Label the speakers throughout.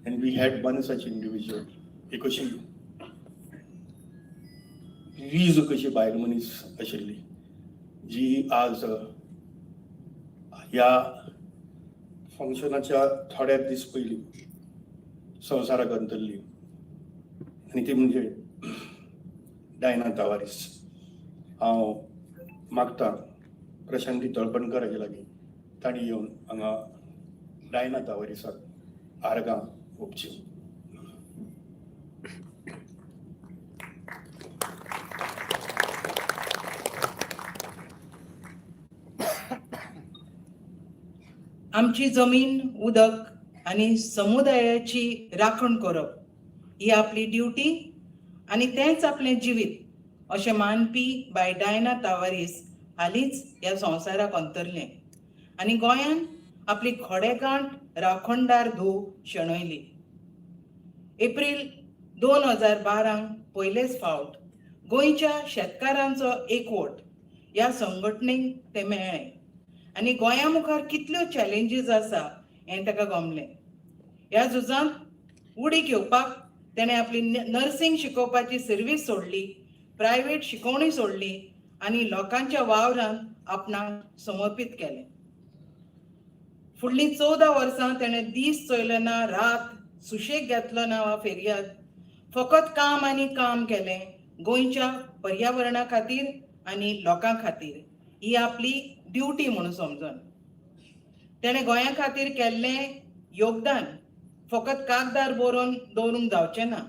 Speaker 1: and we had one such individual. एक अशी रीज कशी बायल मनीस आशिल्ली जी आज ह्या फंक्शनाच्या थोड्याच दीस पयलीं संवसाराक अंतरली आनी ती म्हणजे डायना तावारीस. हांव मागतां प्रशांती तळपणकाराचे लागीं ताणी येवन हांगा डायना तावारीसाक आर्गां ओपची.
Speaker 2: आमची जमीन, उदक आणि समुदायाची राखण करप ही आपली ड्युटी आणि तेच आपले जिवीत अशें मानपी बाय डायना तावारीस हालींच ह्या संवसाराक अंतरले आनी गोंयान आपली खोडेगांठ राखणदार धूव शेणयली. एप्रील 2012 पयलेच फावट गोंयच्या शेतकारांचो एकवट ह्या संघटनेक ते मेळ्ळे आनी गोंया मुखार कितल्यो चॅलेंजीस आसा हें ताका गमलें. ह्या झुजांत उडी घेवपाक तेणें आपली नर्सिंग शिकोवपाची सर्वीस सोडली, प्रायवेट शिकोवणी सोडली आनी लोकांच्या वावरांत आपणाक समर्पीत केलें. फुडलीं 14 वर्सां तेणें दीस चोयलो रात सुशेग घेतलो ना वा फेरयात. फकत काम आनी काम केलें गोंयच्या पर्यावरणा खातीर आनी लोकां खातीर. ही आपली ड्युटी म्हणून समजून तेणें गोंया खातीर केल्लें योगदान फकत कागदार बरोवन दवरूंक जावचें ना.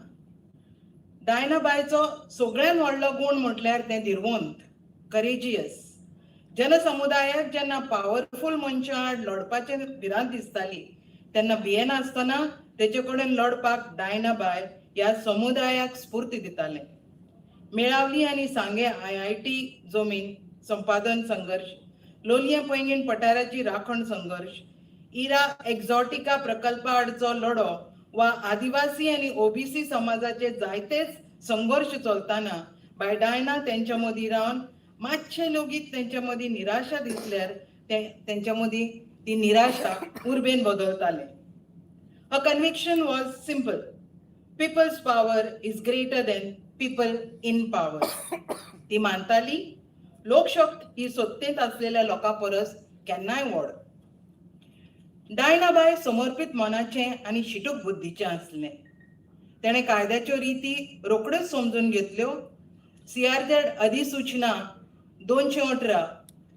Speaker 2: डायना बायचो सगळ्यांत व्हडलो गूण म्हटल्यार तें धिरवंत, करेजियस. जनसमुदायाक जेन्ना पावरफूल मनशां आड लडपाचें भिरांत दिसताली तेन्ना भियेनासतना तेचे कडेन लडपाक डायना बाय ह्या समुदायाक स्फूर्ती दितालें. मेळावली आनी सांगे IIT जमीन संपादन संघर्श, लोलये पैंगीण पठाराची राखण संघर्श, इरा एक्झॉटिका प्रकल्पा आडचो लढो वा आदिवासी आनी OBC समाजाचे जायतेच संघर्श चलतना बाय डायना तेंच्या मदीं रावन मातशे लोगीत तेंच्या मदीं निराशा दिसल्यार तेंच्या मदीं ती निराशा उर्बेन बदलताले. Her conviction was simple. People's power is greater than people in power. ती मानताली लोकशक्त ही सत्तेत असलेल्या लोकां परस केन्नाय व्हड. डायना बाय समर्पीत मनाचें आनी शिटूक बुद्धीचें आसलें. तेणें कायद्याच्यो रिती रोखड्योच समजून घेतल्यो. CRZ अधिसूचना 218,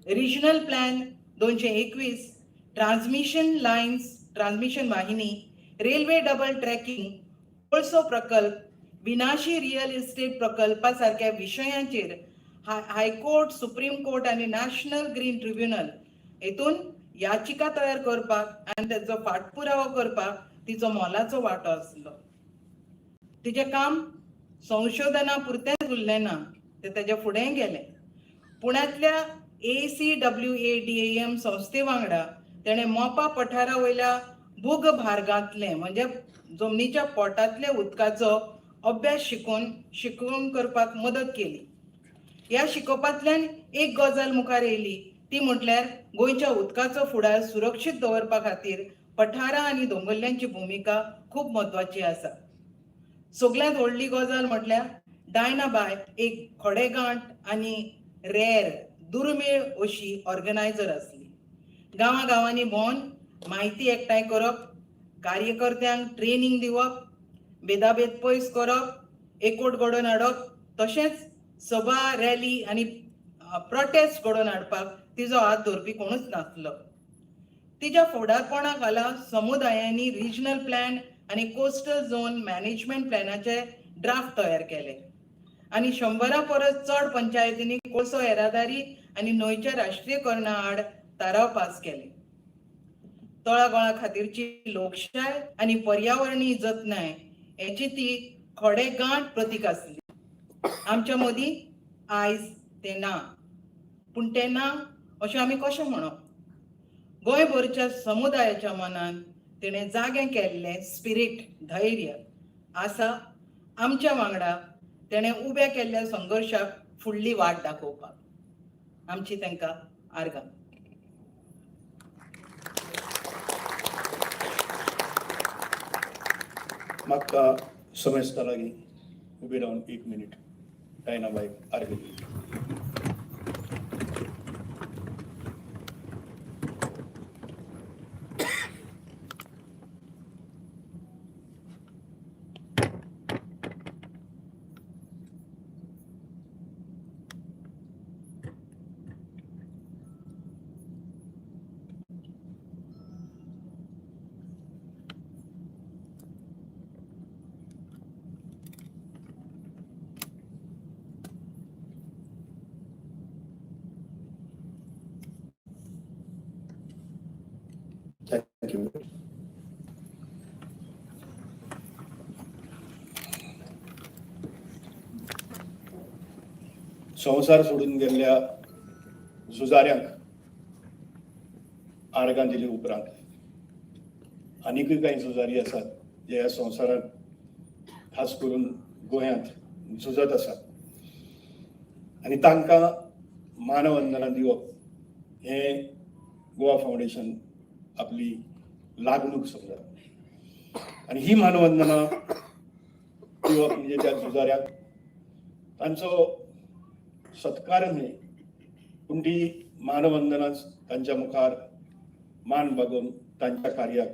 Speaker 2: regional plan 221, transmission lines, transmission वाहिनी, रेल्वे डबल ट्रॅकिंग, कोळसो प्रकल्प, विनाशी रियल इस्टेट प्रकल्पा सारख्या विशयांचेर हायकोर्ट, सुप्रीम कोर्ट आनी नॅशनल ग्रीन ट्रिब्युनल हेतून याचिका तयार करपाक आनी ताचो फाटपुरावो करपाक तिचो मोलाचो वांटो आसलो. तिचें काम संशोधना पुरतेंच उरलें ना, तें ताचे फुडें गेलें. पुण्यांतल्या ACWADAM संस्थे वांगडा तेणें मोपा पठारा वयल्या भूगभार्गांतलें म्हणजे जमनीच्या पोटांतल्या उदकाचो अभ्यास शिकून करपाक मदत केली. ह्या शिकोवपांतल्यान एक गजाल मुखार येयली, ती म्हटल्यार गोंयच्या उदकाचो फुडार सुरक्षीत दवरपा खातीर पठारां आनी दोंगुल्ल्यांची भुमिका खूब म्हत्वाची आसा. सगळ्यांत व्हडली गजाल म्हटल्यार डायना बाय एक खोडेगांठ आनी रेर दुर्मिळ अशी ऑर्गनायझर आसली. गांवांनी भोंवन म्हायती एकठांय करप, कार्यकर्त्यांक ट्रेनिंग दिवप, भेदाभेद पयस करप, एकवट घडोवन हाडप, तशेंच सभा, रॅली आनी प्रोटेस्ट घडोवन हाडपाक तिचो हात धरपी कोणूच नासलो. तिच्या फुडारपणा खाला समुदायांनी रिजनल प्लॅन आनी कोस्टल झोन मॅनेजमेंट प्लॅनाचे ड्राफ्ट तयार केले आनी 100 परस चड पंचायतींनी कोळसो येरादारी आनी न्हंयच्या राष्ट्रीयकरणा आड थाराव पास केले. तळागोळा खातीरची लोकशाय आनी पर्यावरणीय जतनाय हेची ती खोडेगांठ प्रतीक आसली. आमच्या मदीं आयज तें ना, पूण तें ना अशें आमी कशें म्हणप? गोंयभरच्या समुदायाच्या मनान तिणें जागें केल्लें स्पिरीट, धैर्य आसा आमच्या वांगडा तेणें उब्या केल्ल्या संघर्शाक फुडली वाट दाखोवपाक. आमची तांकां आर्गां.
Speaker 1: म्हाका समजता लागीं उबे रावन 1 मिनीट डायना बाय आर्ग्यू. थँक्यू. संवसार सोडून गेल्ल्या झुजाऱ्यांक आर्गां दिली उपरांत आनीकूय कांय झुजारी आसात जे ह्या संवसारांत खास करून गोंयांत झुजत आसात आनी तांकां मानवंदना दिवप हें गोवा फावंडेशन आपली लागणूक समजता. आनी ही मानवंदना दिवप म्हणजे त्या झुजाऱ्यांक तांचो सत्कार न्हय पूण ती मानवंदनाच तांच्या मुखार मान बागोवन तांच्या कार्याक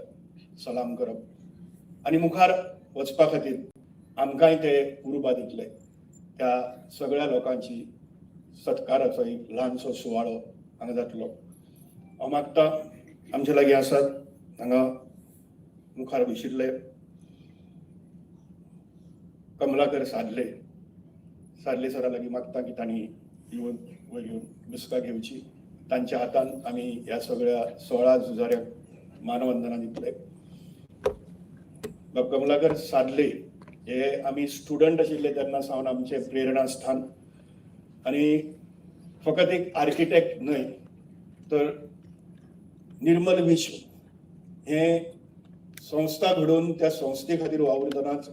Speaker 1: सलाम करप आनी मुखार वचपा खातीर आमकांय ते उर्बा दितले. त्या सगळ्या लोकांची सत्काराचो एक ल्हानसो सुवाळो हांगा जातलो. हांव मागता आमचे लागीं आसात हांगा मुखार बशिल्ले कमलाकर सादले सरा लागीं मागता की तांणी येवन वयर येवन बसका घेवची. तांच्या हातान आमी ह्या सगळ्या 16 झुजाऱ्यांक मानवंदना दितले. कमलाकर सादले हे आमी स्टुडंट आशिल्ले तेन्ना सावन आमचे प्रेरणास्थान आनी फकत एक आर्किटेक्ट न्हय तर निर्मल विश्व हे संस्था घडोवन त्या संस्थे खातीर वावुरतनाच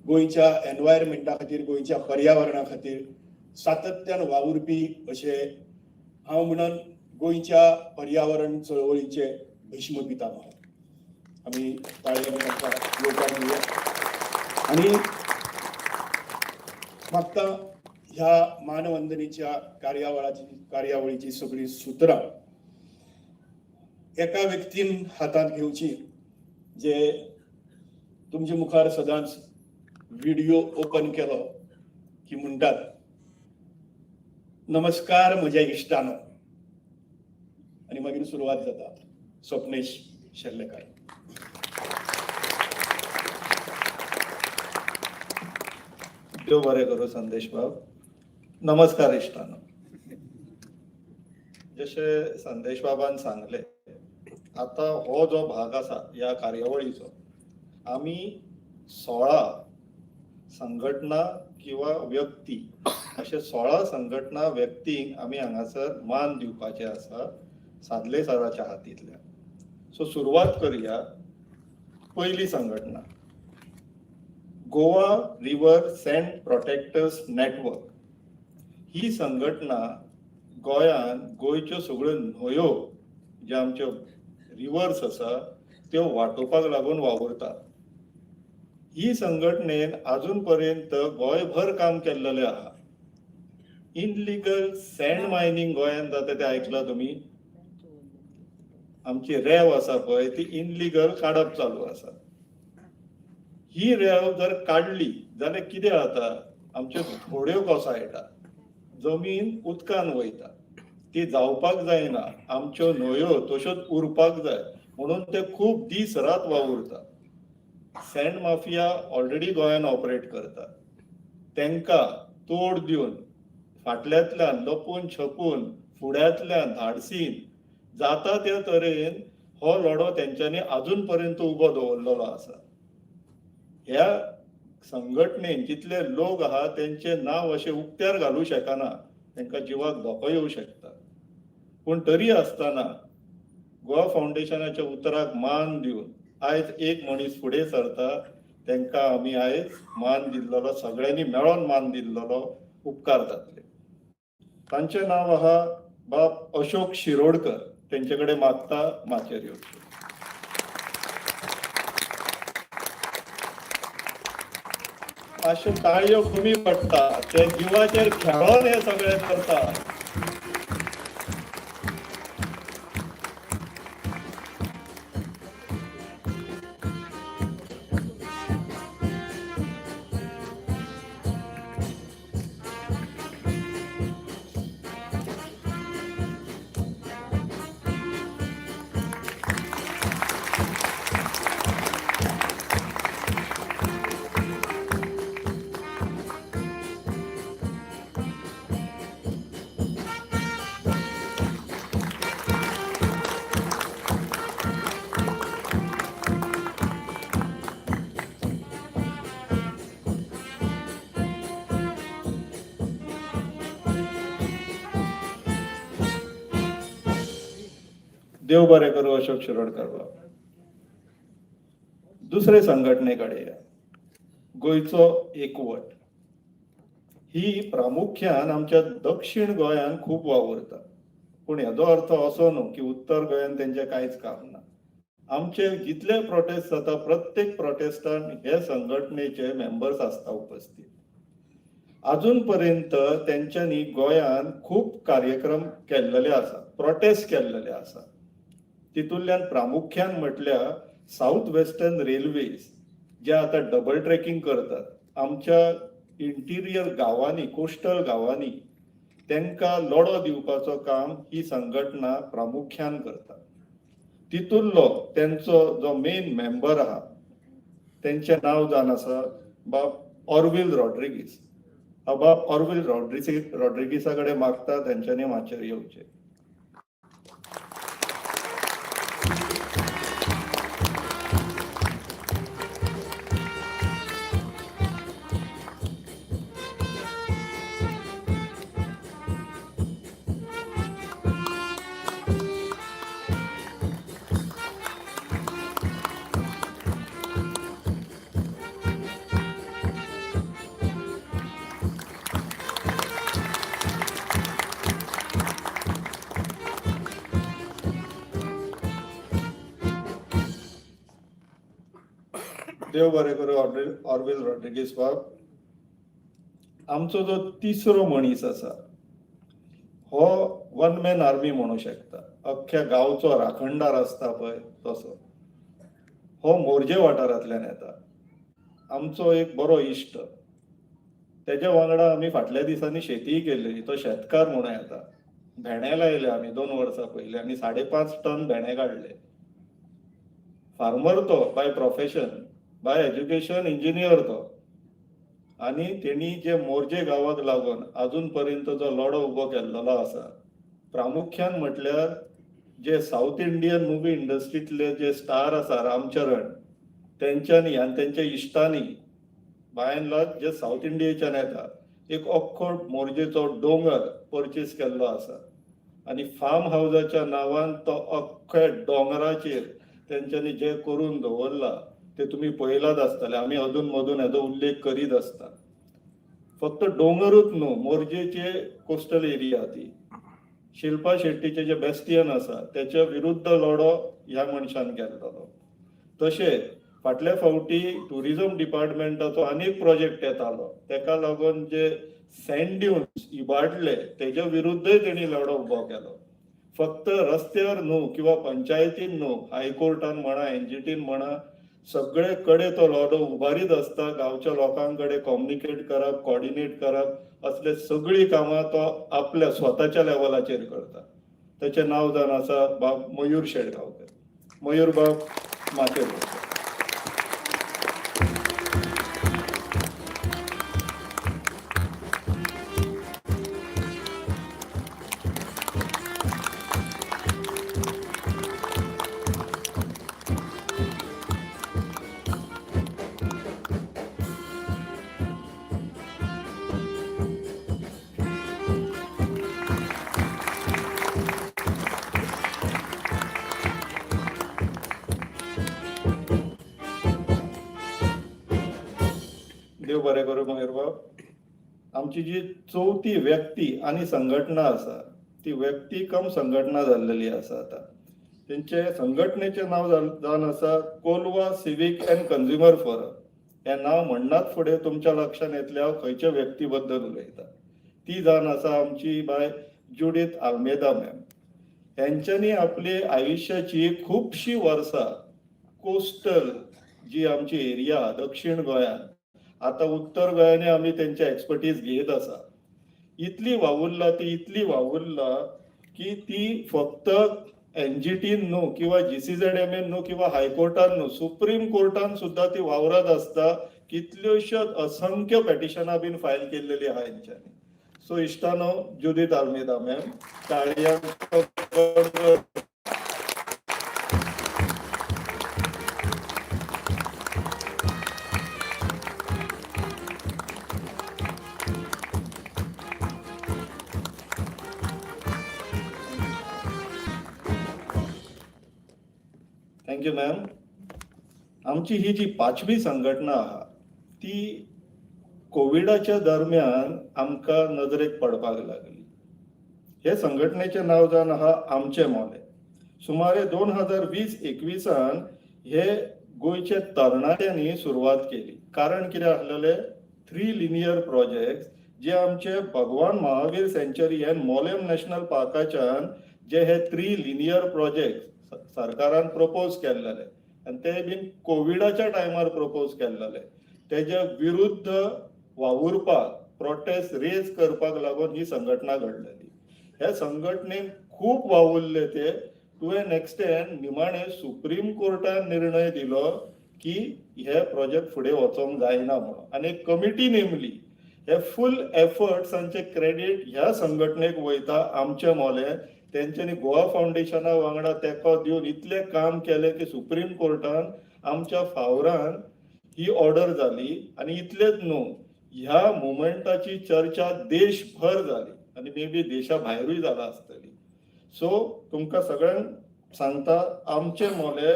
Speaker 1: गोंयच्या एनवायरमेंटा खातीर गोंयच्या पर्यावरणा खातीर सातत्यान वावुरपी अशे हांव म्हणन गोंयच्या पर्यावरण चळवळीचे भीष्म पितामह. आमी ताळयांनी तांकां येवकार दिवया आनी मागता ह्या मानवंदनेच्या कार्यावळीची सगळी सुत्रां एका व्यक्तीन हातांत घेवची जे तुमचे मुखार सदांच व्हिडिओ ओपन केलो की म्हणटात नमस्कार म्हज्या इश्टानो आनी मागीर सुरवात जाता. स्वप्नेश शेर्लेकार.
Speaker 3: देव बरें करूं संदेश बाब. नमस्कार इश्टानो. जशें संदेश बाबान सांगले आता हो जो भाग आसा ह्या कार्यावळीचो आमी 16 संघटना किंवा व्यक्ती अशे 16 संघटना व्यक्तींक आमी हांगासर मान दिवपाचे आसा सादले सराच्या हातींतल्यान. सो सुरवात करुया. पयली संघटना Goa river sand protectors network. ही संघटना गोंयान गोंयच्यो सगळ्यो न्हंयो ज्यो आमच्यो रिवर्स आसा त्यो वाटोवपाक लागून वावुरता. ही संघटनेन अजून पर्यंत गोंयभर काम केल्लेलें आहा. इनलिगल सँड मायनिंग गोंयान जाता तें आयकलां तुमी. आमची रेंव आसा पळय ती इनलिगल काडप चालू आसा. ही रेंव जर काडली जाल्यार कितें जाता आमच्यो थोड्यो कोसायटा जमीन उदकान वयता. ती जावपाक जायना. आमच्यो न्हंयो तश्योच उरपाक जाय म्हणून ते खूब दीस रात वावुरता. सँड माफिया ऑलरेडी गोंयान ऑपरेट करता. तांकां तोड दिवन फाटल्यांतल्यान लपून छपून फुड्यांतल्यान धाडसीन जाता त्या तरेन हो लढो तेंच्यांनी अजून पर्यंत उबो दवरलेलो आसा. ह्या संघटनेन जितले लोक आहा तेंचे नांव अशें उक्त्यार घालूं शकना. तांकां जिवाक धोको येवं शकता. पूण तरी आसतना गोवा फावंडेशनाच्या उतराक मान दिवन आयज एक मनीस फुडें सरता. तांकां आमी आयज मान दिल्लो सगळ्यांनी मेळोन मान दिल्लो उपकार जातले. तांचें नांव आहा बाब अशोक शिरोडकर. तेंचे कडेन मागता माचेर येवचें. मातशो ताळयो कमी पडटा, ते जिवाचेर खेळोन हे सगळे करता. देव बरें करू अशोक शिरोडकर बाब. दुसरे संघटनेकडे या, गोंयचो एकवट. ही प्रामुख्यान आमच्या दक्षिण गोंयान खूप वावरता, पूण हेजो अर्थ असो न्हू की उत्तर गोंयान तेंचें कांयच काम ना. आमचे जितले प्रोटेस्ट जाता प्रत्येक प्रोटेस्टान हे संघटनेचे मेंबर्स आसता उपस्थित. अजून पर्यंत तेंच्यांनी गोंयान खूप कार्यक्रम केल्लेले आसा, प्रोटेस्ट केल्लेले आसा. तितूंतल्यान प्रामुख्यान म्हटल्यार साऊथ वेस्टर्न रेल्वेज जे आता डबल ट्रॅकिंग करतात, आमच्या इंटिरियर गांवांनी, कोस्टल गांवांनी तांकां लढो दिवपाचो काम ही संघटना प्रामुख्यान करता. तितूंतलो तेंचो जो मेन मेंबर आहा तेंचें नांव जावन आसा बाब ऑरविल रॉड्रिगीस. बाब ऑरविल रॉड्रिगीसा कडेन मागता तेंच्यांनी माचेर येवचें. देव बरें करूं ऑरविल रॉड्रिगीस बाब. आमचो जो तिसरो मनीस आसा हो वन मॅन आर्मी म्हणू शकता, अख्ख्या गांवचो राखणदार आसता पळय तसो. हो मोरजे वाठारांतल्यान येता, आमचो एक बरो इश्ट. तेज्या वांगडा आमी फाटल्या दिसांनी शेतीय केल्ली. तो शेतकार म्हणून येता. भेंडे लायले आमी 2 वर्सां पयलीं आनी 5.5 टन भेंडे काडले. फार्मर तो by profession, by education engineer तो. आणि तेणी जे मोरजे गांवाक लागून अजून पर्यंत जो लढो उबो केल्लो आसा, प्रामुख्यान म्हटल्यार जे साऊथ इंडियन मुवी इंडस्ट्रीतले जे स्टार आसा रामचरण, तेंच्यांनी आनी तेंच्या इश्टांनी बाय एंड लार्ज जे साऊथ इंडियेच्यान येता एक अख्खो मोरजेचो डोंगर परचेस केल्लो आसा. आणि फार्म हाऊसाच्या नांवान तो अख्ख्या डोंगराचेर तेंच्यांनी जे करून दवरला ते तुम्ही पळयलाच आसतले. आमी अधून मधून हेजो उल्लेख करीत आसता. फक्त डोंगरूच न्हू, मोरजेचे कोस्टल एरिया ती शिल्पा शेट्टीचे जे बेस्टियन आसा त्याच्या विरुद्ध लढो ह्या मनशान केल्लो. तशेंच फाटल्या फावटी टुरिझम डिपार्टमेंटाचो आनीक प्रोजेक्ट येतालो, तेका लागून जे सँड ड्यून्स इबाडले तेच्या विरुद्धय तेणी लढो उबो केलो. फक्त रस्त्यार न्हू किंवा पंचायतीन न्हू, हायकोर्टान म्हणा, एनजीटीन म्हणा, सगळे कडे तो लढो उबारीत आसता. गांवच्या लोकांकडे कम्युनिकेट करप, कॉर्डिनेट करप, असले सगळी कामां तो आपल्या स्वताच्या लेवलाचेर करता. त्याचें नांव जावन आसा बाब मयूर शेळगांवकर. मयूर बाब माचेर बसता. देव बरें करूं मयूर बाब. आमची जी चवथी व्यक्ती आणि संघटना आसा ती व्यक्ती कम संघटना जाल्लेली आसा. आता तेंचे संघटनेचे नाव जावन आसा Kolwa civic and consumer forum. हें नांव म्हणनाच फुडें तुमच्या लक्षांत येतलें हांव खंयच्या व्यक्ती बद्दल उलयतां. ती जावन आसा आमची बाय जुडीथ आल्मेदा मॅम. हेंच्यांनी आपली आयुश्याची खुबशीं वर्सां कोस्टल जी आमची एरिया दक्षिण गोंयांत, आतां उत्तर गोंयांनी आमी तेंचे एक्सपर्टीज घेत आसा, इतली वावुरला की ती फक्त एनजीटीन न्हू किंवा जीसीझेडएमएन न्हू किंवा हायकोर्टान न्हू, सुप्रीम कोर्टान सुद्दां ती वावरत आसता. कितल्योश्योच असंख्य पेटिशनां बीन फायल केल्लेली आहा हेंच्यांनी. सो इश्टानो, जुडीथ आल्मेदा मॅम, ताळयांचो गडगड. Thank you ma'am. आमची ही जी 5वी संघटना आहा ती कोविडाच्या दरम्यान आमकां नजरेक पडपाक लागली. हे संघटनेचें नांव जावन आहा आमचे मोले. सुमारे 2020-21 हे गोंयचे तरणाट्यांनी सुरवात केली. कारण कितें आसलेलें, 3 लिनियर प्रोजेक्ट्स जे आमचे भगवान महावीर सँच्युरी एंड मोलेम नॅशनल पार्काच्यान जे हे 3 लिनियर प्रोजेक्ट सरकारान प्रपोज केल्लेले आनी ते बीन कोविडाच्या टायमार प्रपोज केल्लेले, तेजे विरुद्ध वावुरपाक, प्रोटेस्ट रेज करपाक लागून ही संघटना घडलेली. हे संघटनेन खूब वावुरले ते, टू एन एक्सटेंट निमाणे सुप्रीम कोर्टान निर्णय दिलो की हे प्रोजेक्ट फुडें वचोंक जायना म्हणून, आनी एक कमिटी नेमली. हे फूल एफर्ट्सांचे क्रेडीट ह्या संघटनेक वयता, आमचे मोले. तेंच्यांनी गोवा फावंडेशना वांगडा तेंको दिवन इतलें काम केलें की सुप्रीम कोर्टान आमच्या फावरान ही ऑर्डर जाली. आनी इतलेंच न्हू, ह्या मुवमेंटाची चर्चा देशभर जाली आनी मे बी देशा भायरूय जाला आसतली. सो तुमकां सगळ्यांक सांगता, आमचे मोले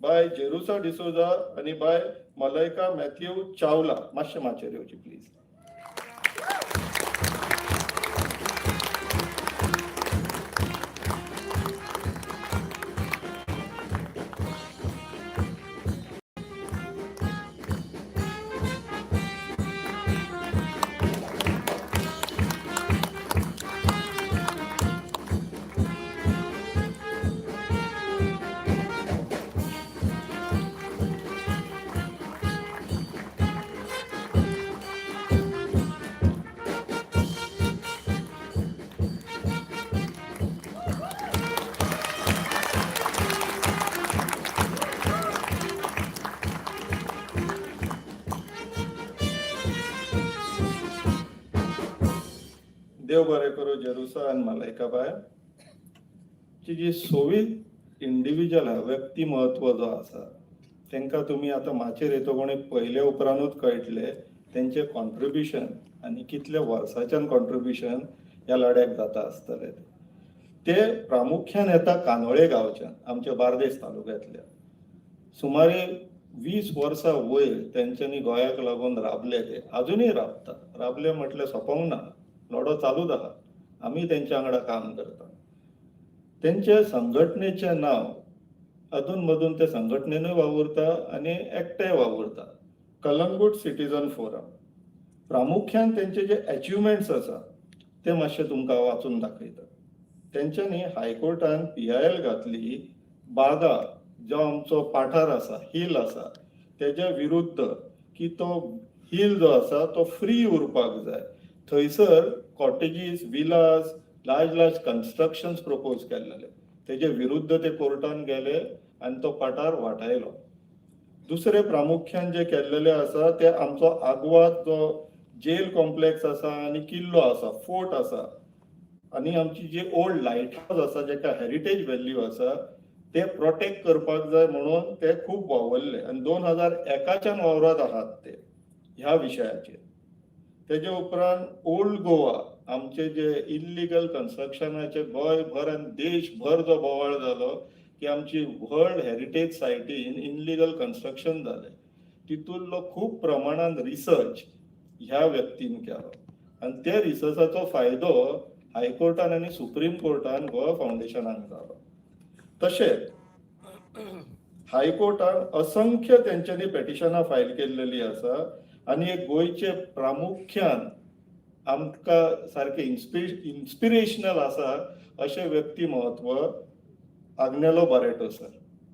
Speaker 3: बाय जेरुसा डिसोजा आनी बाय मलायका मॅथ्यू चावला, मातशें माचेर येवची प्लीज. देव बरें करूं जेरुसा आनी मलायका बाय. जी सोवीत इंडिविज्युअल व्यक्ती म्हत्व जो आसा, तांकां तुमी आतां माचेर येतगोणे पयले उपरांतूच कळटले तेंचे कॉन्ट्रिब्युशन आनी कितले वर्साच्यान कॉन्ट्रिब्युशन ह्या लड्याक जाता आसतलें. ते प्रामुख्यान येता कानोळे गांवच्यान, आमच्या बार्देस तालुक्यांतल्या. सुमारे 20 वर्सां वयर तेंच्यांनी गोंयाक लागून राबले. ते अजुनूय राबता. राबले म्हटल्यार सोंपोंक ना, लढो चालूच आहा. आमी तेंच्या वांगडा काम करता. तेंचे संघटनेचें नांव अधून मधून ते संघटनेनूय वावुरता आनी एकठांय वावुरता, कलंगूट सिटीजन फोरम. प्रामुख्यान तेंचे जे अचिवमेंट्स आसा ते मातशे तुमकां वाचून दाखयता. तेंच्यांनी हायकोर्टान PIL घातली. बागा जो आमचो पाठार आसा, हिल आसा, तेज्या विरुद्ध की तो हिल जो आसा तो फ्री उरपाक जाय. थंयसर कॉटेजीस, विलास, लार्ज कन्स्ट्रक्शन्स प्रपोज केल्लेले. तेजे विरुद्ध ते कोर्टान गेले आनी तो पाठार वाटायलो. दुसरे प्रामुख्यान जे केल्लेले आसा ते आमचो आग्वाद जो जेल कॉम्प्लेक्स आसा आनी किल्लो आसा, फोर्ट आसा, आनी आमची जी ओल्ड लायट हावस आसा जेका हेरिटेज व्हॅल्यू आसा, ते प्रोटेक्ट करपाक जाय म्हणून ते खूब वावरले आनी 2001च्यान वावरत आहात ते ह्या विशयाचेर. तेजे उपरांत ओल्ड गोवा, आमचे जे इल्लिगल कन्स्ट्रक्शनाचे गोंयभर आनी देशभर जो बोवाळ जालो की आमची वर्ल्ड हेरिटेज सायटीन इल्लिगल कन्स्ट्रक्शन जालें, तितूंतलो खूब प्रमाणान रिसर्च ह्या व्यक्तीन केलो आनी त्या रिसर्चाचो फायदो हायकोर्टान आनी सुप्रीम कोर्टान गोवा फावंडेशनाक जालो. तशेंच हायकोर्टान असंख्य तेंच्यांनी पेटिशनां फायल केल्लेली आसा आनी एक गोंयचे प्रामुख्यान आमकां सारखे इन्स्पिरेशनल आसा अशें व्यक्तिमत्व आग्नेलो बरेटो सर.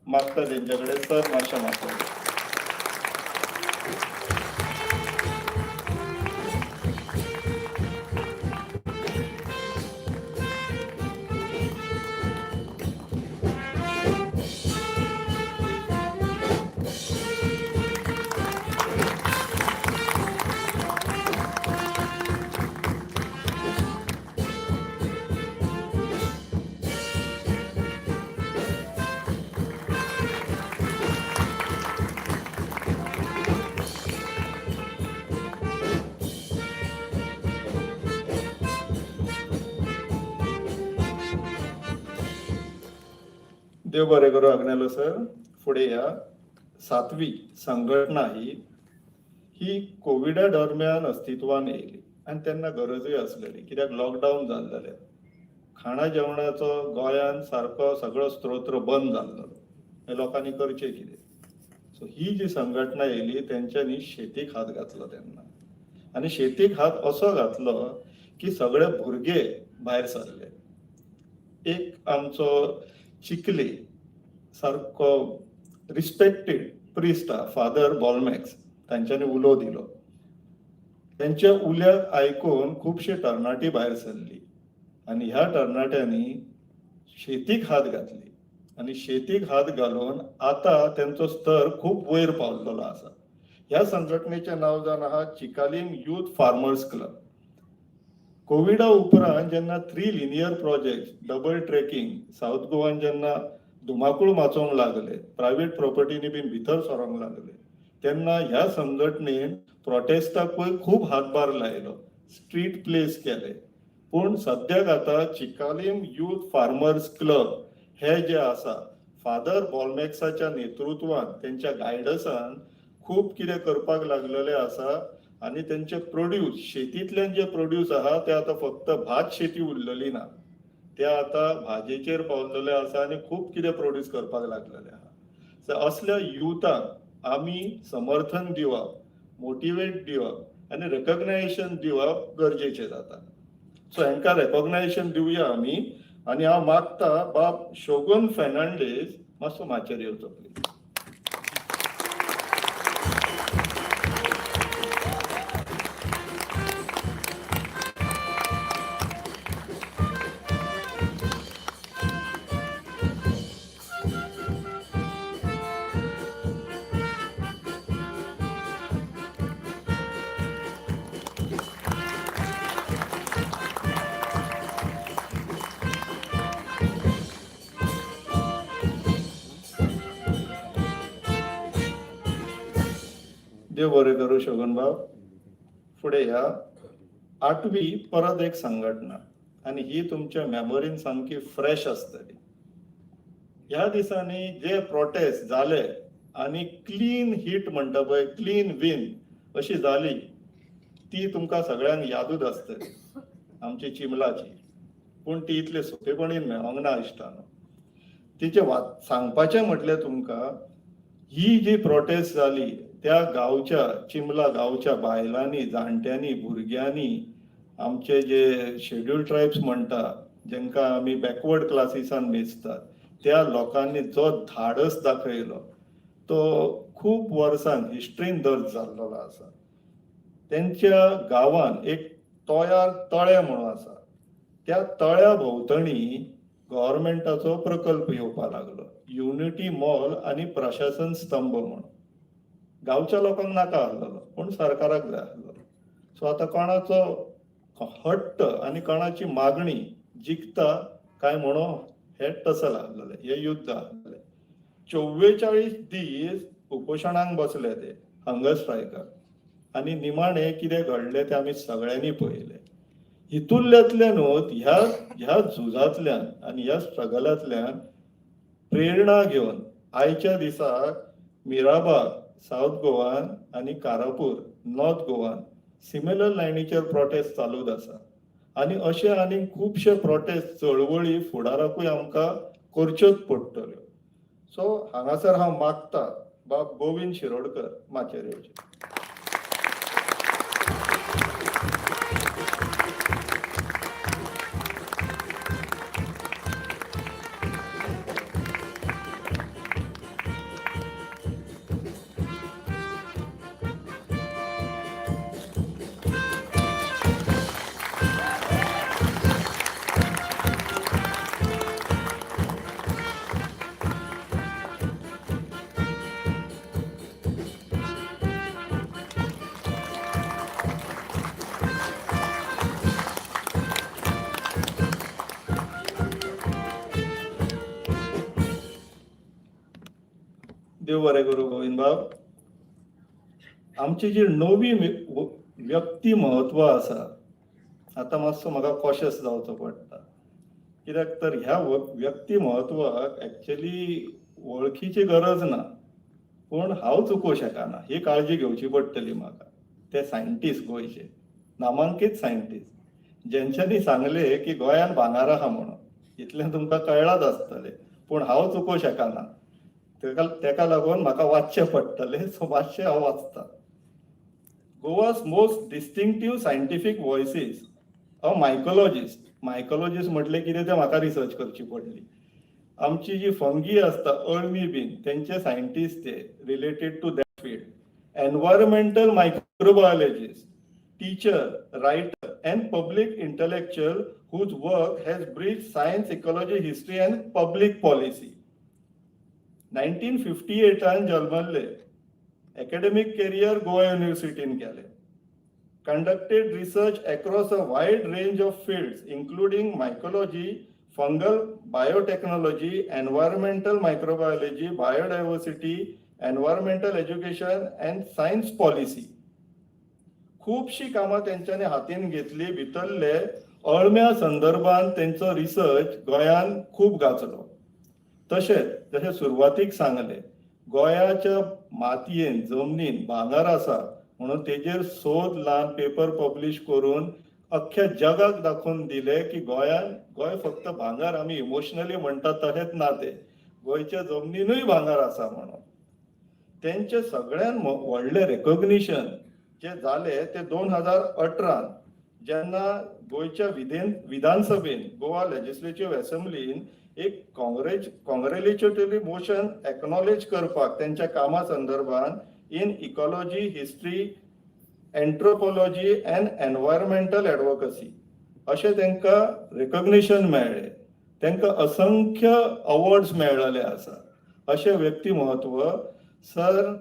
Speaker 3: मागता तेंचे कडेन सर मातशें मागता. देव बरें करूं आग्नेलो सर. फुडें या. 7वी संघटना ही कोविडा दरम्यान अस्तित्वान येयली आनी तेन्ना गरजूय आसलेली, कित्याक लॉकडावन जाल्लें. खाणा जेवणाचो गोंयान सारको सगळो स्त्रोत्र बंद जाल्लो. हे लोकांनी करचें कितें? सो ही जी संघटना येयली तेंच्यांनी शेतीक हात घातलो तेन्ना. आनी शेतीक हात असो घातलो की सगळे भुरगे भायर सरले. एक आमचो चिखली सारको रिस्पेक्टेड प्रिस्ट फादर बॉलमॅक्स तांच्यांनी उलो दिलो. त्यांच्या उल्याक आयकून खुबशे तरणाटी भायर सरली आनी ह्या तरणाट्यांनी शेतीक हात घातली आनी शेतीक हात घालून आता तेंचो स्तर खूब वयर पावलेलो आसा. ह्या संघटनेचें नांव जावन आहा चिकालीम यूथ फार्मर्स क्लब. कोविडा उपरांत जेन्ना 3 linear project double trekking south गोवान जेन्ना धुमाकूळ माचोवंक लागले, प्रायव्हेट प्रॉपर्टीनी बीन भितर सरोंक लागले, तेन्ना ह्या संघटनेन प्रोटेस्टाकूय खूब हातभार लायलो, स्ट्रीट प्लेस केले. पूण सद्याक आता चिकालीम यूथ फार्मर्स क्लब हे जे आसा फादर बॉलमॅक्साच्या नेतृत्वान तेंच्या गायडन्सान खूब कितें करपाक लागलेले आसा. आनी तेंचे प्रोड्यूस शेतींतल्यान जे प्रोड्यूस आहा ते आता फक्त भात शेती उरलेली ना, ते आता भाजेचेर पावलेले आसा आनी खूब कितें प्रोड्यूस करपाक लागलेले आहा. सो असल्या युथाक आमी समर्थन दिवप, मोटिवेट दिवप आनी रेकॉग्नायजेशन दिवप गरजेचें जाता. सो हांकां रेकॉग्नायजेशन दिवया आमी. आनी हांव मागता बाब शोगन फेर्नांडीस मातसो माचयेर येवचो प्लीज. देव बरें करूं शोभन भाव. फुडें या. 8वी परत एक संघटना आनी ही तुमच्या मेमोरीन सामकी फ्रेश आसतली. ह्या दिसांनी जे प्रोटेस्ट जाले आनी क्लीन हीट म्हणटा पळय, क्लीन विन अशी जाली, ती तुमकां सगळ्यांक यादूच आसतली आमची चिमलाची. पूण ती इतले सोंपेपणीन मेळोंक ना इश्टानो. तिचे सांगपाचें म्हटल्यार तुमकां ही जी प्रोटेस्ट जाली त्या गांवच्या चिमला गांवच्या बायलांनी, जाणट्यांनी, भुरग्यांनी, आमचे जे शेड्यूल्ड ट्रायब्स म्हणटा जेंकां आमी बॅकवर्ड क्लासीसान मेजतात, त्या लोकांनी जो धाडस दाखयलो तो खूब वर्सांक हिस्ट्रीन दर्ज जाल्लो आसा. तेंच्या गांवान एक तोयार तळे म्हणून आसा. त्या तळ्या भोंवतणी गव्हर्मेंटाचो प्रकल्प येवपाक लागलो, युनिटी मॉल आनी प्रशासन स्तंभ म्हणून. गांवच्या लोकांक नाका आसलेलो पूण सरकाराक जाय आसलेलो. सो आता कोणाचो हट्ट आनी कोणाची मागणी जिखता काय म्हणून हे टसल आसलेले, हे युद्ध आसलेले. 44 दीस उपोशणांक बसले ते, हंगर स्ट्रायकाक. आनी निमाणे कितें घडलें तें आमी सगळ्यांनी पळयलें. हितूंतल्यानूच ह्या झुजांतल्यान आनी ह्या स्ट्रगलांतल्यान प्रेरणा घेवन आयच्या दिसाक मिराबाग साऊथ गोवान आनी कारापूर नॉर्थ गोवान सिमिलर लायनीचेर प्रोटेस्ट चालूच आसा. आनी अशे आनी खुबशे प्रोटेस्ट चळवळी फुडाराकूय आमकां करच्योच पडटल्यो. सो हांगासर हांव मागता बाब गोविंद शिरोडकर माचेर येवचे. देव बरें करूं गोविंद बाब. आमची जी नवी व्यक्ती म्हत्व आसा, आता मातसो म्हाका कॉशियस जावचो पडटा, कित्याक तर ह्या व्यक्ती म्हत्वाक एक्चुअली वळखीची गरज ना, पूण हांव चुकोवं शकना ही काळजी घेवची पडटली म्हाका. ते सायंटिस्ट गोंयचे नामांकीत सायंटिस्ट जेंच्यांनी सांगले की गोंयान भांगार आहा म्हणून, इतलें तुमकां कळलाच आसतलें, पूण हांव चुकोवं शकना. तेका लागून म्हाका वाचचें पडटलें, सो मातशें हांव वाचतां. गोवा's most distinctive scientific voices, a mycologist. मायकोलॉजिस्ट म्हटलें कितें तें म्हाका रिसर्च करची पडली. आमची जी फंगी आसता अळमी बीन तेंचे सायंटिस्ट ते related to that field. Environmental microbiologist, teacher, writer and public intellectual whose work has bridged science, ecology, history and public policy. 1958 जल्मल्ले. Academic career Goa University केले. Conducted research across a wide range of fields including mycology, fungal biotechnology, environmental microbiology, biodiversity, environmental education and science policy. खूबशी कामां तेंच्यांनी हातीन घेतली. भितरले अळम्या संदर्भात तेंचो research गोंयान खूब गाजलो. तशेंच जशें सुरवातीक सांगले, गोंयाच्या मातयेन जमनीन भांगार आसा म्हणून तेजेर सोद लावन पेपर पब्लिश करून अख्ख्या जगाक दाखोवन दिले की गोंय फक्त भांगार आमी इमोशनली म्हणटात तशेंच ना, ते गोंयच्या जमनीनूय भांगार आसा म्हणून. तेंचे सगळ्यान व्हडले रेकॉग्निशन जे जाले ते 2018 जेन्ना गोंयच्या विधानसभेन गोवा लेजिस्लेटिव्ह असेंब्लीन एक कॉंग्रॅच्युलेटरी मोशन एक्नॉलेज करपाक तेंच्या कामा संदर्भात in ecology, history, anthropology and environmental advocacy अशें तेंकां रेकॉग्निशन मेळ्ळें. तेंकां असंख्य अवॉर्ड्स मेळ्ळले आसा. अशें व्यक्ती म्हत्व सर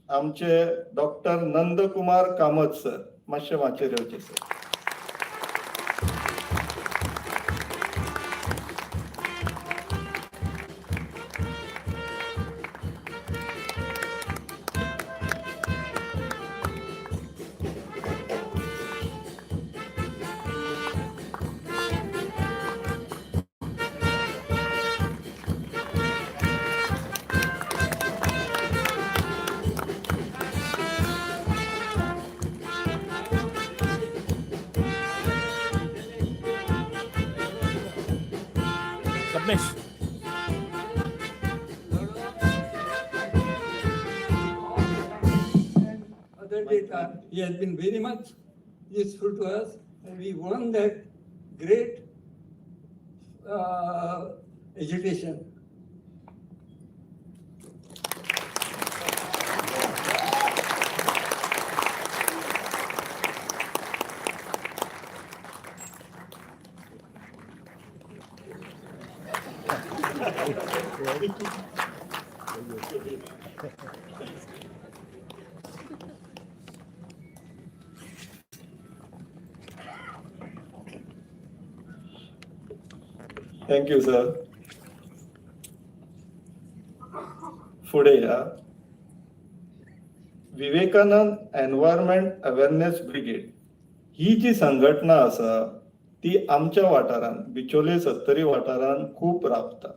Speaker 3: आमचे डॉक्टर नंदकुमार कामत सर, मातशें माचेर येवचें sir.
Speaker 4: Other data, he has been very much useful to us, and we won that great agitation.
Speaker 3: Thank you, sir. पुढे या. विवेकानंद एन्व्हायरमेंट अवेअरनेस ब्रिगेड ही जी संघटना आसा ती आमच्या वाठारान बिचोले सत्तरी वाठारान खूप राबता.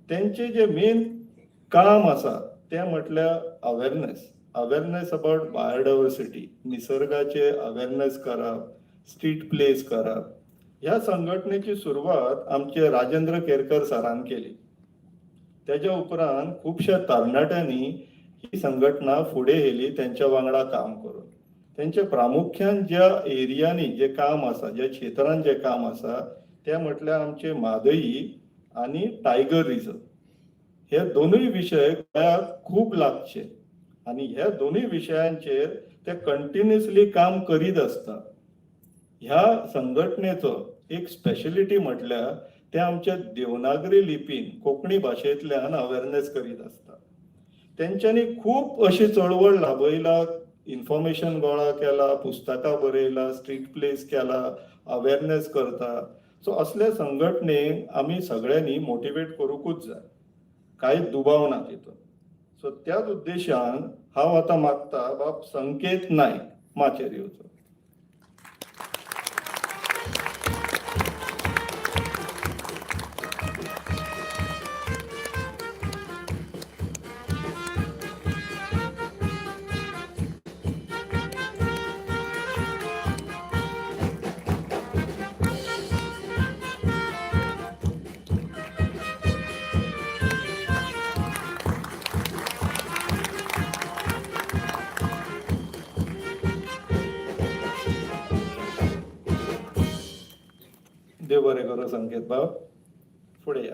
Speaker 3: त्यांचे जे मेन काम आसा ते म्हटल्यार अवेअरनेस अबाउट बायोडायवर्सिटी, निसर्गाचे अवेअरनेस करप, स्ट्रीट प्लेस करप. ह्या संघटनेची सुरुवात आमचे राजेंद्र केरकर सरान केली. त्याच्या उपरांत खुबश्या तरणाट्यांनी ही संघटना फुडें येयली त्यांच्या वांगडा काम करून. त्यांचे प्रामुख्यान ज्या एरियांनी जे काम आसा, ज्या क्षेत्रांत जे काम आसा ते म्हटल्यार आमचे म्हादई आनी टायगर रिझर्व. हे दोनूय विशय गोंयाक खूब लागचे आनी ह्या दोनूय विशयांचेर ते कंटिन्युअसली काम करीत असता. ह्या संघटनेचो एक स्पेशलिटी म्हटल्यार ते आमच्या देवनागरी लिपीन कोंकणी भाशेंतल्यान अवेरनेस करीत असता. तेंच्यांनी खूब अशी चळवळ राबयला, इन्फॉर्मेशन गोळा केला, पुस्तकां बरयला, स्ट्रीट प्लेस केला, अवेरनेस करता. सो असले संघटनेक आमी सगळ्यांनी मोटिवेट करूंकूच जाय, कांयच दुबाव ना तितून. सो त्याच उद्देशान हांव आतां मागता बाब संकेत नायक माचेर येवचो. देव बरें करूं संकेत बाब, फुडें या.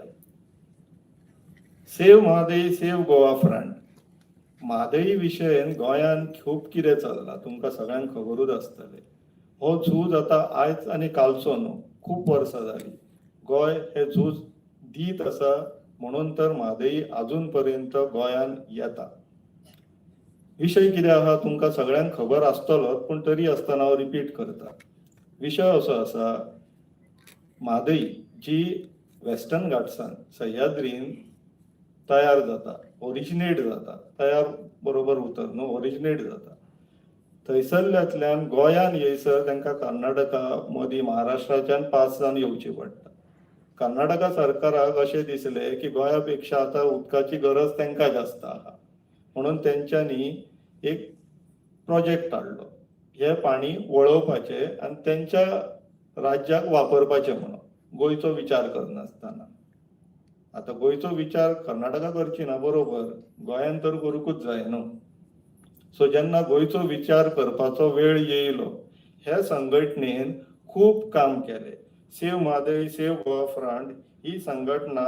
Speaker 3: Save Mhadei, save Goa front. Mhadei विशयन गोंयान खूब कितें चल्लां तुमकां सगळ्यांक खबरूच आसतलें. हो झूज आतां आयज आनी कालचो न्हू, खूब वर्सां जालीं. गोंय हे झूज दीत आसा म्हणून तर म्हादई आजून पर्यंत गोंयान येता. विशय कितें आहा तुमकां सगळ्यांक खबर आसतलोच, पूण तरी आसतना हांव रिपीट करता. विशय असो आसा, म्हादई जी वेस्टर्न घाट्सान सह्याद्रीन तयार जाता, ओरिजिनेट जाता, तयार बरोबर उतर न्हू, ओरिजिनेट जाता. थंयसरल्यांतल्यान गोंयान येयसर तांकां कर्नाटका मदीं महाराष्ट्राच्यान पास जावन येवचें पडटा. कर्नाटका सरकाराक अशें दिसलें की गोंया पेक्षा आतां उदकाची गरज तांकां जास्त आहा, म्हणून तेंच्यांनी एक प्रोजेक्ट हाडलो, हे पाणी वळोवपाचें आनी तेंच्या राज्याक वापरपाचें म्हणून, गोंयचो विचार करनासतना. आतां गोंयचो विचार कर्नाटका करची ना बरोबर, गोंयान तर करूंकूच जाय न्हू. सो जेन्ना गोंयचो विचार करपाचो वेळ येयलो, हे संघटनेन खूब काम केलें. Save Mhadei, save Goa front ही संघटना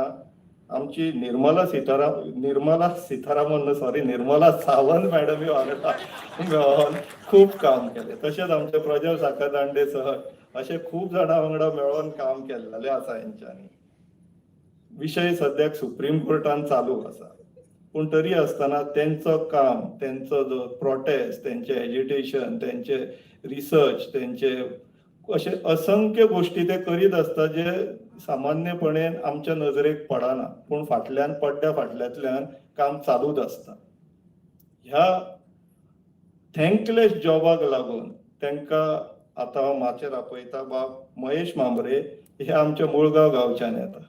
Speaker 3: आमची निर्मला सावंत मॅडमी वांगडा मेळोन खूब काम केलें. तशेंच आमचे प्रज्वल साखरदांडे सर अशे खूब जाणां वांगडा मेळोन काम केल्लेलें आसा हेंच्यांनी. विशय सद्याक सुप्रीम कोर्टान चालू आसा, पूण तरी आसतना तेंचो काम, तेंचो जो प्रोटेस्ट, तेंचे एजिटेशन, तेंचे रिसर्च, तेंचे अशे असंख्य गोश्टी ते करीत आसता जे सामान्यपणेन आमच्या नजरेक पडना, पूण फाटल्यान पड्ड्या फाटल्यांतल्यान काम चालूच आसता. ह्या थँकलेस जॉबाक लागून तांकां आतां हांव माचेर आपयता बाब महेश मांबरे, हे आमच्या मुळगांव गांवच्यान येता.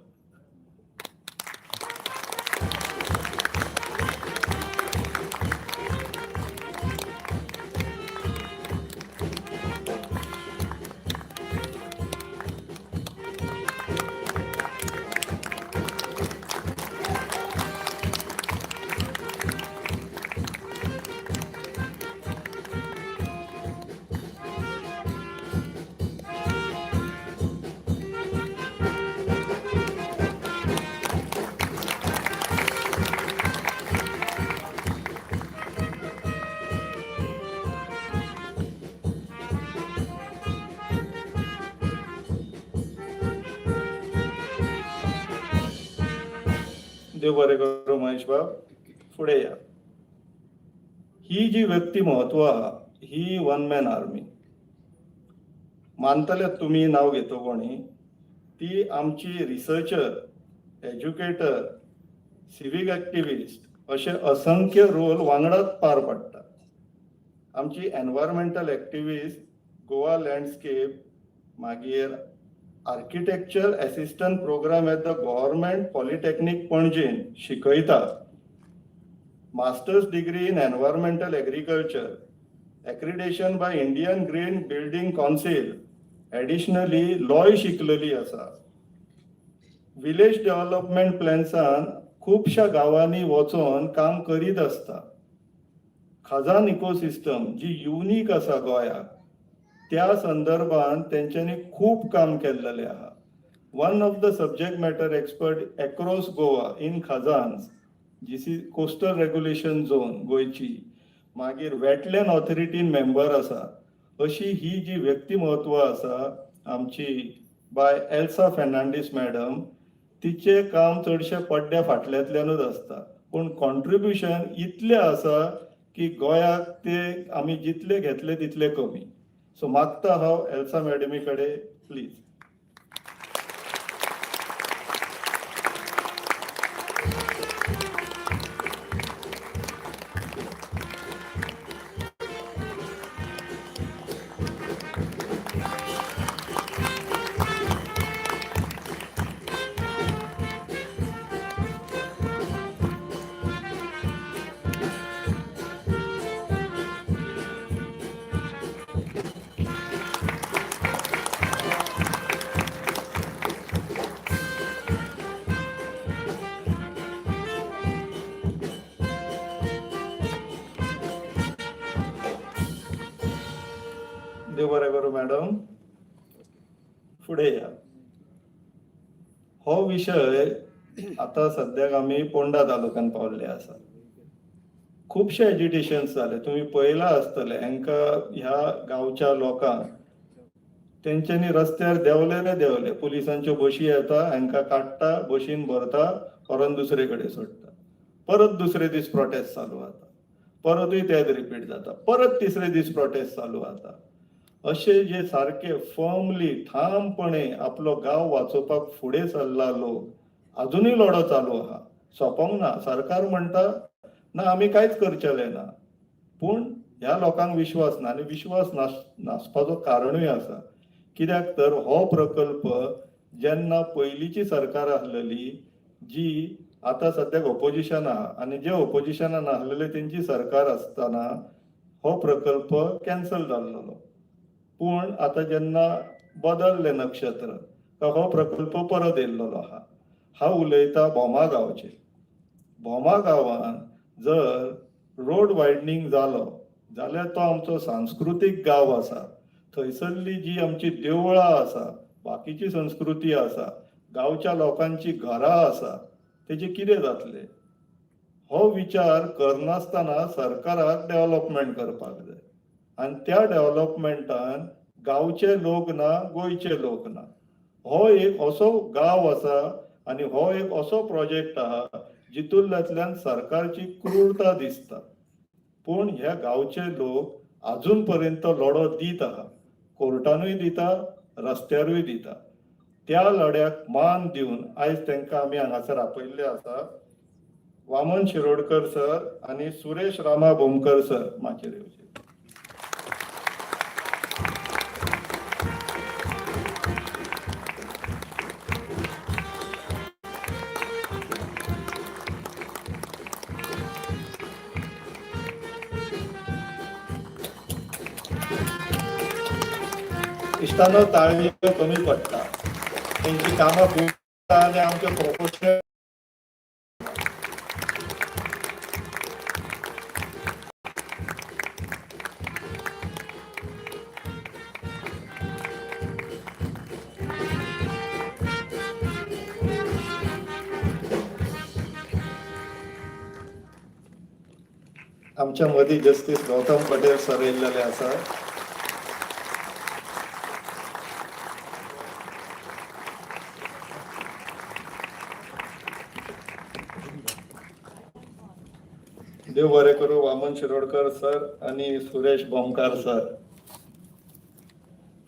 Speaker 3: देव बरें करूं महेश बाब, फुडें या. ही जी व्यक्ती म्हत्व आहा ही वन मॅन आर्मी. मानतले तुमी नांव घेतो कोणी, ती आमची रिसर्चर, एज्युकेटर, सिवीक एक्टिविस्ट अशे असंख्य रोल वांगडाच पार पडटा. आमची एनवायरमेंटल एक्टिविस्ट, गोवा लँडस्केप, मागीर architecture assistant programme at the government polytechnic पणजेन शिकयता. Masters degree in environmental agriculture, accreditation by Indian green building council. Additionally लॉय शिकलेली आसा. विलेज डेव्हलपमेंट प्लॅन्सान खूपशा गावांनी वचून काम करीत असता. खजान इकोसिस्टम जी युनिक आसा गोंयाक, त्या संदर्भात तेंच्यांनी खूप काम केल्लेले आहा. One of the subject matter expert across Goa in khazans, जी कोस्टल रेग्युलेशन झोन गोंयची, मागीर वेटलँड ऑथॉरिटीन मेंबर आसा. अशी ही जी व्यक्तिमत्व आसा आमची बाय एल्सा फेर्नांडीस मॅडम, तिचे काम चडशे पड्ड्या फाटल्यांतल्यानूच आसता, पूण कॉन्ट्रिब्युशन इतलें आसा की गोंयाक ते आमी जितले घेतले तितले कमी. सो मागता हांव एल्सा मॅडमी कडेन प्लीज. देव बरें करूं मॅडम. फुडें या. हो विशय आता सद्याक आमी पोंडा तालुक्यात पावल्ले आसा. खुबशे एजिटेशन्स जाले, तुम्ही पळयलां आसतले. हांकां ह्या गांवच्या लोकांक तेंच्यांनी रस्त्यार देंवले पुलिसांच्यो बशी येता, हांकां काडटा, बशीन भरता, परत दुसरे कडेन सोडटा. परत दुसरे दीस प्रोटेस्ट चालू जाता, परतूय तेच रिपीट जाता, परत तिसरे दीस प्रोटेस्ट चालू जाता. अशे जे सारखे फर्मली ठामपणे आपलो गांव वाचोवपाक फुडें सरला लोक अजूनय लढो चालू आहा. सोंपोंक ना. सरकार म्हणटा ना आमी कांयच करचेले ना, पूण ह्या लोकांक विश्वास ना, आनी विश्वास नासपाचो कारणूय आसा. कित्याक तर हो प्रकल्प जेन्ना पयलींची सरकार आसलेली, जी आता सद्याक ऑपोजिशन आहा, आनी जे ऑपोजिशनान आसलेले तेंची सरकार आसतना हो प्रकल्प कॅन्सल जाल्लो. पूण आता जेन्ना बदलले नक्षत्र, हो प्रकल्प परत येयल्लो आहा. हांव उलयता भोमा गांवचे. भोमा गांवांत जर रोड वायडनींग जालो जाल्यार तो आमचो सांस्कृतीक गांव आसा. थंयसरली जी आमची देवळां आसा, बाकीची संस्कृती आसा, गांवच्या लोकांची घरां आसा, तेजे कितें जातले? हो विचार करनासतना सरकाराक डेव्हलपमेंट करपाक जाय. आनी त्या डेव्हलपमेंटान गांवचे लोक ना, गोंयचे लोक ना. हो एक असो गांव आसा आनी हो एक असो प्रोजेक्ट आहा जितूंतल्यान सरकारची क्रूरता दिसता. पूण ह्या गांवचे लोक अजून पर्यंत लढो दीत आहा. कोर्टानूय दिता, रस्त्यारूय दिता. त्या लढ्याक मान दिवन आयज तांकां आमी हांगासर आपयल्ले आसा. वामन शिरोडकर सर आनी सुरेश रामा बोमकर सर माचयेर येवचे. इश्टानो ताळयो कमी पडटा. तेंची कामां खूब आनी आमचे प्रोफेशनल आमच्या मदीं जस्टीस गौतम पटेल सर येयल्लेले आसा. देव बरें करूं वामन शिरोडकर सर आणि सुरेश बोमकार सर.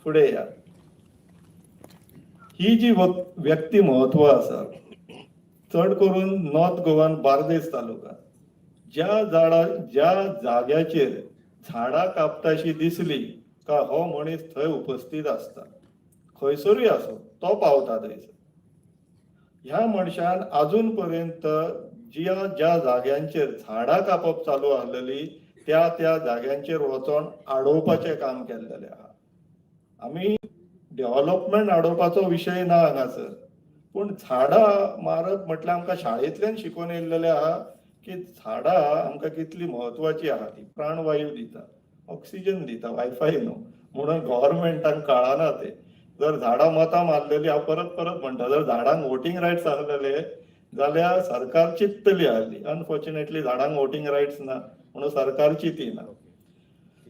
Speaker 3: फुडें या. ही जी व्यक्ती म्हत्व आसा, चड करून नॉर्थ गोवान बार्देस तालुका, ज्या जाग्याचेर झाडां कापताशी दिसली का हो मनीस थंय उपस्थित आसता. खंयसरूय आसो तो पावता थंयसर. ह्या मनशान अजून पर्यंत ज्या जाग्यांचेर झाडां कापप चालू आसलेली त्या जाग्यांचेर वचोन आडोवपाचें काम केल्लेलें आहा. आमी डेव्हलपमेंट आडोवपाचो विशय ना हांगासर. पूण झाडां मारप म्हटल्यार आमकां शाळेंतल्यान शिकोवन येयल्लेले आहा की झाडां आमकां कितली म्हत्वाची आहा. ती प्राणवायू दिता, ऑक्सिजन दिता, वायफाय न्हू. म्हणून गव्हर्मेंटाक कळना ते. जर झाडां मतां मारलेली, हांव परत परत म्हणटा, जर झाडांक वोटींग रायट्स आसलेले जाल्यार सरकार चिंततली आहली. अनफॉर्च्युनेटली झाडांक वोटींग रायट्स ना, म्हणून सरकार चिंतिना.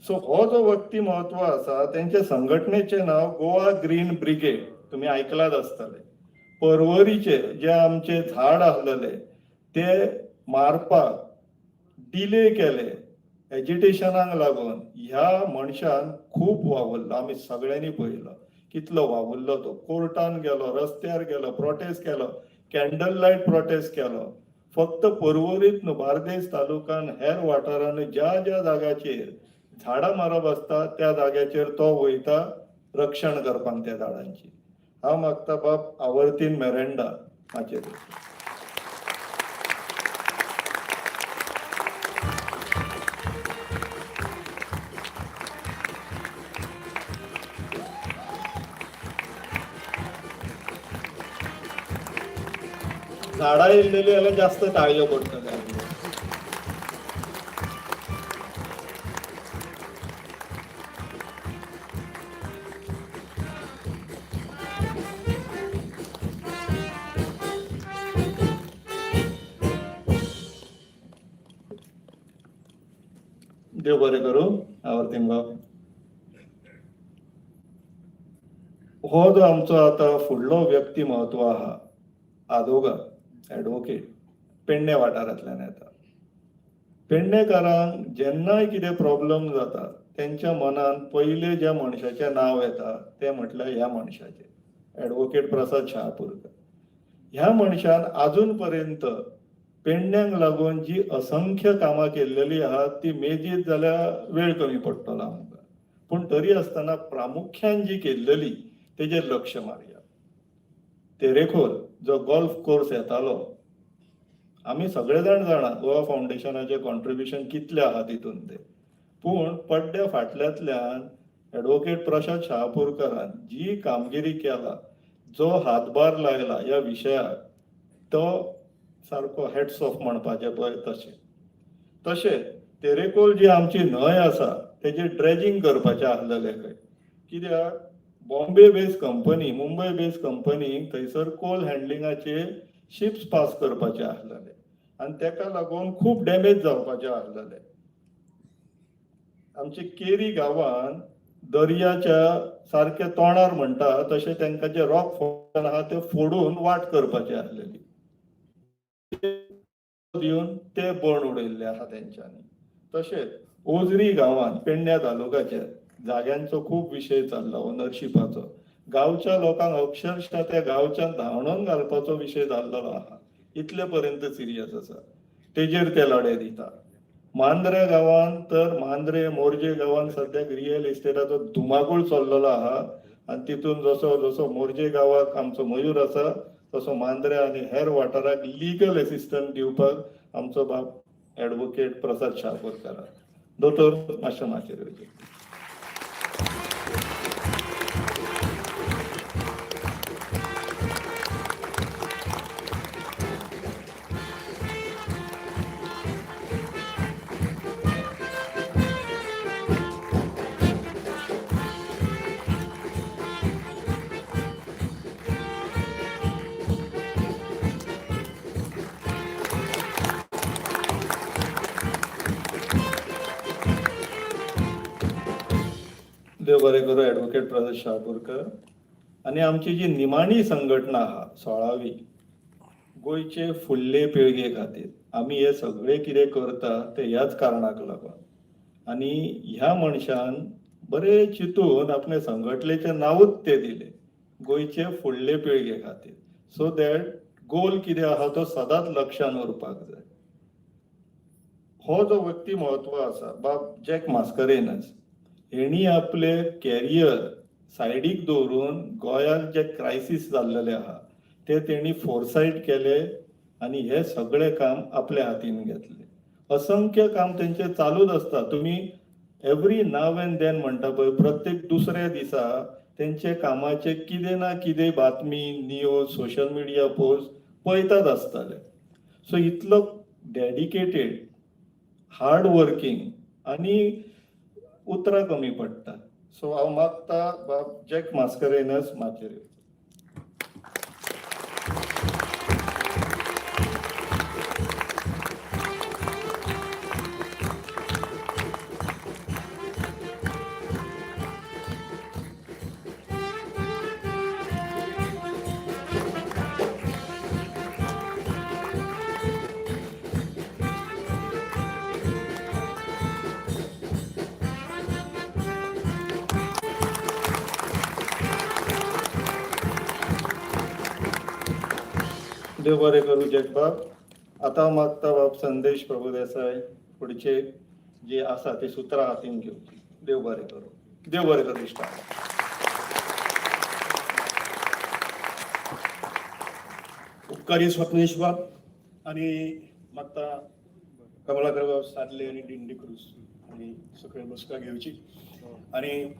Speaker 3: सो हो जो व्यक्ती म्हत्व आसा, तेंचे संघटनेचें नांव गोवा ग्रीन ब्रिगेड. तुमी आयकलात आसतले. पर्वरीचे जे आमचे झाड आसलेले ते मारपाक डिले केले एजिटेशनाक लागून. ह्या मनशान खूब वावुरलो. आमी सगळ्यांनी पळयलो कितलो वावुरलो तो. कोर्टान गेलो, रस्त्यार गेलो, प्रोटेस्ट केलो, कॅन्डल लायट प्रोटेस्ट केलो. फक्त पर्वरीत न्हू, बार्देस तालुकान हेर वाठारांनी ज्या ज्या जाग्याचेर झाडां मारप आसता त्या जाग्याचेर तो वयता रक्षण करपाक त्या झाडांची. हांव मागता बाब आवर्तीन मेरेंडा हाचेर. झाडां येयलेली जाल्यार जास्त ताळयो पडटले. देव बरें करूं. आवर्तीन बाब. हो जो आमचो आतां फुडलो व्यक्ती म्हत्व आहा, आदोगार एडवोकेट, पेडणे वाठारांतल्यान येता. पेडणेकारांक जेन्नाय कितें प्रॉब्लेम जाता तेंच्या मनान पयले ज्या मनशाचें नांव येता तें म्हटल्यार ह्या मनशाचें, एडवोकेट प्रसाद शहापूरकर. ह्या मनशान आजून पर्यंत पेडण्यांक लागून जी असंख्य कामां केल्लेली आहात ती मेजीत जाल्यार वेळ कमी पडटलो आमकां. पूण तरी आसतना प्रामुख्यान जी केल्लेली तेजेर लक्ष मारया. तेरेखोल जो गोल्फ कोर्स येतालो, आमी सगळे जाण जाणा गोवा फावंडेशनाचें कॉन्ट्रिब्युशन कितलें आहा तितून तें. पूण पड्ड्या फाटल्यांतल्यान एडवोकेट प्रसाद शहापूरकरान जी कामगिरी केला, जो हातभार लायला ह्या विशयाक, तो सारको हॅट्स ऑफ म्हणपाचें पळय तशें. तशेंच तेरेखोल जी आमची न्हंय आसा तेजेर ड्रेजिंग करपाचें आसलेलें खंय. कित्याक Bombay based company, Mumbai based कंपनीक थंयसर कोल हँडलिंगाचे शिप्स पास करपाचे आसलेले आनी तेका लागून खूब डॅमेज जावपाचें आसलेलें. आमचे केरी गांवांत दर्याच्या सारके तोंडार म्हणटा तशें तांकां जे रॉक फॉर्मेशन आहा ते फोडून वाट करपाची आसलेली. दिवन ते बण उडयल्ले आहा तेंच्यांनी. तशेंच ओजरी गांवांत पेडण्या तालुक्याच्या जाग्यांचो खूब विशय चालला ओनरशिपाचो. गांवच्या लोकांक अक्षरशः त्या गांवच्यान धांवडोन घालपाचो विशय जाल्लो आहा. इतले पर्यंत सिरियस आसा. तेजेर ते लढे दिता. मांद्रे गांवांत तर मांद्रे मोरजे गांवांत सद्याक रियल इस्टेटाचो धुमाकूळ चल्लेलो आहा आनी तितून जसो जसो मोरजे गांवाक आमचो मयूर आसा तसो मांद्रे आनी हेर वाठाराक लिगल एसिस्टंट दिवपाक आमचो बाब एडवोकेट प्रसाद शहापूरकर. दोतोर मातशें माचेर येवचे. देव बरें करूं एडवोकेट प्रसाद शहापूरकर. आनी आमची जी निमाणी संघटना आहा 16वी गोंयचे फुडले पिळगे खातीर, आमी हे सगळे कितें करता ते ह्याच कारणाक लागून. आनी ह्या मनशान बरे चिंतून आपले संघटनेचें नांवूच ते दिलें, गोंयचे फुडले पिळगे खातीर. सो दॅट गोल कितें आहा तो सदांच लक्षान उरपाक जाय. हो जो व्यक्ती म्हत्व आसा बाब जॅक मास्करेनस, हेणी आपले कॅरियर सायडीक दवरून गोंयांत जे क्रायसीस जाल्लेले आहा ते तेणी फोरसायट केले आनी हे सगळे काम आपल्या हातीन घेतले. असंख्य काम तेंचे चालूच आसता. तुमी एवरी नाव एंड देन म्हणटा पळय, प्रत्येक दुसऱ्या दिसा तेंचे कामाचे कितें ना कितें बातमी न्यूज सोशल मिडिया पोस्ट पळयतात आसताले. सो इतलो डेडिकेटेड हार्ड वर्किंग आनी उतरां कमी पडटा. सो हांव मागता बाब जॅक मास्करेनस माचेर. देव बरें करूं जॅक बाब. आतां हांव मागता बाब संदेश प्रभुदेसाय फुडचे जे आसा ते सुत्रां हातीन घेवची. देव बरें करूं. देव बरें करूं इश्टा.
Speaker 1: उपकारी स्वप्नेश बाब आणि मागता कमलाकर बाब सादले आणि दिंडी क्रूज आणि सगळे बसका घेवची. आणि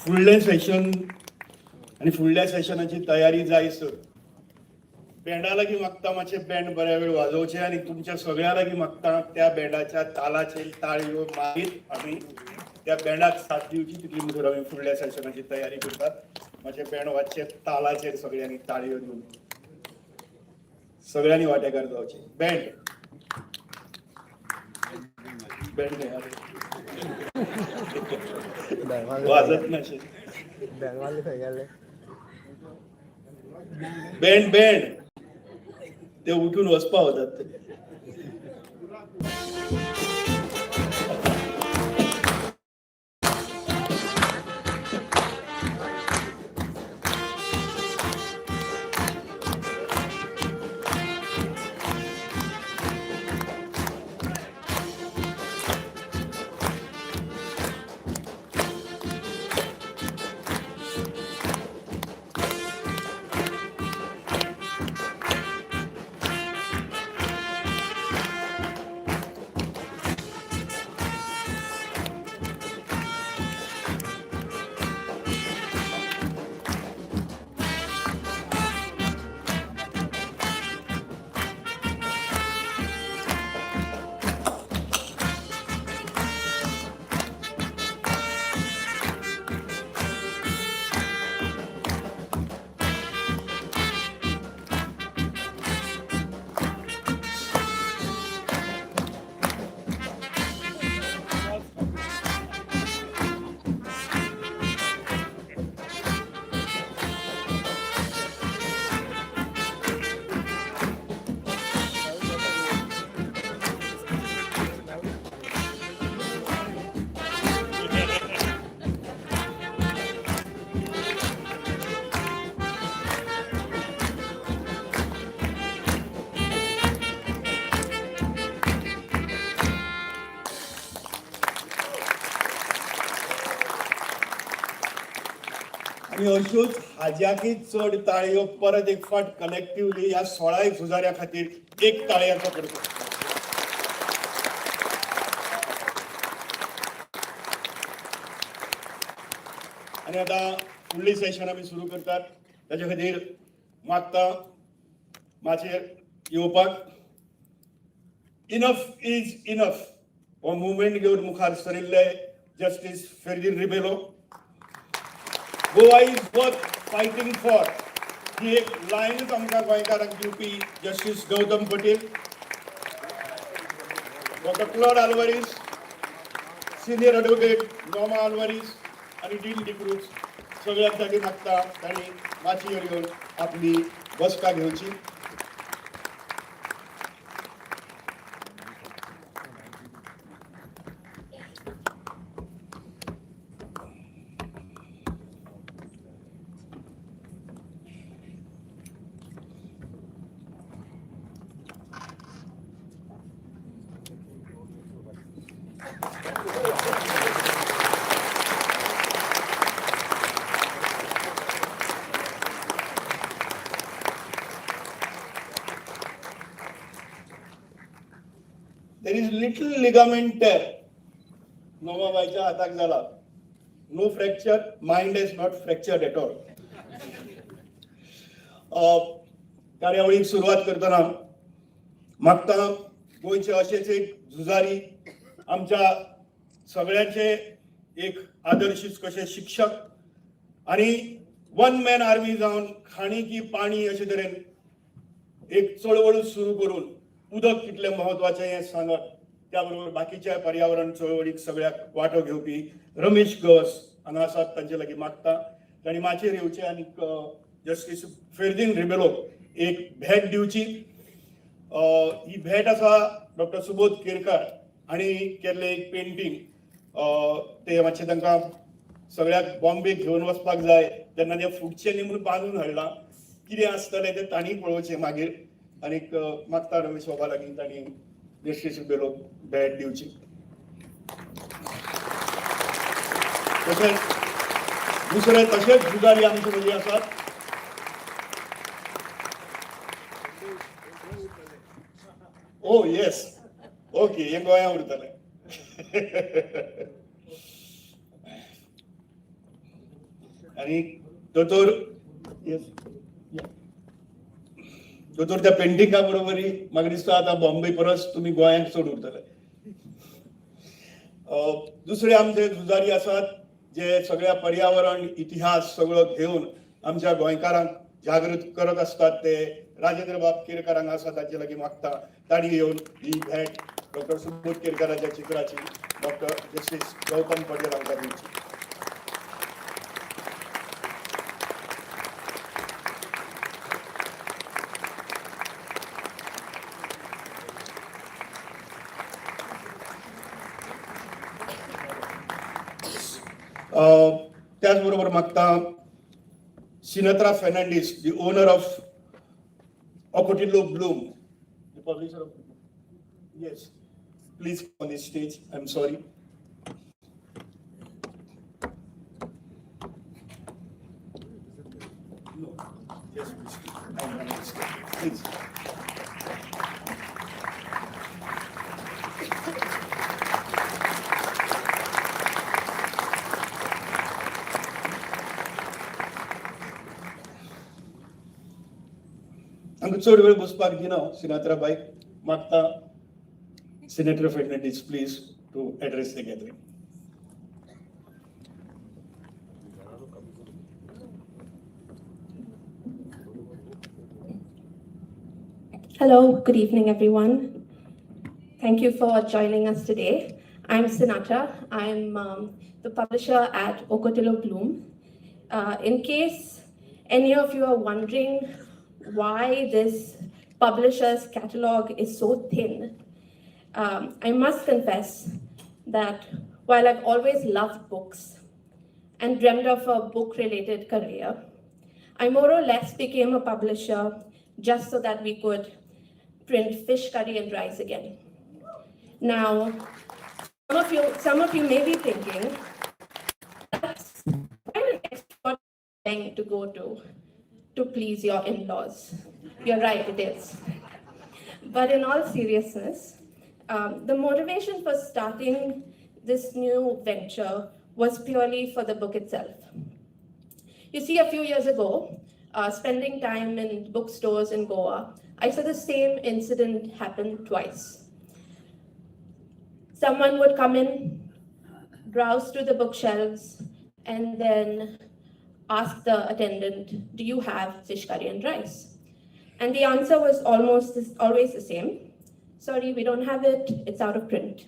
Speaker 1: फुडलें सेशन आणि फुडल्या सेशनाची तयारी जायसर बँडा लागीं मागता मातशें बँड बऱ्या वेळ वाजोवचें आणि तुमच्या सगळ्या लागीं मागता त्या बँडाच्या तालाचेर ताळयो मारीत आमी त्या बँडाक साथ दिवची. तितली भितर आमी फुडल्या सेशनाची तयारी करतात. मातशें बँड वाजचें तालाचेर सगळ्यांनी ताळयो दिवन सगळ्यांनी वांटेकार जावचें. बँड बँड वाजत नाशें. बँड बँड ते उठून वचपा वतात ते. आणि अश्योच हाज्याकी चड ताळयो परत एक फाट कलेक्टिवली ह्या 16 झुजाऱ्या खातीर एक ताळयाचो करतो. आणि आता फुडली सेशन आमी सुरू करतात. ताचे खातीर मागता माचेर येवपाक. इनफ इज इनफ हो मुवमेंट घेवन मुखार सरिल्ले justice Ferdino Rebello. Goa is worth fighting for ही एक लायनच आमकां गोंयकारांक दिवपी justice Gautam Patel, doctor Claude Alvares, senior advocate नॉमा आल्वारीस आणि डीन डिक्रूज सगळ्यांसाठी मागता तांणी माचयेर येवन आपली बसका घेवची. there is little ligament tear. नोमाबाईच्या हाताक झाला. No fracture, mind is not fractured at all. कार्यावळीक सुरुवात करतना मागता गोंयचे अशेच एक झुजारी आमच्या सगळ्यांचे एक आदर्शीच कशे शिक्षक आणि वन मॅन आर्मी जावन खाणी की पाणी अशे तरेन एक चळवळ सुरू करून उदक कितले महत्वाचे हे सांगत त्या बरोबर बाकीच्या पर्यावरण चळवळीक सगळ्याक वांटो घेवपी रमेश गस हांगा आसात तांचे लागीं मागता तांणी माचयेर येवचे आनी जस्टीस फेर्दीन रिबेलो एक भेट दिवची. ही भेट आसा डॉक्टर सुबोध केरकार हांणी केल्लें एक पेंटींग. ते मातशें तांकां सगळ्याक बॉम्बे घेवन वचपाक जाय तेन्ना ते फुडचें नेमून बांदून हाडलां. कितें आसतलें तें तांणी पळोवचें मागीर आनीक मागता रमेश बाबा लागीं तांणी जस्टीस रिबेलो भेट दिवची. तशेंच दुसरे तशेंच झुजारी आमचे मदीं आसात. ओ येस, ओके, हे गोंयांत उरतलें. आणि दोतोर दोतोर त्या पेंटिंगा बरोबरी म्हाका दिसता आतां बॉम्बे परस तुमी गोंयांत चड उरतले. दुसरे आमचे झुजारी आसात जे सगळ्या पर्यावरण इतिहास सगळो घेवन आमच्या गोंयकारांक जागृत करत असतात. ते राजेंद्र बाब केरकार हांगा आसा तांचे लागीं मागता तांणी येवन ही भेट डॉक्टर सुबोध केरकाराच्या चित्राची डॉक्टर जस्टीस गौतम पटेल हांकां दिवची. त्याचबरोबर मागता Sunetra Fernandes, the owner of Ocotillo Bloom, the publisher of. Yes, please come on this stage. I'm sorry. No, yes, please. I'm on this stage. Please. चड वेळ बसपाक दिना सिनेत्रा बाईक मागता Senator Fernandez, please, to address the gathering.
Speaker 5: Hello, good evening, everyone. Thank you for joining us today. I'm Sinatra. I'm the publisher at Ocotillo Bloom. In case any of you are wondering why this publisher's catalog is so thin, I must confess that while I've always loved books and dreamed of a book-related career, I more or less became a publisher just so that we could print fish curry and rice again. Now, some of you may be thinking, that's quite an extra thing to go to please your in-laws. You're right, it is. But in all seriousness, the motivation for starting this new venture was purely for the book itself. You see, a few years ago, spending time in bookstores in Goa, I saw the same incident happen twice. Someone would come in, browse through the bookshelves, and then ask the attendant, do you have fish curry and rice? And the answer was always the same. Sorry, we don't have it, it's out of print.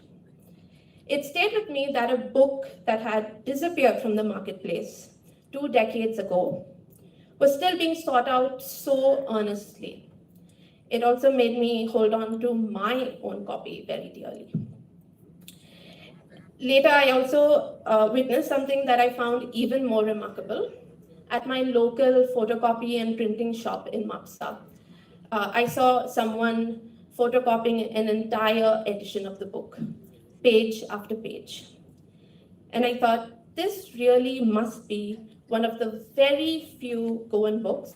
Speaker 5: It stayed with me that a book that had disappeared from the marketplace 2 decades ago was still being sought out so earnestly. It also made me hold on to my own copy very dearly. Later, I also witnessed something that I found even more remarkable. At my local photocopy and printing shop in Mapsa, I saw someone photocopying an entire edition of the book, page after page. And I thought, this really must be one of the very few Goan books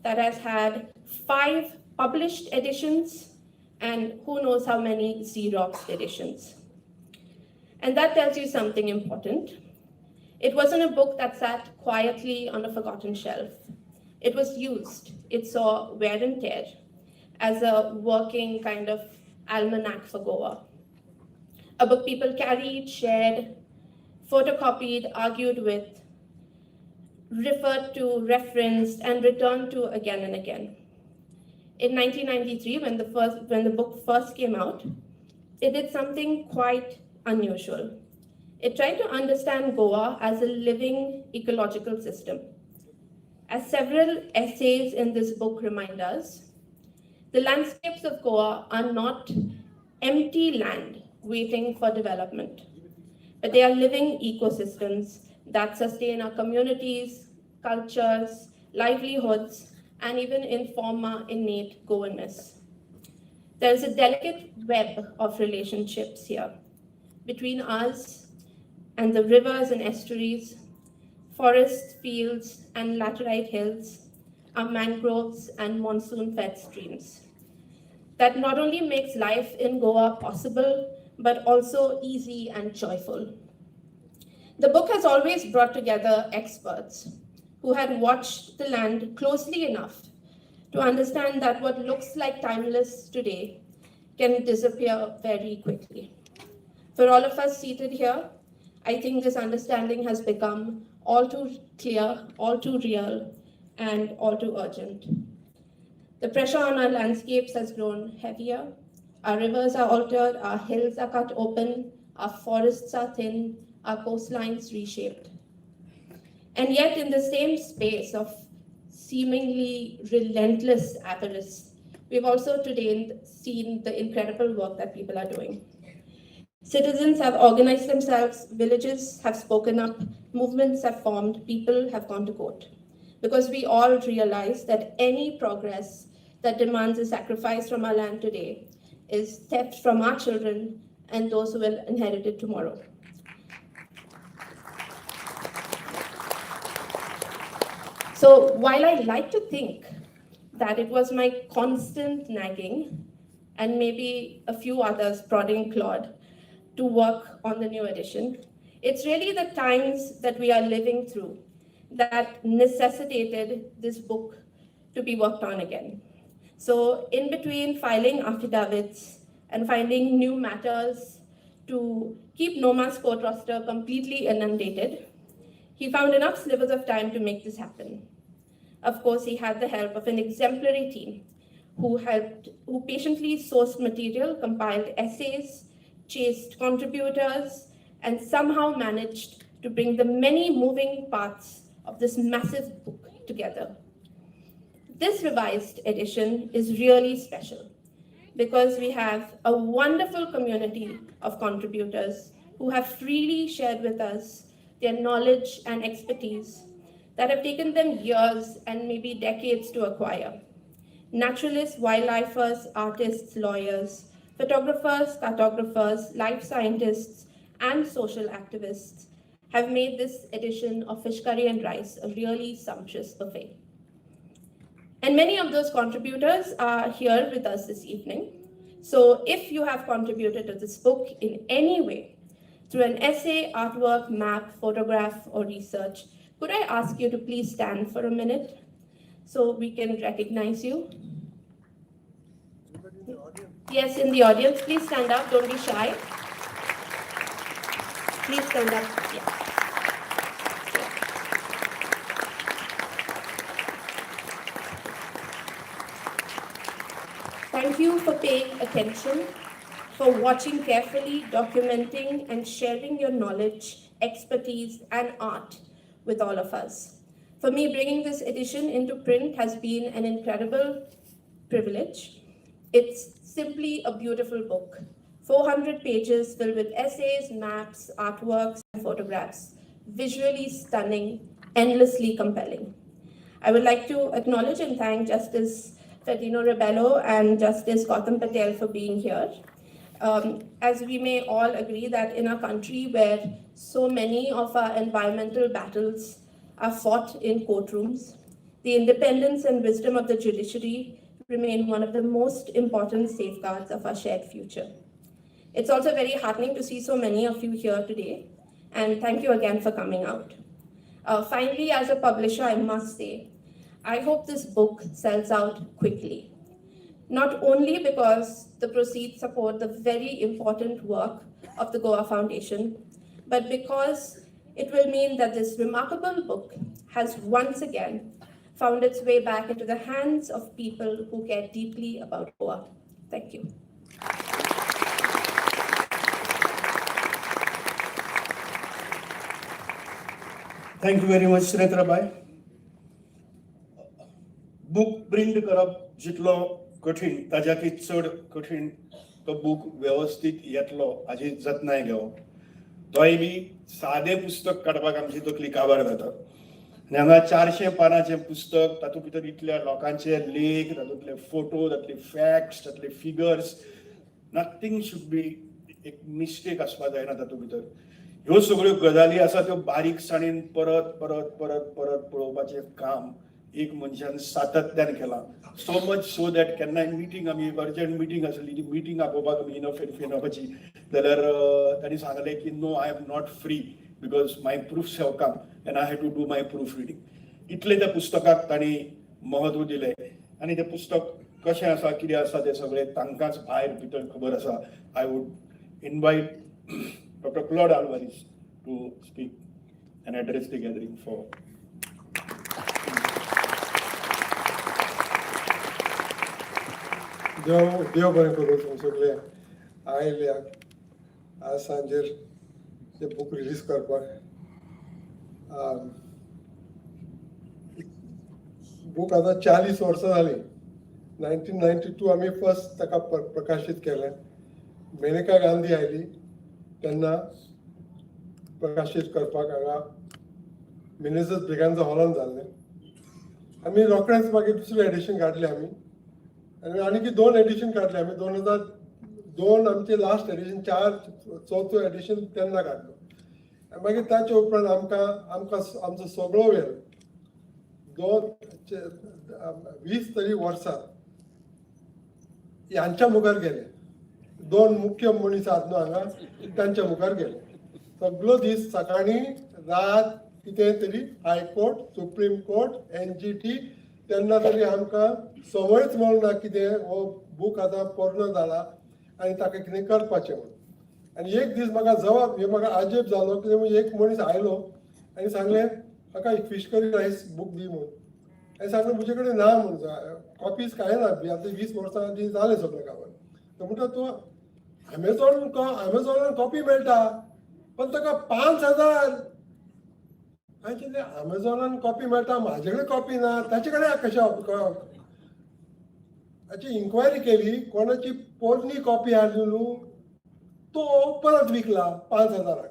Speaker 5: that has had 5 published editions and who knows how many Xerox editions. And that tells you something important. It wasn't a book that sat quietly on a forgotten shelf. It was used. It saw wear and tear as a working kind of almanac for Goa. A book people carried, shared, photocopied, argued with, referred to, referenced, and returned to again and again. In 1993, when the book first came out, it did something quite unusual. It tried to understand Goa as a living ecological system. As several essays in this book remind us, the landscapes of Goa are not empty land waiting for development, but they are living ecosystems that sustain our communities, cultures, livelihoods, and even inform our innate Goanness. There is a delicate web of relationships here between us and the rivers and estuaries, forests, fields, and laterite hills, our mangroves and monsoon-fed streams. That not only makes life in Goa possible, but also easy and joyful. The book has always brought together experts who had watched the land closely enough to understand that what looks like timeless today can disappear very quickly. For all of us seated here, I think this understanding has become all too clear, all too real, and all too urgent. The pressure on our landscapes has grown heavier. Our rivers are altered, our hills are cut open, our forests are thinned, our coastlines reshaped. And yet, in the same space of seemingly relentless avarice, we've also today seen the incredible work that people are doing. Citizens have organized themselves, villages have spoken up, movements have formed, people have gone to court. Because we all realize that any progress that demands a sacrifice from our land today is theft from our children and those who will inherit it tomorrow. So while I like to think that it was my constant nagging and maybe a few others prodding Claude to work on the new edition, it's really the times that we are living through that necessitated this book to be worked on again. So in between filing affidavits and finding new matters to keep Noma's court roster completely inundated, he found enough slivers of time to make this happen. Of course, he had the help of an exemplary team who patiently sourced material, compiled essays, chased contributors, and somehow managed to bring the many moving parts of this massive book together. This revised edition is really special because we have a wonderful community of contributors who have freely shared with us their knowledge and expertise that have taken them years and maybe decades to acquire. Naturalists, wildlifers, artists, lawyers, photographers, cartographers, life scientists, and social activists have made this edition of Fish Curry and Rice a really sumptuous buffet. And many of those contributors are here with us this evening. So if you have contributed to this book in any way, through an essay, artwork, map, photograph, or research, could I ask you to please stand for a minute so we can recognize you? Yes, in the audience, please stand up, don't be shy. Please stand up, yeah. Thank you for paying attention, for watching carefully, documenting, and sharing your knowledge, expertise, and art with all of us. For me, bringing this edition into print has been an incredible privilege. It's simply a beautiful book, 400 pages filled with essays, maps, artworks, and photographs, visually stunning, endlessly compelling. I would like to acknowledge and thank Justice Ferdinand Rebello and Justice Gautam Patel for being here. As we may all agree that in a country where so many of our environmental battles are fought in courtrooms, the independence and wisdom of the judiciary remain one of the most important safeguards of our shared future. It's also very heartening to see so many of you here today, and thank you again for coming out. Finally, as a publisher, I must say, I hope this book sells out quickly. Not only because the proceeds support the very important work of the Goa Foundation, but because it will mean that this remarkable book has once again found its way back into the hands of people who care deeply about Goa. Thank you.
Speaker 1: Thank you very much सुनेत्राबाई. Book print करप जितलो कठीण ताज्याकी चड कठीण तो book व्यवस्थीत येतलो हाजी जतनाय घेवप. तोय बी सादें पुस्तक काडपाक आमची तकली काबार जाता. आनी हांगा 400 पानांचें पुस्तक, तातूंत भितर इतल्या लोकांचे लेख, तातूंतले फोटो, तातूंतले फॅक्ट्स, तातूंतले फिगर्स, नथींग शूड बी एक मिस्टेक आसपाक जायना तातूंत भितर. ह्यो सगळ्यो गजाली आसा त्यो बारीकसाणेन परत परत परत परत पळोवपाचें काम एक मनशान सातत्यान केलां. सो मच सो दॅट केन्नाय मिटींग आमी अर्जंट मिटींग आसली, ती मिटींग आपोवपाक आमी इनफ जाल्यार तांणी सांगलें की no, I am not free because my proofs have come and I have to do my proof reading. इतलें त्या पुस्तकाक तांणी महत्व दिलें. आनी तें पुस्तक कशें आसा, कितें आसा तें सगळें तांकांच भायर भितर खबर आसा. I would invite Dr. Claude Alvarez to speak and address the gathering for.
Speaker 6: देव बरें करूं तुम सगळे आयल्याक आज सांजेर ते बूक रिलीज करपाक. बूक आतां 40 वर्सां जालीं. 1992 आमी फर्स्ट ताका प्रकाशीत केलें. मेनका गांधी आयली तेन्ना प्रकाशीत करपाक हांगा मिनेझस ब्रिगांजा हॉलान जाल्लें. आमी रोखडेंच मागीर दुसरें एडिशन काडलें आमी आनी आनीक 2 एडिशन काडले आमी. 2002 आमचें लास्ट एडिशन, 4-चवथो एडिशन तेन्ना काडलो. मागीर ताचे उपरांत आमकां आमचो सगळो वेळ 20 तरी वर्सां ह्यांच्या मुखार गेले. 2 मुख्य मनीस आहात न्हू हांगा, तांच्या मुखार गेले. सगळो दीस सकाळी रात कितें तरी हायकोर्ट, सुप्रीम कोर्ट, NGT तेन्ना तरी आमकां संवयच मेळूंक ना कितें हो बूक आतां पोरणो जाला आनी ताका कितें करपाचें म्हणून. आनी एक दीस म्हाका आजेब जालो कितें एक मनीस आयलो आनी सांगलें म्हाका एक फीश करी रायस बूक दी म्हणून. हांवें सांगलें म्हजे कडेन ना म्हणून, कॉपीज कांय ना. आतां 20 वर्सां आदी जालें सगळें गांवांत. तो म्हणटा तूं अमेझॉनान कॉपी मेळटा पण ताका 5000. हांवें चिंतलें अमेझॉनान कॉपी मेळटा, म्हाजे कडेन कॉपी ना, ताचे कडेन कशें हाची इन्क्वायरी केली. कोणाची पोरणी कॉपी हाडली न्हू तो परत विकला 5000.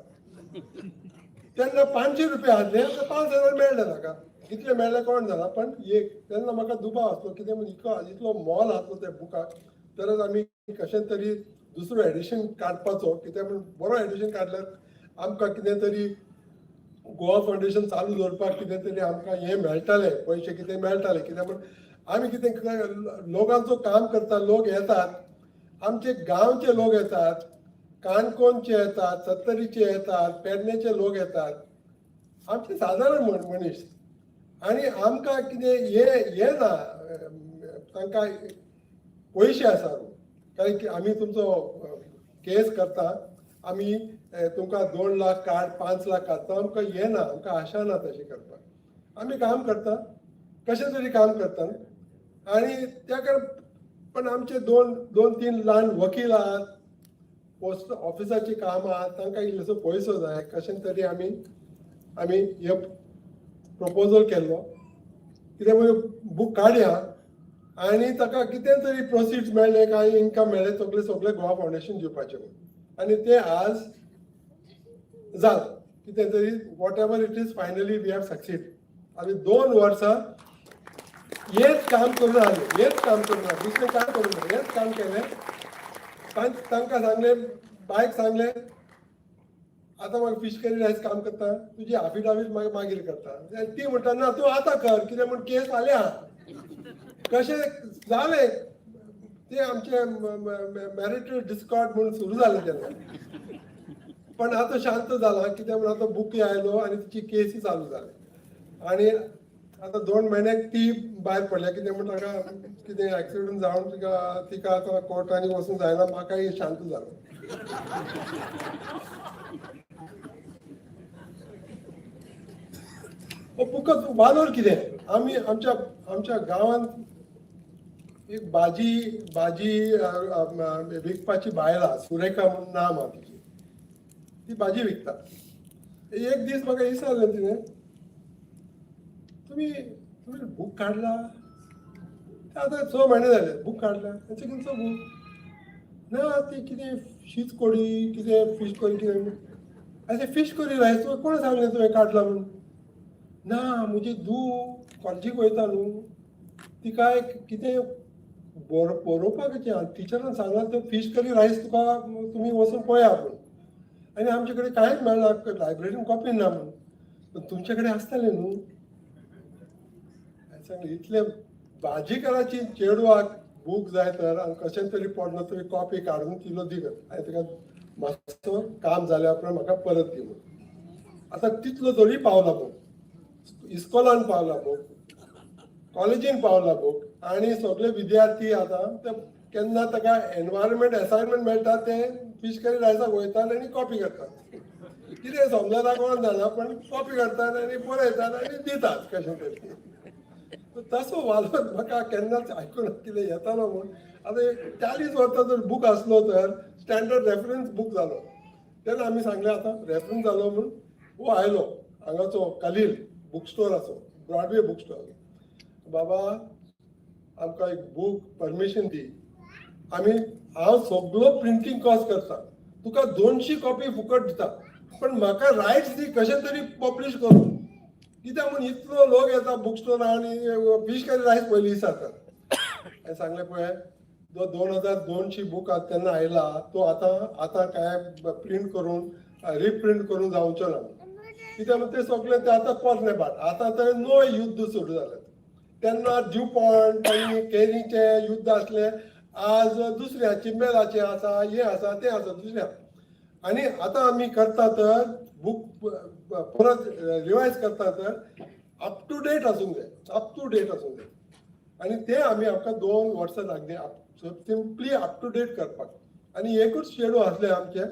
Speaker 6: तेन्ना 500 रुपया हाडले, 5000 मेळ्ळे ताका. कितले मेळ्ळे कोण जाणा, पण एक तेन्ना म्हाका दुबाव आसलो कितें म्हण इतलो मोल आसलो त्या बुकाक. तरच आमी कशें तरी दुसरो एडिशन काडपाचो, कित्याक म्हण बरो एडिशन काडल्यार आमकां कितें तरी गोवा फावंडेशन चालू दवरपाक कितें तरी आमकां हें मेळटालें, पयशे कितें मेळटाले. कित्याक म्हण आमी कितें लोकांचो काम करता, लोक येतात, आमचे गांवचे लोक येतात, काणकोणचे येतात, सत्तरीचे येतात, पेडणेचे लोक येतात, आमचे सादारण मनीस. आनी आमकां कितें हे ना, तांकां पयशे आसा कारण की आमी तुमचो केस करता, आमी तुमकां 2 लाख काड, 5 लाख काड, तो आमकां हें ना, आमकां आशा ना तशें करपाक. आमी काम करता, कशें तरी काम करता. आनी त्या कारण पण आमचे 2-3 ल्हान वकील आहात, पोस्ट ऑफिसाची काम आहात, तांकां इल्लोसो पयसो जाय. कशें तरी आमी हे प्रपोजल केल्लो कितें म्हणजे बूक काडया आनी ताका कितें तरी प्रोसिड्स मेळ्ळे, कांय इन्कम मेळ्ळें, सगळे गोवा फावंडेशन दिवपाचें म्हणून. आनी तें आज जालें. कितें तरी whatever it is, finally we have succeed. आमी 2 वर्सां हेच काम करून आसलें, दुसरें काम करूं ना, हेच काम केलें. तांकां सांगलें, बायक सांगलें आतां म्हाका फीश करी रायस काम करता, तुजी एफिडेवीट मागीर करता. ती म्हणटा ना तूं आतां कर, कितें म्हण केस फाल्यां. कशें जालें ते आमचे मॅरिटल डिस्कॉर्ड म्हणून सुरू जालें तेन्ना, पण आता शांत जाला कित्याक म्हणून आता बुकी आयलो आनी तिची केसी चालू जाली आनी आता 2 महिन्याक ती भायर पडल्या कित्याक म्हणून ताका कितें एक्सिडेंट जावन तिका आता कोर्टांनी वचूंक जायना. म्हाकाय शांत जालो. फकत वालोर कितें आमी आमच्या गांवांत एक भाजी विकपाची बायल आहा, सुरेखा म्हणून नांव आहा तिची. ती भाजी विकता. एक दीस म्हाका विचारलें तिणें, तुम्ही बूक काढला? आता 6 महिने झाले बूक काढला. खंयचो बूक? ना ती कितें शीत कडी कितें फीश करी कितें. अशें फीश करी रायस कोण सांगलें तुवें काडला म्हणून? ना म्हजी धूव कॉलेजीक वयता न्हू, तिका कितें बरोवपाक टिचरान सांगला ते फीश करी रायस तुका तुमी वचून पळया म्हणून. आनी आमचे कडेन कांयच मेळना, लायब्ररीन कॉपी ना म्हणून. तुमचे कडेन आसतलें न्हू. इतले भाजीकाराची चेडवाक बूक जाय तर आनी कशें तरी पडना तुवें कॉपी काडून किलो दिगत आनी तुका मातसो काम जाल्या उपरांत म्हाका परत दी म्हणून. आतां तितलो तरी पावला बूक, इस्कॉलान पावला बूक, कॉलेजीन पावला बूक आनी सगळे विद्यार्थी आतां ते केन्ना ताका एनवायरमेंट असायनमेंट मेळटा ते फीश करी रायसाक वयतात आनी कॉपी करतात. कितें समजना कोण जाणा पण कॉपी करतात आनी बरयतात आनी दितात कशें तरी. तसो वालोर म्हाका केन्नाच आयकून कितें येतालो म्हूण. आतां 40 वर्सां जर बूक आसलो तर स्टँडर्ड रेफरन्स बूक जालो. तेन्ना आमी सांगलें आतां रेफरन्स जालो म्हूण हो आयलो हांगाचो कलील बूक स्टोर आसो, ब्रॉडवे बूक स्टोर. बाबा आमकां एक बूक परमिशन दी. हांव सगळो प्रिंटींग कॉस्ट करता, तुका 200 कॉपी फुकट दिता, पण म्हाका रायट्स दी कशें तरी पब्लीश करून. कित्याक म्हणून इतलो लोक येता बूक स्टोरार आनी फीश करी रायस पयलीं विचारतात. हांवें सांगलें पळय जो 2200 बूक तेन्ना आयला तो आतां काय प्रिंट करून रिप्रिंट करून जावचो ना. कित्याक म्हणून ते सगळे ते आतां पोरणे बाट. आतां ते नो युद्ध सुरू जालें. तेन्ना ड्यू पॉयंट आनी केरीचे युद्ध आसले, आज दुसऱ्या चिंबेलाचे आसा, हें आसा तें आसा दुसऱ्या. आनी आतां आमी करता तर बूक परत रिवायज करता तर अप टू डेट आसूंक जाय. आनी ते आमकां 2 वर्सां लागली सिंपली अप टू डेट करपाक. आनी एकूच चेडू आसलें आमचे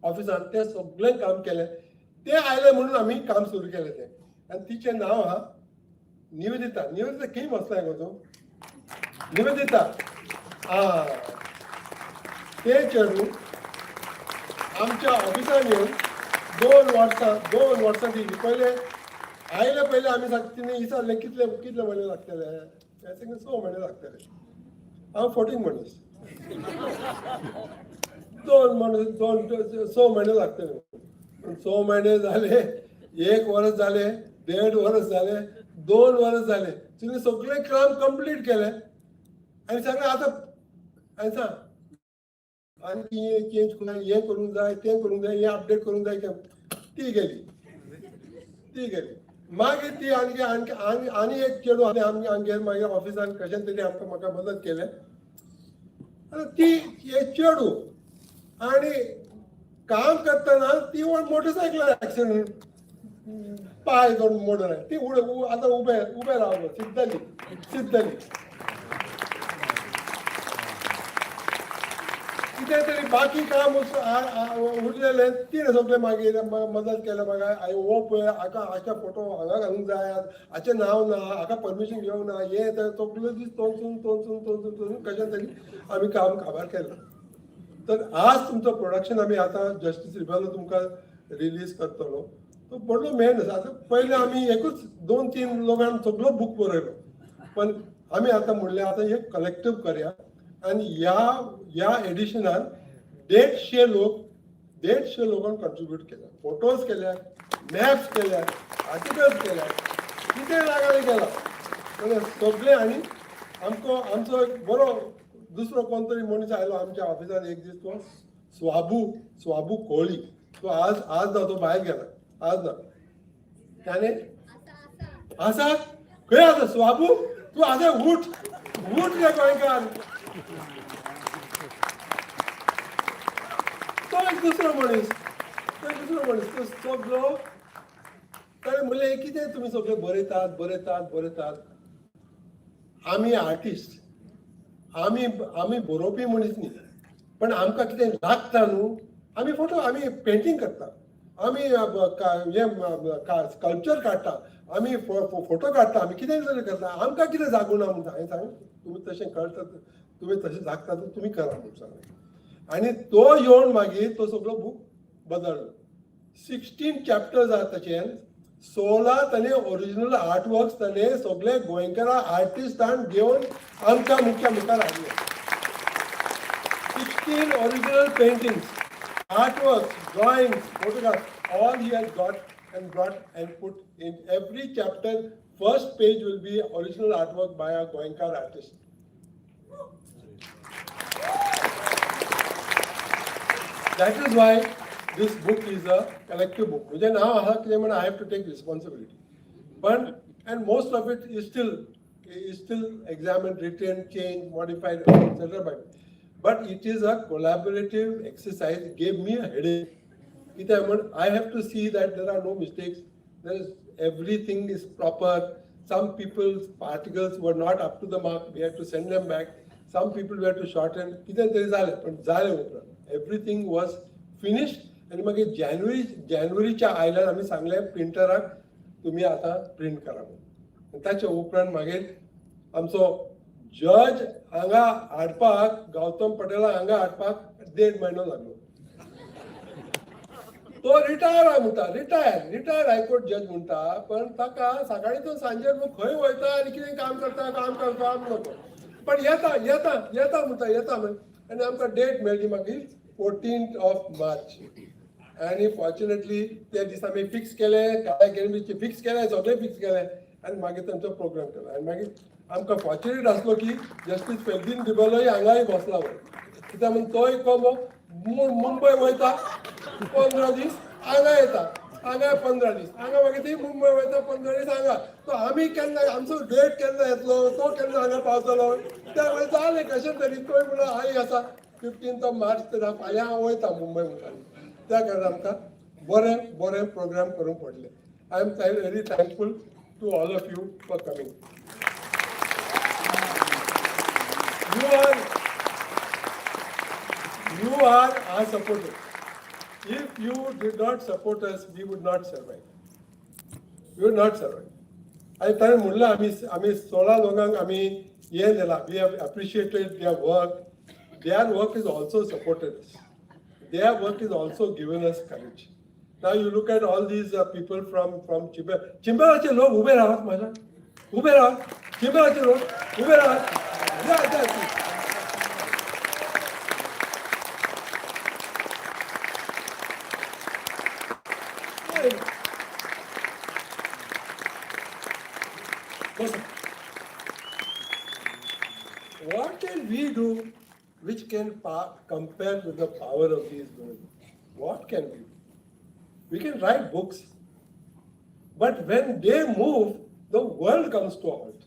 Speaker 6: ऑफिसान, ते सगळें काम केलें. ते आयले म्हणून आमी काम सुरू केलें तें. आनी तिचें नांव आहा निवेदिता. खंय बसलाय गो तूं? निवेदिता. ते चेडू आमच्या ऑफिसान येवन 2 वर्सां दिली. पयले आमी तिणें विचारलें कितले म्हयने लागतले. हांवें सांगलें 6 म्हयने लागतले. हांव 14 मनीस. 6 म्हयने लागतले. 6 म्हयने जाले, 1 वर्स जाले, 1.5 वर्स जाले, 2 वर्स जाले. तिणें सगळें काम कंप्लीट केलें आनी सांगलें आतां हांवें सांग आनी हें चेंज करून हें करूंक जाय, तें करूंक जाय, हें अपडेट करूंक जाय. ती गेली. मागीर ती आनी एक चेडू आमगेर मागीर ऑफिसान कशें तरी म्हाका मदत केलें. ती एक चेडू आनी काम करतना ती मोटरसायकलार एक्सिडेंट पांय दोन मोडून ती आतां उबे रावलो सिद्धली. कितें तरी बाकी काम उरलेलें तिणें सगळें मागीर मदत केलें. म्हाका हो पळय हाका फोटो हांगा घालूंक जाय, हाचें नांव ना, हाका परमिशन घेवंक ना, हें तें सगळें दीस तोंसून कशें तरी आमी काम काबार केलें. तर आज तुमचो प्रोडक्शन आमी आतां जस्टीस रिबेलो तुमकां रिलीज करतलो. तो व्हडलो मेहनत. आतां पयलीं आमी एकूच 2-3 लोकांक सगळो बूक बरयलो, पण आमी आतां म्हणलें आतां एक कलेक्टीव करया. आनी ह्या एडिशनान 150 लोकांक कंट्रिब्यूट केल्या. फोटोज केल्या, मॅप्स केल्या, आर्टिकल्स केल्या, कितें लागले केला सगळें. आनी आमचो एक बरो दुसरो कोण तरी मनीस आयलो आमच्या ऑफिसान एक दीस, तो स्वाबू कोळी. तो आज ना, तो भायर गेला, आज ना. त्याने आसा खंय आसा स्वाबू? तूं आतां उठ रे गोंयकार. तो एक दुसरो मनीस तो सगळो ताणें म्हणलें कितें तुमी सगळे बरयतात. आमी आर्टिस्ट, आमी बरोवपी मनीस न्ही, पण आमकां कितें लागता न्हू आमी पेंटींग करता, आमी स्कल्पचर काडटा, आमी फोटो काडटा, आमी कितें तरी करता. आमकां कितें जागूं ना म्हणटा. हांवें सांग तुमी तशें कळटा, तुमी तशें जागता तुमी करा म्हणून सांगलें. आनी तो येवन मागीर तो सगळो बूक बदललो. 16 चॅप्टर्स आहा ताचेर. 16 ताणें ओरिजिनल आर्टवर्क्स ताणें सगळे गोंयकारा आर्टिस्टान घेवन आमच्या मुखार हाडले. 16 original paintings, artworks, drawings, photographs, all he has got and brought and put in every chapter. First page will be original artwork by a Goenkar artist. That is why this book is a collective book. Which now I have to take responsibility. But and most of it is still examined, written, changed, modified, etc. But it is a collaborative exercise. It gave me a headache. I have to see that there are no mistakes. Everything is proper. Some people's particles were not up to the mark. We had to send them back. Some people were to shorten. Everything was finished. And मागीर जानेवारीच्या आयल्यान आमी सांगलें प्रिंटराक तुमी आतां print करा म्हणून. ताचे उपरांत मागीर आमचो जज हांगा हाडपाक, गौतम पटेला हांगा हाडपाक 1.5 म्हयनो लागलो. तो रिटायर म्हणटा, रिटायर हायकोर्ट जज म्हणटा, पण ताका सकाळी तो सांजे खंय वयता आनी कितें काम करता नको. पण येता म्हणटा. आनी आमकां डेट मेळ्ळी मागीर 14th of March. आनी फॉर्च्युनेटली त्या दिसा आमी फिक्स केलें, फिक्स केलें, सगळें फिक्स केलें आनी मागीर तांचो प्रोग्राम केलो. आनी मागीर आमकां फॉर्च्युनेट आसलो की जस्टीस फेल्दिन दिबलोय हांगाय बसला कित्याक म्हणून तोय मुंबय वयता 15 दीस, हांगा येता, हांगा 15 दीस, हांगा मागीर ती मुंबय वयता 15 दीस हांगा. तो आमी केन्ना आमचो डेट केन्ना येतलो, तो केन्ना हांगा पावतलो, त्या वेळी जालें कशें तरी. तोय म्हणून हांव आसा 15th of March तर फाल्यां हांव वयता मुंबय म्हणटाली. त्या कारण आमकां बरें प्रोग्राम करूंक पडलें. I am very thankful to all of you for coming. You are our supporters. If you did not support us, we would not survive. आनी ताणें म्हणलें आमी 16 लोकांक आमी हें दिलां. We have appreciated their work. Their work is also supported us. Their work is also given us courage. Now you look at all these people from चिंबराचे लोक ube राहात माझ्या, उबे राहात. चिंबराचे लोक उबे राहात. What can we do which can compare with the power of these women? What can we do? We can write books, but when they move, the world comes to a halt.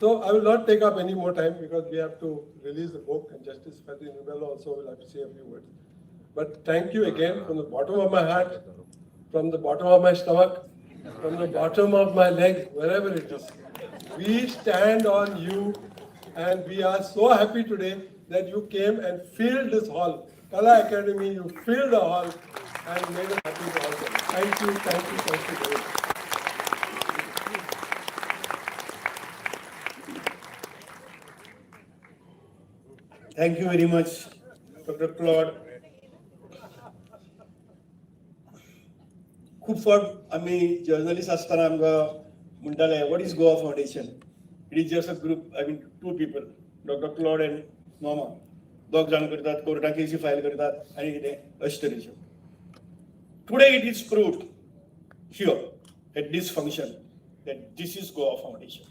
Speaker 6: So I will not take up any more time because we have to release the book and Justice Patel also will have to say a few words. But thank you again from the bottom of my heart, from the bottom of my stomach, from the bottom of my legs, wherever it is. We stand on you and we are so happy today that you came and filled this hall. Kala Academy, you filled the hall and made us happy to all of you. Thank you very much.
Speaker 1: Thank you very much, Dr. Claude. खूप फावट आमी journalist आसतना आमकां म्हणटाले what is Goa foundation. It is just a group, I mean 2 people, Dr. Claude and Norma. दोग जाण करतात, कोर्टाक केसी file करतात आनी कितें अशें तरेच्यो. Today it is proved here at this function that this is Goa Foundation.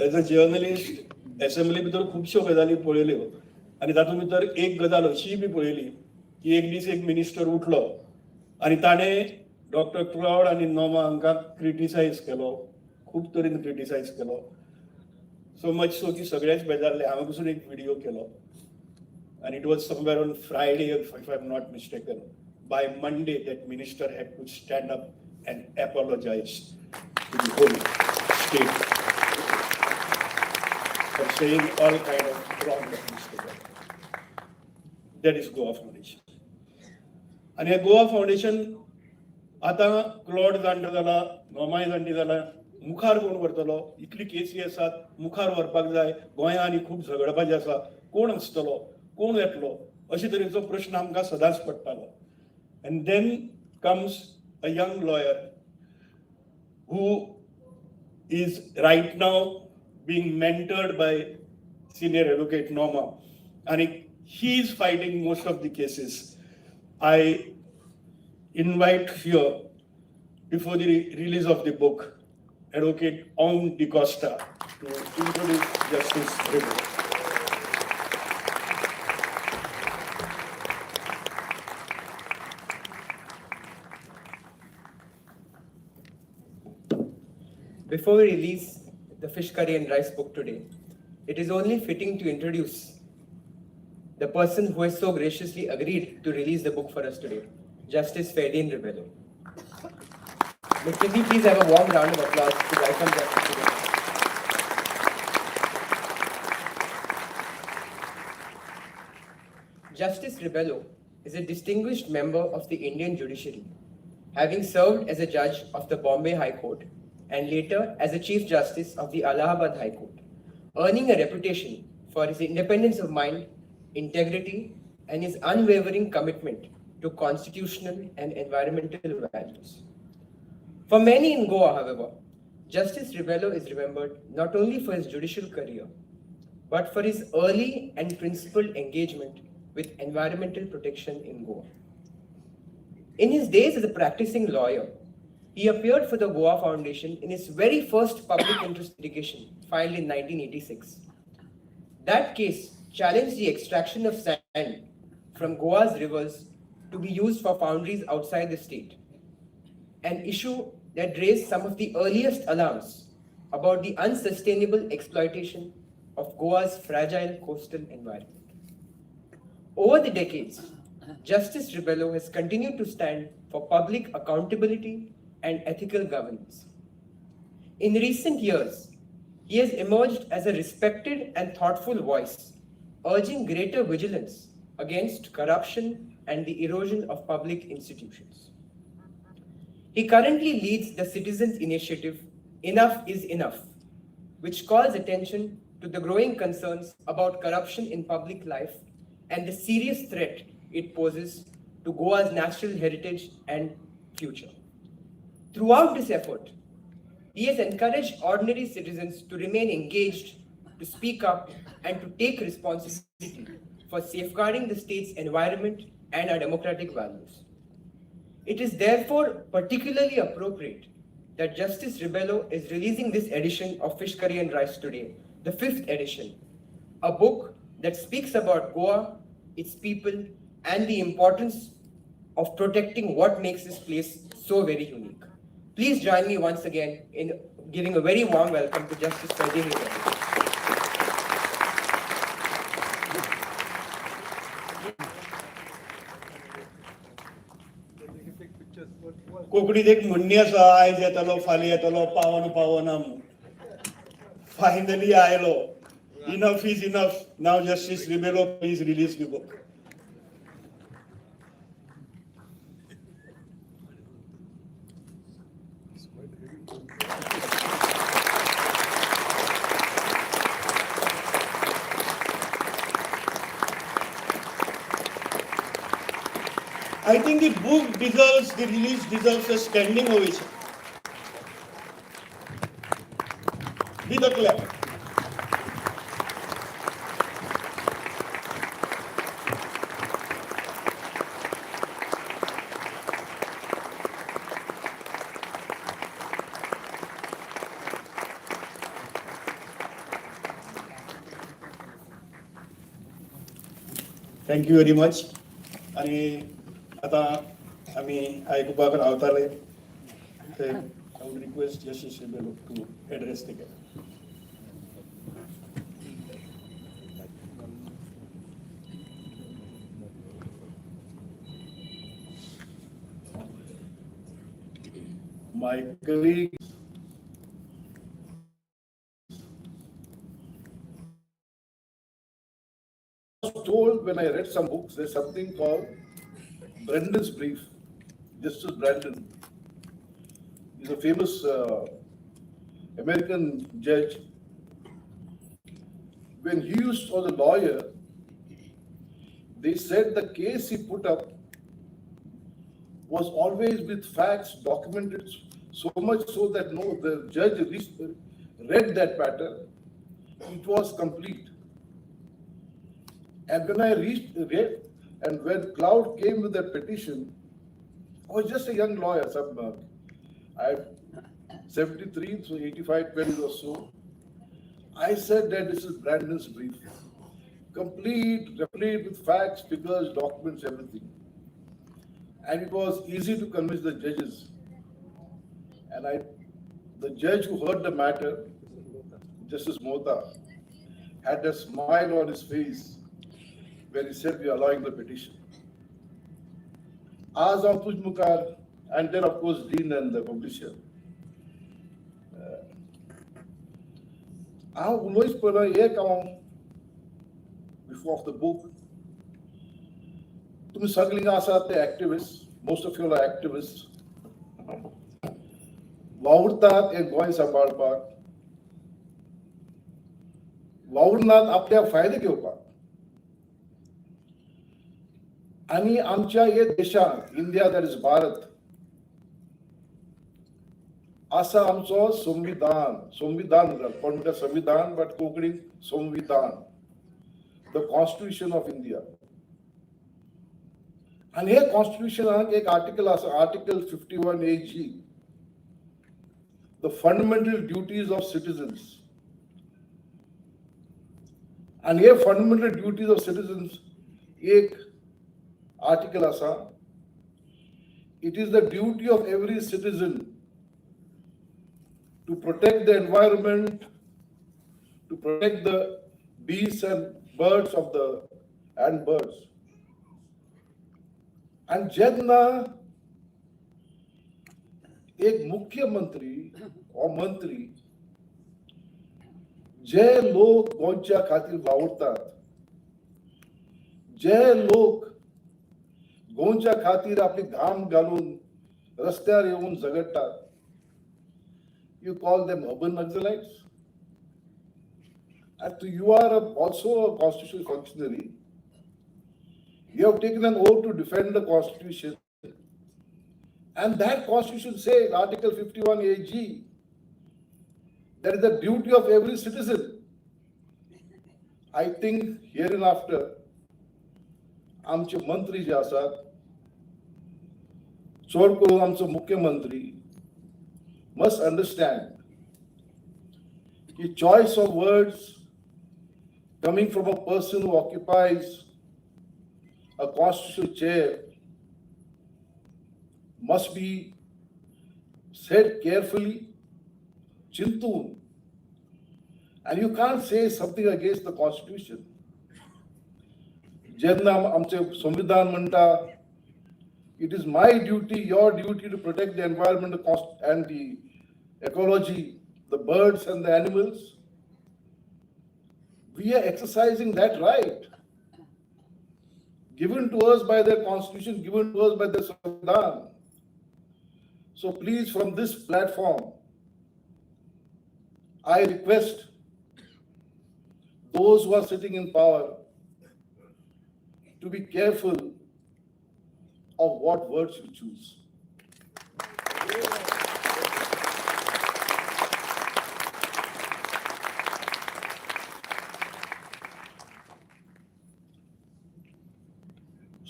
Speaker 1: As a journalist assembly भितर खुबश्यो गजाली पळयल्यो आनी तातूंत भितर एक गजाल अशी बी पळयली की एक दीस एक मिनिस्टर उठलो आनी ताणें डॉक्टर क्लॉड आनी नॉमा हांकां क्रिटिसायज केलो, खूब तरेन क्रिटिसायज केलो. सो मच सो की सगळेच बेजारले. हांवें पसून एक video Kelo and it was somewhere on Friday, if I'm not mistaken. By Monday, that minister had to stand up and apologize to the whole state for saying all kind of wrong that Mr. That is Goa Foundation. And हे Goa foundation आता Claude जाणटो जाला, नॉमाय जाणटी जाला, मुखार कोण व्हरतलो? इतली केसी आसात, मुखार व्हरपाक जाय. गोंयांत आनी खूब झगडपाचें आसा. कोण आसतलो? कोण येतलो? अशे तरेचो प्रश्न आमकां सदांच पडटालो. And then comes a young lawyer who is right now being mentored by senior advocate Norma, and he is fighting most of the cases. I invite here, before the release of the book, Advocate Om Di Costa to introduce Justice Rebello.
Speaker 7: Before we release the Fish Curry and Rice book today, it is only fitting to introduce the person who has so graciously agreed to release the book for us today, Justice Ferdinand Rebello. Can we please have a warm round of applause to welcome Justice Rebello. Justice Rebello is a distinguished member of the Indian judiciary, having served as a judge of the Bombay High Court and later as a Chief Justice of the Allahabad High Court, earning a reputation for his independence of mind, integrity, and his unwavering commitment to constitutional and environmental values. For many in Goa, however, Justice Rebello is remembered not only for his judicial career, but for his early and principled engagement with environmental protection in Goa. In his days as a practicing lawyer, he appeared for the Goa Foundation in his very first public interest litigation filed in 1986. That case challenged the extraction of sand from Goa's rivers to be used for foundries outside the state, an issue that raised some of the earliest alarms about the unsustainable exploitation of Goa's fragile coastal environment. Over the decades, Justice Rebello has continued to stand for public accountability and ethical governance. In recent years, he has emerged as a respected and thoughtful voice, urging greater vigilance against corruption and the erosion of public institutions. He currently leads the citizens' initiative, Enough is Enough, which calls attention to the growing concerns about corruption in public life and the serious threat it poses to Goa's natural heritage and future. Throughout this effort, he has encouraged ordinary citizens to remain engaged, to speak up, and to take responsibility for safeguarding the state's environment and our democratic values. It is therefore particularly appropriate that Justice Rebello is releasing this edition of Fish Curry and Rice today, the 5th edition, a book that speaks about Goa, its people, and the importance of protecting what makes this place so very unique. Please join me once again in giving a very warm welcome to Justice Ferdinand Rebello.
Speaker 1: कोंकणीत एक म्हणणी आसा, आयज येतलो फाल्यां येतलो पावन पावना म्हूण. फायनली आयलो. Enough is enough. Now Justice Rebello, please release the book. I think the book deserves, the release deserves a standing ovation. With a clap. Thank you very much. आणि आता आम्ही आयकुपाक रावताले ते I would request Justice to address the gap. My colleague I was told when I read some books, there's something called Brendan's brief. Justice Brandon is a famous American judge. When he was a lawyer, they said the case he put up was always with facts documented, so much so that no, the judge read that matter, it was complete. And when I read, and when Claude came with that petition, I was just a young lawyer. I'm 73, so 85, 20 or so. I said that this is Brandon's brief. Complete, replete with facts, figures, documents, everything. And it was easy to convince the judges. And the judge who heard the matter, Justice Mota, had a smile on his face when he said, we are allowing the petition. As on Pujmukar, and then of course Dean and the publisher. I have always put before of the book. तुम्ही सगळीं आसात ते activists, most of you are activists. वावुरतात एक गोंय सांबाळपाक, वावुरनात आपल्या फायदे घेवपाक. आणि आमच्या हे देशात, इंडिया दॅट इज भारत, असा आमचो संविधान कोण म्हणटा संविधान बट कोंकणीत संविधान, द कॉन्स्टिट्यूशन ऑफ इंडिया. आणि हे कॉन्स्टिट्यूशनाक एक आर्टिकल आसा, article 51AG, the fundamental duties of citizens. आणि हे फंडामेंटल ड्युटीज ऑफ सिटीजन्स एक आर्टिकल आसा. It is the duty of every citizen to protect the environment, to protect the beasts and birds and birds. And जेन्ना एक मुख्यमंत्री or मंत्री जे लोक गोंयच्या खातीर वावुरतात, जे लोक गोंयच्या खातीर आपली घाम घालून रस्त्यार येऊन झगडटात, you call them urban nexualites? And you are also a constitutional functionary. You have taken an oath to defend the constitution. And that constitution says, Article 51AG, that is the duty of every citizen. I think hereinafter, आमचे मंत्री जे आसात, चड करून आमचो मुख्यमंत्री, must understand the choice of words coming from a person who occupies a constitutional chair must be said carefully, chintun, and you can't say something against the constitution. जेन्ना आमचे संविधान म्हणटा, it is my duty, your duty to protect the environment and the ecology, the birds and the animals. We are exercising that right given to us by the constitution, given to us by the Sanvidhan. So please, from this platform, I request those who are sitting in power to be careful of what words you choose.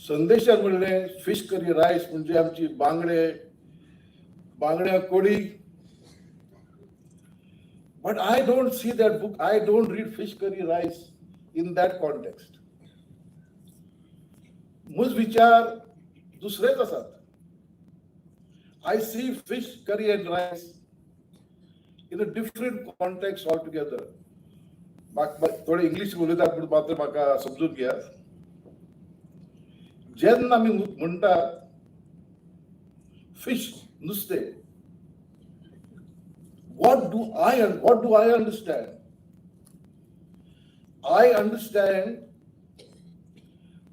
Speaker 1: संदेशात म्हणले fish curry rice म्हणजे आमची बांगड्या कोडी. But I don't see that book. I don't read fish curry rice in that context.
Speaker 8: म्हज विचार दुसरेच आसात. I see fish curry and rice in a different context altogether. थोडे इंग्लिश उलयता पूण मात्र म्हाका समजून घेयात. जेन्ना आमी म्हणटात fish, नुस्तें, what do I understand? I understand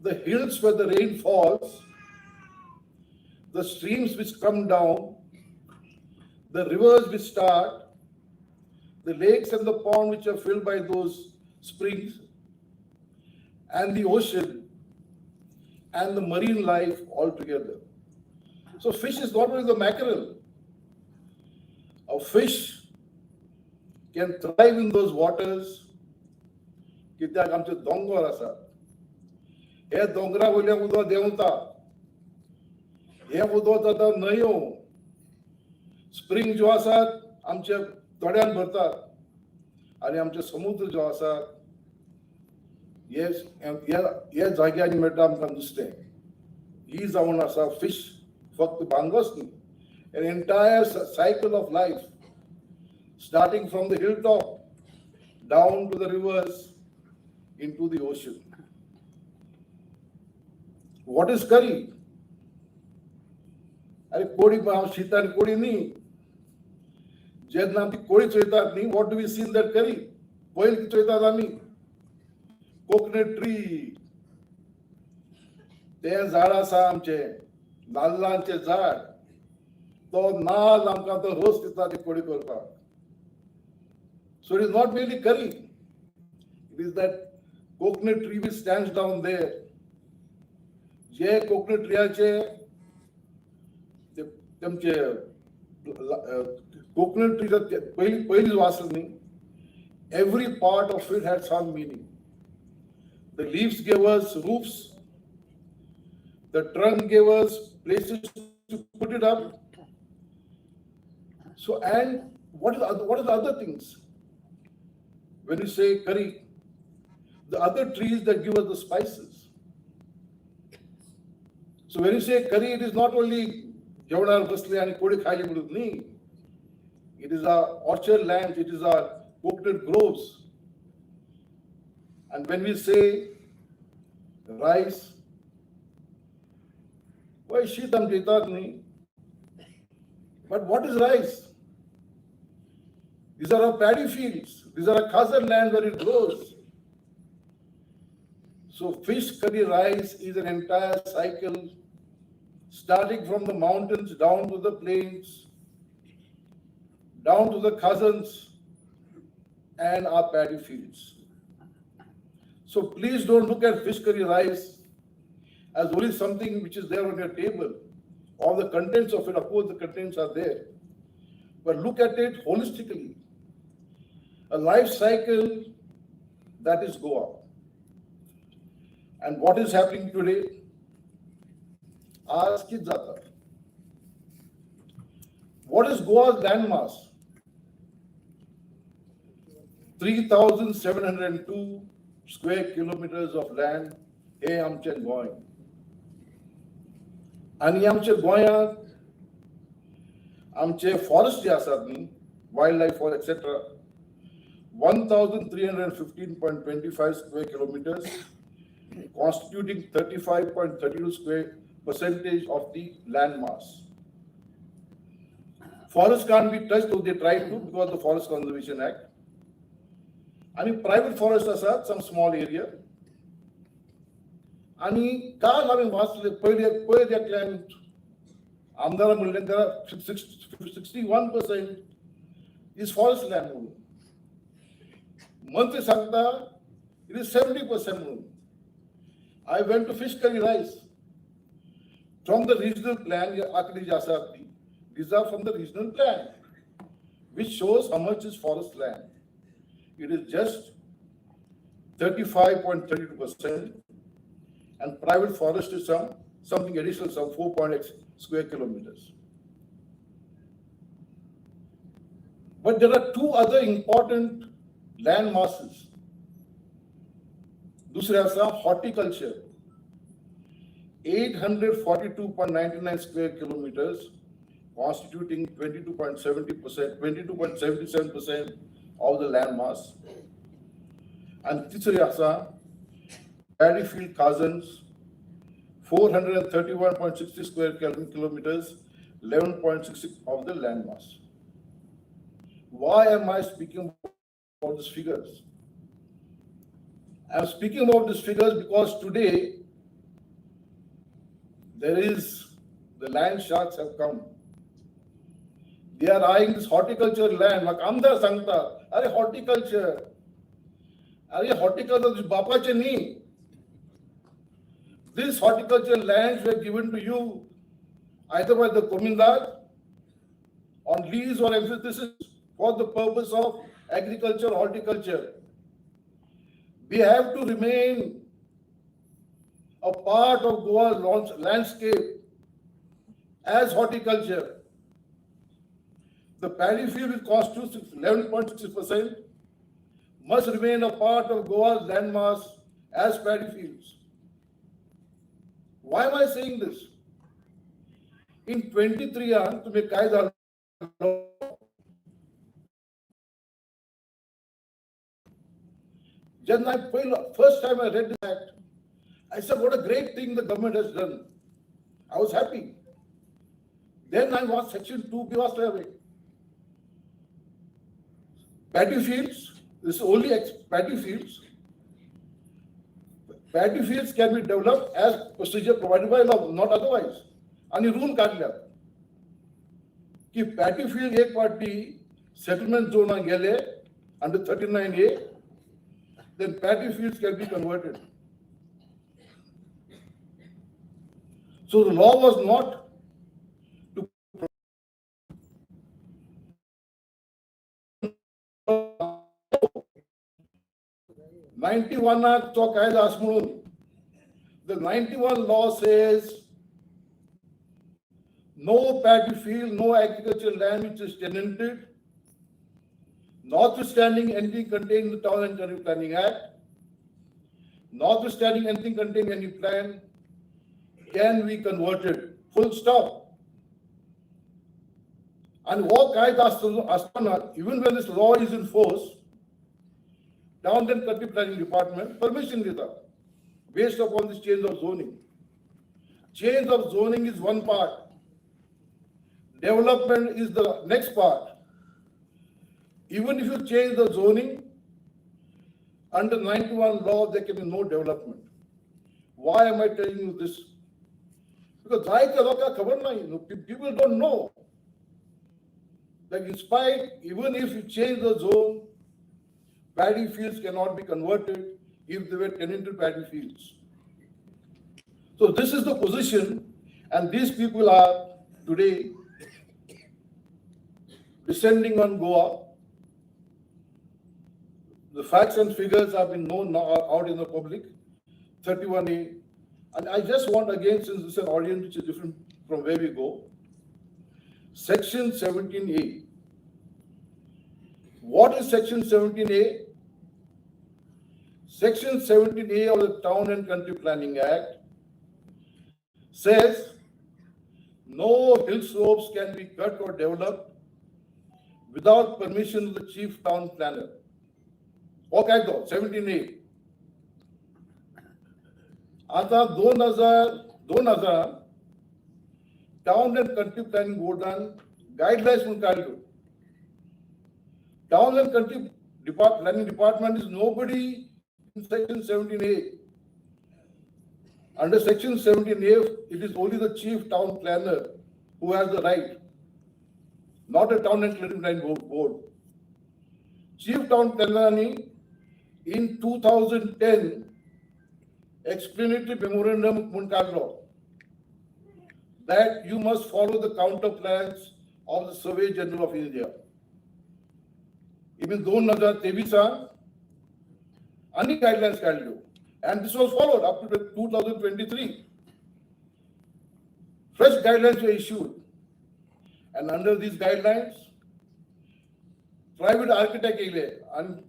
Speaker 8: the hills where the rain falls, the streams which come down, the rivers which start, the lakes and the pond which are filled by those springs, and the ocean and the marine life altogether. So fish is not only the mackerel. A fish can thrive in those waters. कित्याक आमचे दोंगर आसात. हे दोंगरा वयलें उदक देंवता. हे उदक जाता न्हंयो. स्प्रिंग ज्यो आसात आमचे तोड्यान भरतात. आनी आमचे समुद्र जो आसा हे जाग्यांनी मेळटा आमकां नुस्तें. ही जावन आसा फिश. फक्त बांगोस न्ही. An entire cycle of life, starting from the hilltop, down to the rivers, into the ocean. What is curry? अरे कोळी शीत आनी कोळी न्ही. जेन्ना आमी कोळी चोयतात न्ही, what do we see in that curry? पयलीं चोयतात आमी कोकोनट ट्री. तें झाड आसा आमचें नाल्लांचें झाड. तो नाल आमकां तो रोस दिता ती कोळी करपाक. So it is not merely curry. It is that coconut tree which stands down there. J coconut treeचे तेमचे coconut tree पयलीं वास न्ही. Every part of it had some meaning. The leaves gave us roofs. The trunk gave us places to put it up. So, and what are the other things? When you say curry, the other trees that give us the spices. So when you say curry, it is not only जेवणार बसले आणि कोळी खायली म्हणून न्ही. It is our orchard lands, it is our coconut groves. And when we say rice, why शीत आमच्या येतात न्ही. But what is rice? These are our paddy fields. These are our khazar land where it grows. So fish curry rice is an entire cycle, starting from the mountains down to the plains, down to the khazans and our paddy fields. So please don't look at fish curry rice as only something which is there on your table. All the contents of it, of course the contents are there. But look at it holistically. A life cycle that is Goa. And what is happening today? Ask kids jata. What is Goa's landmass? 3,702 square kilometers of land. Hey, आमचे गोंय. आनी आमचे गोंयांत आमचे forest जे आसात न्ही, wild life forest etcetera, 1,315.25 square kilometers, constituting 35.32% of the land mass. Forests can't be touched, though they try to because of the Forest Conservation Act. And private forests asat, some small area. आणि काल आम्ही वाचले पहिले एकल्यान आमदारान म्हणलें तें 61% is forest land म्हणून. मंत्री सांगता इट इज 70% म्हणून. I went to fish curry rice from the regional plan. आंकडी जी आसात ती these are from the regional plan which shows how much is forest land. It is just 35.32%. And private forest is something additional, some 4.x square kilometers. But there are two other important land masses. दूसरे आसा horticulture. 842.99 square kilometers, constituting 22.77% of the land mass. And Tichariasa, Paddyfield Cousins, 431.60 square kilometers, 11.66 of the land mass. Why am I speaking about these figures? I'm speaking about these figures because today the land sharks have come. They are eyeing this horticulture land. Like Amda Sangta, are horticulture. Are horticulture bapache nahi. These horticulture lands were given to you either by the Komindar on lease or emphasis for the purpose of agriculture, horticulture. We have to remain a part of Goa's landscape as horticulture. The paddy field, which constitutes 11.6%, must remain a part of Goa's landmass as paddy fields. Why am I saying this? In 23 years, to make Kaida, first time I read this act, I said, what a great thing the government has done. I was happy. Then I watched Section 2 was away. Paddy fields, this is only paddy fields. Paddy fields can be developed as procedure provided by law, not otherwise. And you rule काढल्या की paddy field एक party settlement zone गेले under 39A, then paddy fields can be converted. So the law was not to 91 तो कायदा म्हणून the 91 law says no paddy field, no agricultural land which is tenanted, notwithstanding anything contained in the Town and Country Planning Act, notwithstanding anything contained in any plan, can be converted. Full stop. And what kaida even when this law is in force, Town and Country Planning Department permission deta based upon this change of zoning. Change of zoning is one part. Development is the next part. Even if you change the zoning, under 91 law, there can be no development. Why am I telling you this? Because people don't know. Like in spite, even if you change the zone, paddy fields cannot be converted if they were tenanted paddy fields. So this is the position, and these people are today descending on Goa. The facts and figures have been known now out in the public, 31A. And I just want again, since this is an audience which is different from where we go, Section 17A. What is Section 17A? Section 17A of the Town and Country Planning Act says no hill slopes can be cut or developed without permission of the Chief Town Planner. Okay, though, 17A. आता 2000 Town and Country Planning Boardan guidelines म्हणून काढलो. Town and Country Planning Department is nobody in Section 17A. Under Section 17A, it is only the Chief Town Planner who has the right, not a Town and Country Planning Board. Chief Town Planner in 2010 explanatory memorandum Munkarlo that you must follow the counter plans of the Survey General of India. Even 2023 any guidelines kaadlo, and this was followed up to 2023. Fresh guidelines were issued, and under these guidelines, private architect and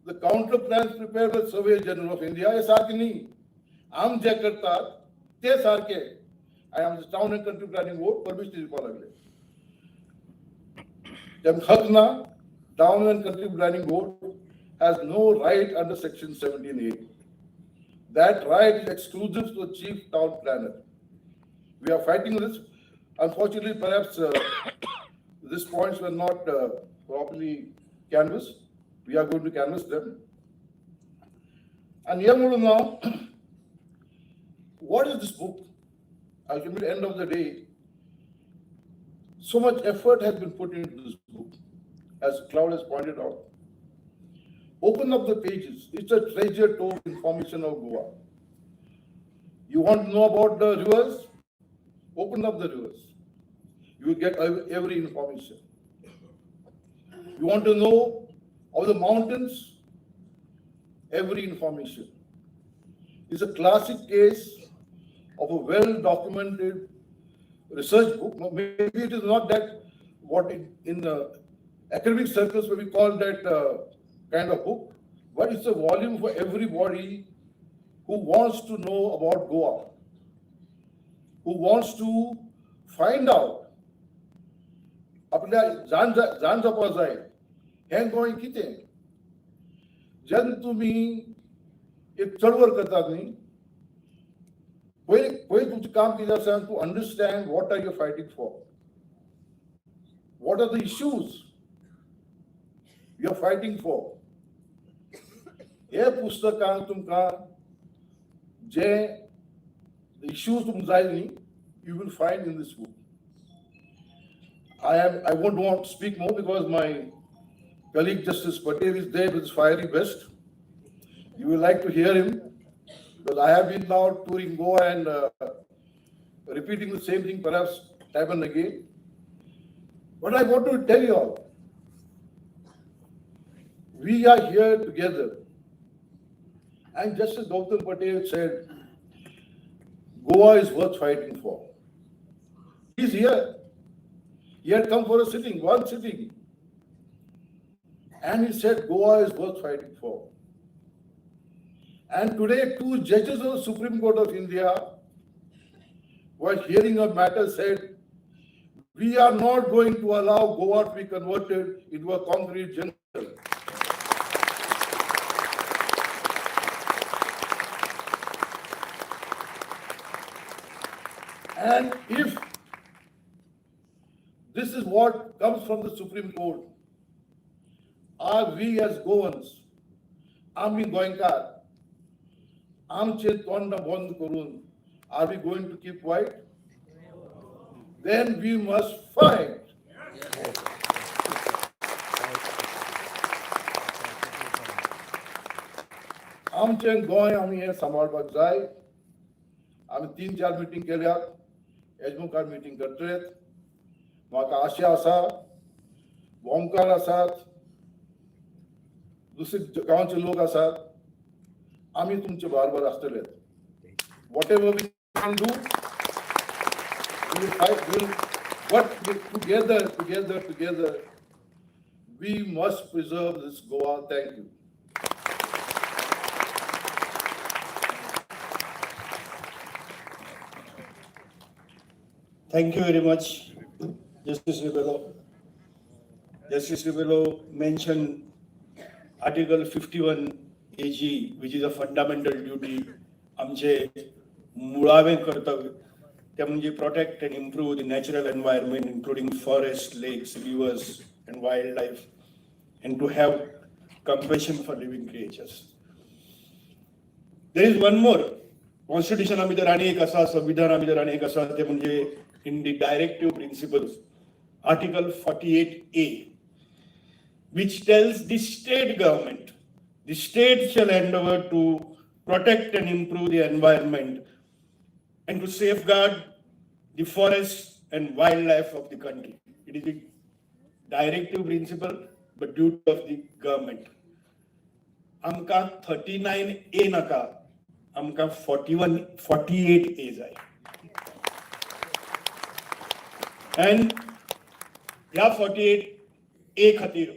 Speaker 8: the counter plans prepared by the Survey General of India is asking आम जे करतात ते सारखे आणि आमचं town and country planning board permission दिवपाक लागले. तेमकां हक ना. Town and Country Planning Board has no right under Section 17A. That right is exclusive to the Chief Town Planner. We are fighting this. Unfortunately, perhaps these points were not properly canvassed. We are going to canvass them. And here now, what is this book? Ultimately, end of the day, so much effort has been put into this book, as Claude has pointed out. Open up the pages. It's a treasure trove of information of Goa. You want to know about the rivers? Open up the rivers. You will get every information. You want to know of the mountains? Every information. It's a classic case of a well-documented research book. Maybe it is not that what in academic circles where we call that kind of book, but it's a volume for everybody who wants to know about Goa, who wants to find out आपल्या जाण जपा जाय हें गोंय कितें. जेन्ना तुमी एक चळवळ करतात न्ही, पयलीं तुमचें काम कितें आसा to understand what are you fighting for, what are the issues you are fighting for. हे पुस्तकांत तुमकां जे इश्यूज तुमकां जाय न्ही, you will find in this book. I won't want to speak more because my colleague Justice Patel is there with his fiery best. You will like to hear him because I have been now touring Goa and repeating the same thing perhaps time and again. But I want to tell you all, we are here together. And Justice Gautam Patel said, Goa is worth fighting for. He's here. He had come for a sitting, one sitting. And he said, Goa is worth fighting for. And today, two judges of the Supreme Court of India, while hearing a matter, said, we are not going to allow Goa to be converted into a concrete jungle. And if this is what comes from the Supreme Court, are we as Goans, आम्ही गोंयकार, आमचे तोंड बंद करून, are we going to keep quiet? Then we must fight. आमचे गोंय आम्ही हे सांबाळपाक जाय. आम्ही 3-4 मिटींग केल्यात, एजमुखार मिटींग करतलेत. म्हाका आशा आसा, ओमकार आसात, दुसरे गांवचे लोक आसात, आमी तुमचे बरोबर आसतलेत. Whatever we can do, we will fight, we will work together. We must preserve this Goa. Thank you.
Speaker 1: Thank you very much, Justice Ribello. Justice Ribello mentioned Article 51 AG, which is a fundamental duty. आमचे मुळावे कर्तव्य ते म्हणजे protect and improve the natural environment, including forests, lakes, rivers, and wildlife, and to have compassion for living creatures. There is one more. Constitution भितर आनी एक आसा, संविधाना भितर आनी एक आसा, ते म्हणजे in the directive principles, Article 48A, which tells the state government, the state shall endeavor to protect and improve the environment and to safeguard the forests and wildlife of the country. It is the directive principle, but duty of the government. Amka 39A naka, amka 48A jai. And ह्या 48A खातीर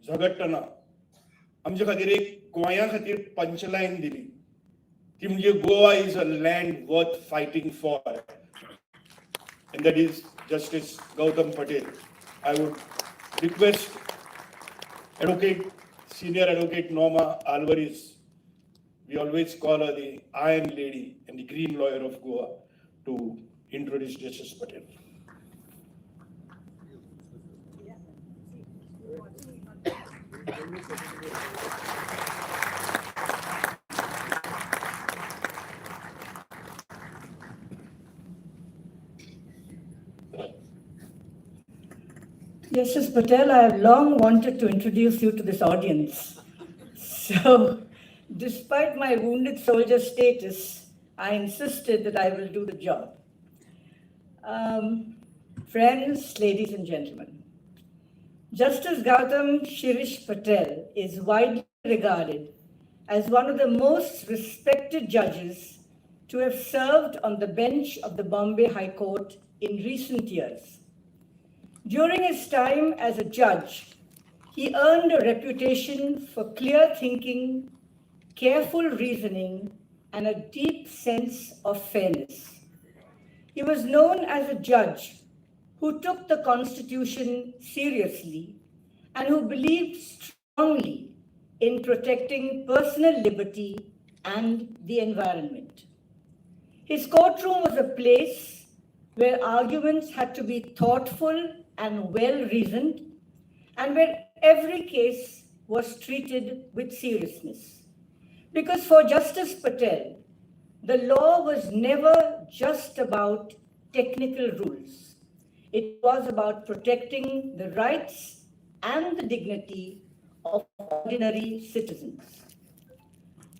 Speaker 1: झगडटना आमचे खातीर एक गोंया खातीर पंचलायन दिली. ती म्हणजे Goa is a land worth fighting for, and that is Justice Gautam Patel. I would request Senior Advocate Norma Alvarez, we always call her the Iron Lady and the Green Lawyer of Goa, to introduce Justice Patel.
Speaker 9: Justice Patel, I have long wanted to introduce you to this audience. So, despite my wounded soldier status, I insisted that I will do the job. Friends, ladies and gentlemen, Justice Gautam Shirish Patel is widely regarded as one of the most respected judges to have served on the bench of the Bombay High Court in recent years. During his time as a judge, he earned a reputation for clear thinking, careful reasoning, and a deep sense of fairness. He was known as a judge who took the Constitution seriously and who believed strongly in protecting personal liberty and the environment. His courtroom was a place where arguments had to be thoughtful and well-reasoned, and where every case was treated with seriousness. Because for Justice Patel, the law was never just about technical rules. It was about protecting the rights and the dignity of ordinary citizens.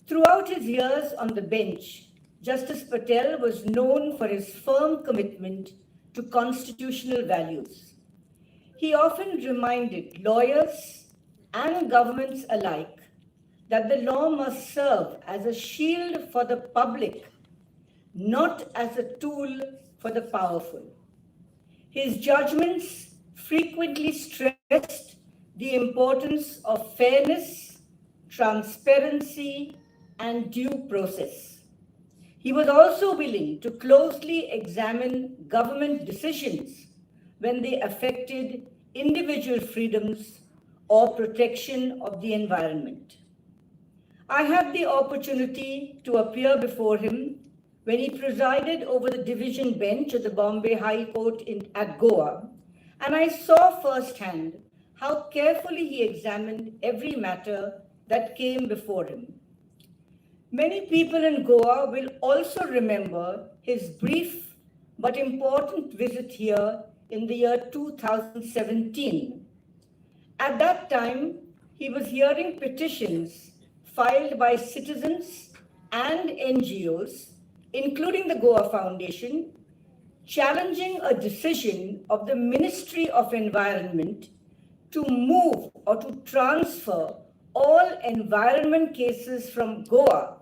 Speaker 9: Throughout his years on the bench, Justice Patel was known for his firm commitment to constitutional values. He often reminded lawyers and governments alike that the law must serve as a shield for the public, not as a tool for the powerful. His judgments frequently stressed the importance of fairness, transparency, and due process. He was also willing to closely examine government decisions when they affected individual freedoms or protection of the environment. I had the opportunity to appear before him when he presided over the division bench at the Bombay High Court at Goa, and I saw firsthand how carefully he examined every matter that came before him. Many people in Goa will also remember his brief but important visit here in the year 2017. At that time, he was hearing petitions filed by citizens and NGOs, including the Goa Foundation, challenging a decision of the Ministry of Environment to move or to transfer all environment cases from Goa,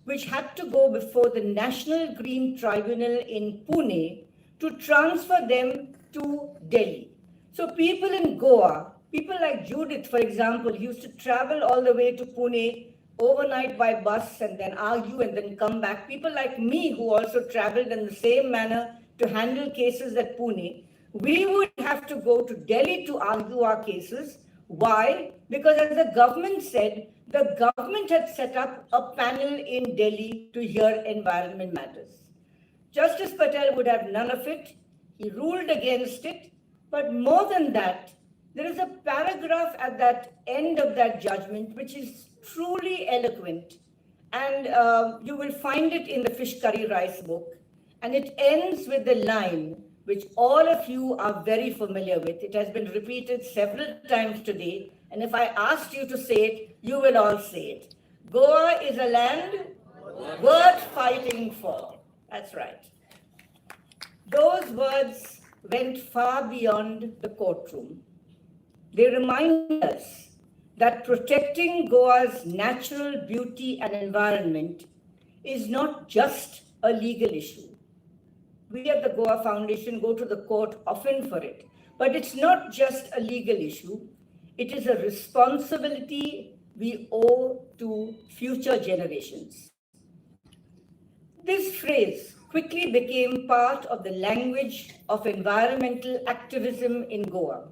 Speaker 9: which had to go before the National Green Tribunal in Pune, to transfer them to Delhi. So people in Goa, people like Judith, for example, used to travel all the way to Pune overnight by bus and then argue and then come back. People like me, who also traveled in the same manner to handle cases at Pune, we would have to go to Delhi to argue our cases. Why? Because as the government said, the government had set up a panel in Delhi to hear environment matters. Justice Patel would have none of it. He ruled against it. But more than that, there is a paragraph at that end of that judgment which is truly eloquent. And you will find it in the Fish Curry Rice book. And it ends with the line which all of you are very familiar with. It has been repeated several times today. And if I asked you to say it, you will all say it. Goa is a land worth fighting for. That's right. Those words went far beyond the courtroom. They remind us that protecting Goa's natural beauty and environment is not just a legal issue. We at the Goa Foundation go to the court often for it, but it's not just a legal issue. It is a responsibility we owe to future generations. This phrase quickly became part of the language of environmental activism in Goa,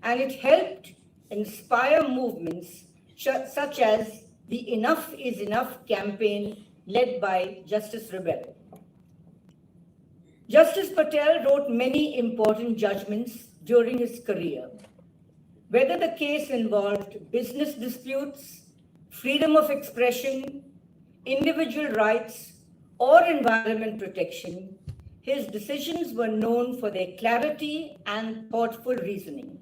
Speaker 9: and it helped inspire movements such as the Enough is Enough campaign led by Justice Rebello. Justice Patel wrote many important judgments during his career. Whether the case involved business disputes, freedom of expression, individual rights, or environment protection, his decisions were known for their clarity and thoughtful reasoning.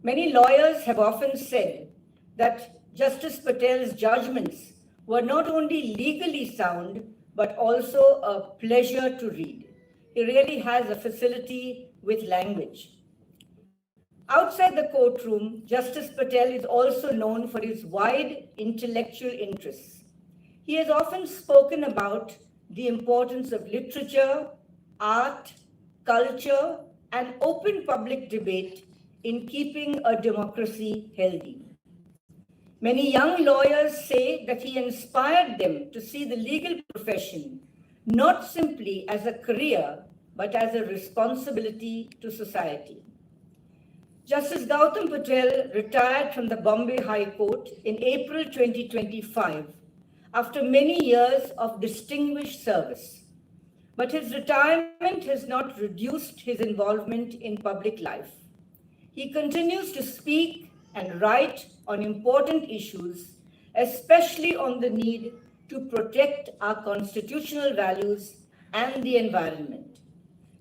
Speaker 9: Many lawyers have often said that Justice Patel's judgments were not only legally sound, but also a pleasure to read. He really has a facility with language. Outside the courtroom, Justice Patel is also known for his wide intellectual interests. He has often spoken about the importance of literature, art, culture, and open public debate in keeping a democracy healthy. Many young lawyers say that he inspired them to see the legal profession not simply as a career, but as a responsibility to society. Justice Gautam Patel retired from the Bombay High Court in April 2025 after many years of distinguished service. But his retirement has not reduced his involvement in public life. He continues to speak and write on important issues, especially on the need to protect our constitutional values and the environment.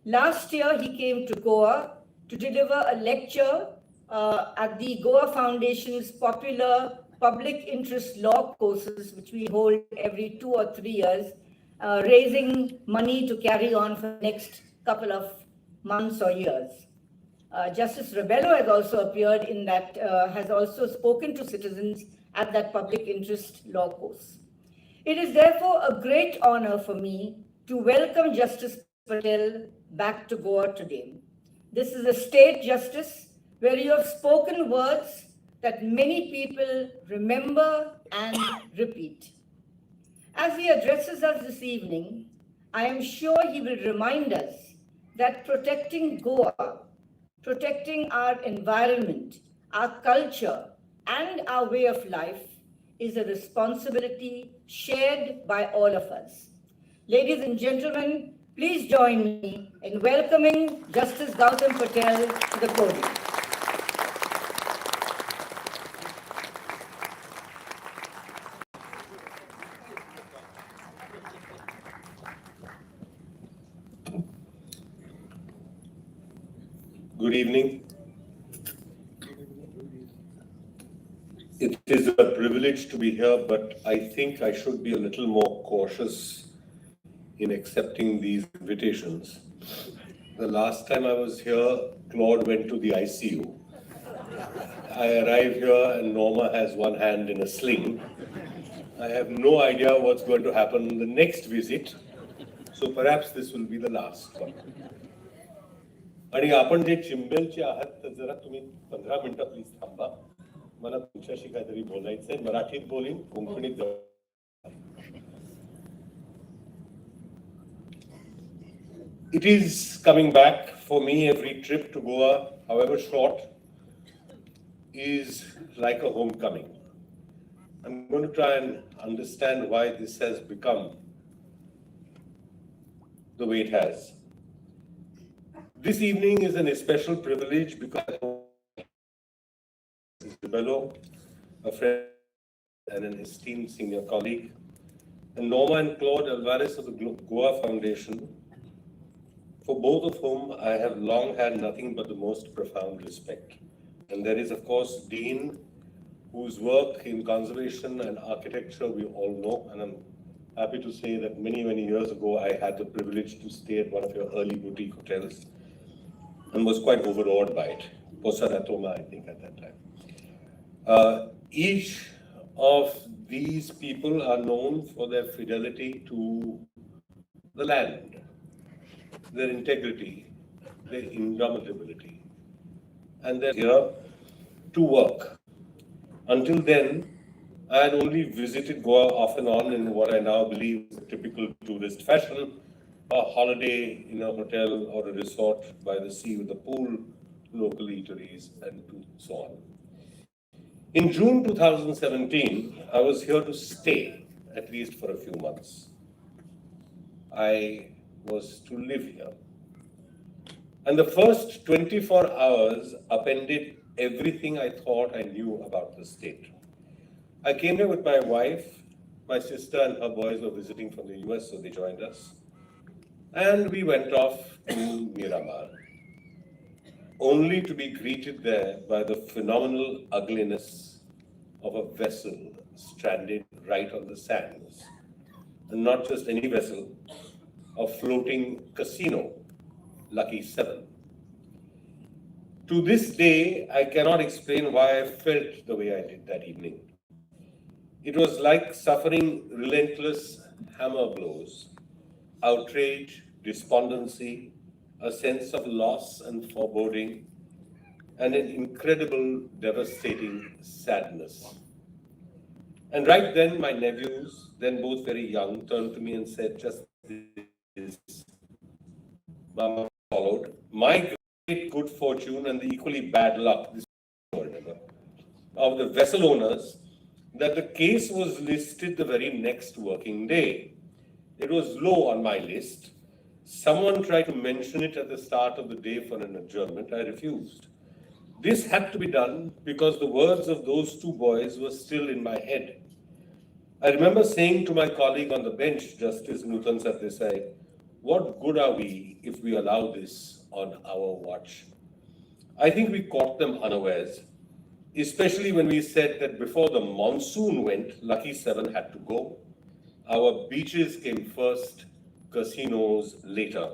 Speaker 9: Last year, he came to Goa to deliver a lecture at the Goa Foundation's popular public interest law courses, which we hold every 2 or 3 years, raising money to carry on for the next couple of months or years. Justice Rebello has also appeared in that, has also spoken to citizens at that public interest law course. It is therefore a great honor for me to welcome Justice Patel back to Goa today. This is a state justice where you have spoken words that many people remember and repeat. As he addresses us this evening, I am sure he will remind us that protecting Goa, protecting our environment, our culture, and our way of life is a responsibility shared by all of us. Ladies and gentlemen, please join me in welcoming Justice Gautam Patel to the podium.
Speaker 10: Good evening. It is a privilege to be here, but I think I should be a little more cautious in accepting these invitations. The last time I was here, Claude went to the ICU. I arrive here and Norma has one hand in a sling. I have no idea what's going to happen in the next visit, so perhaps this will be the last one. आणि आपण जे चिंबेलचे आहात तर जरा तुम्ही 15 मिनिटं please थांबा. मला तुमच्याशी काहीतरी बोलायचंय. मराठीत बोलीन, कोंकणीत It is coming back for me. Every trip to Goa, however short, is like a homecoming. I'm going to try and understand why this has become the way it has. This evening is an especial privilege because Rebello, a friend and an esteemed senior colleague, and Norma and Claude Alvarez of the Goa Foundation, for both of whom I have long had nothing but the most profound respect. And there is, of course, Dean, whose work in conservation and architecture we all know, and I'm happy to say that many, many years ago, I had the privilege to stay at one of your early boutique hotels and was quite overawed by it. Posa Ratoma, I think, at that time. Each of these people are known for their fidelity to the land, their integrity, their indomitability, and they're here to work. Until then, I had only visited Goa off and on in what I now believe is a typical tourist fashion, a holiday in a hotel or a resort by the sea with a pool, local eateries, and so on. In June 2017, I was here to stay, at least for a few months. I was to live here. And the first 24 hours upended everything I thought I knew about the state. I came here with my wife, my sister and her boys were visiting from the US, so they joined us. And we went off to Miramar, only to be greeted there by the phenomenal ugliness of a vessel stranded right on the sands. And not just any vessel, a floating casino, Lucky 7. To this day, I cannot explain why I felt the way I did that evening. It was like suffering relentless hammer blows, outrage, despondency, a sense of loss and foreboding, and an incredible, devastating sadness. And right then, my nephews, then both very young, turned to me and said, just this. Mama followed. My great good fortune and the equally bad luck, this of the vessel owners, that the case was listed the very next working day. It was low on my list. Someone tried to mention it at the start of the day for an adjournment. I refused. This had to be done because the words of those two boys were still in my head. I remember saying to my colleague on the bench, Justice Nutan Satdesai, what good are we if we allow this on our watch? I think we caught them unawares, especially when we said that before the monsoon went, Lucky 7 had to go. Our beaches came first, casinos later.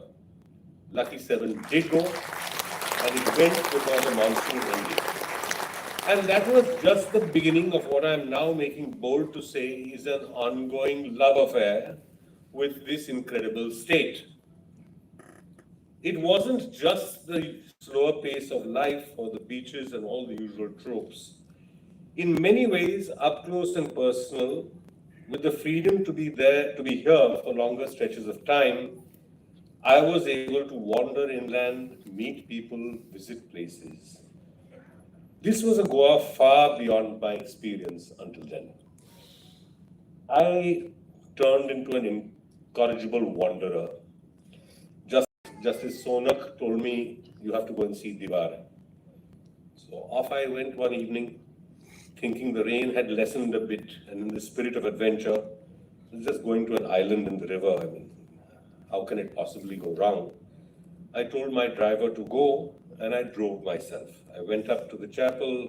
Speaker 10: Lucky 7 did go, and it went before the monsoon ended. And that was just the beginning of what I'm now making bold to say is an ongoing love affair with this incredible state. It wasn't just the slower pace of life or the beaches and all the usual tropes. In many ways, up close and personal, with the freedom to be there, to be here for longer stretches of time, I was able to wander inland, meet people, visit places. This was a Goa far beyond my experience until then. I turned into an incorrigible wanderer. Justice Sonak told me, you have to go and see Diwar. So off I went one evening, thinking the rain had lessened a bit, and in the spirit of adventure, just going to an island in the river, I mean, how can it possibly go wrong? I told my driver to go, and I drove myself. I went up to the chapel,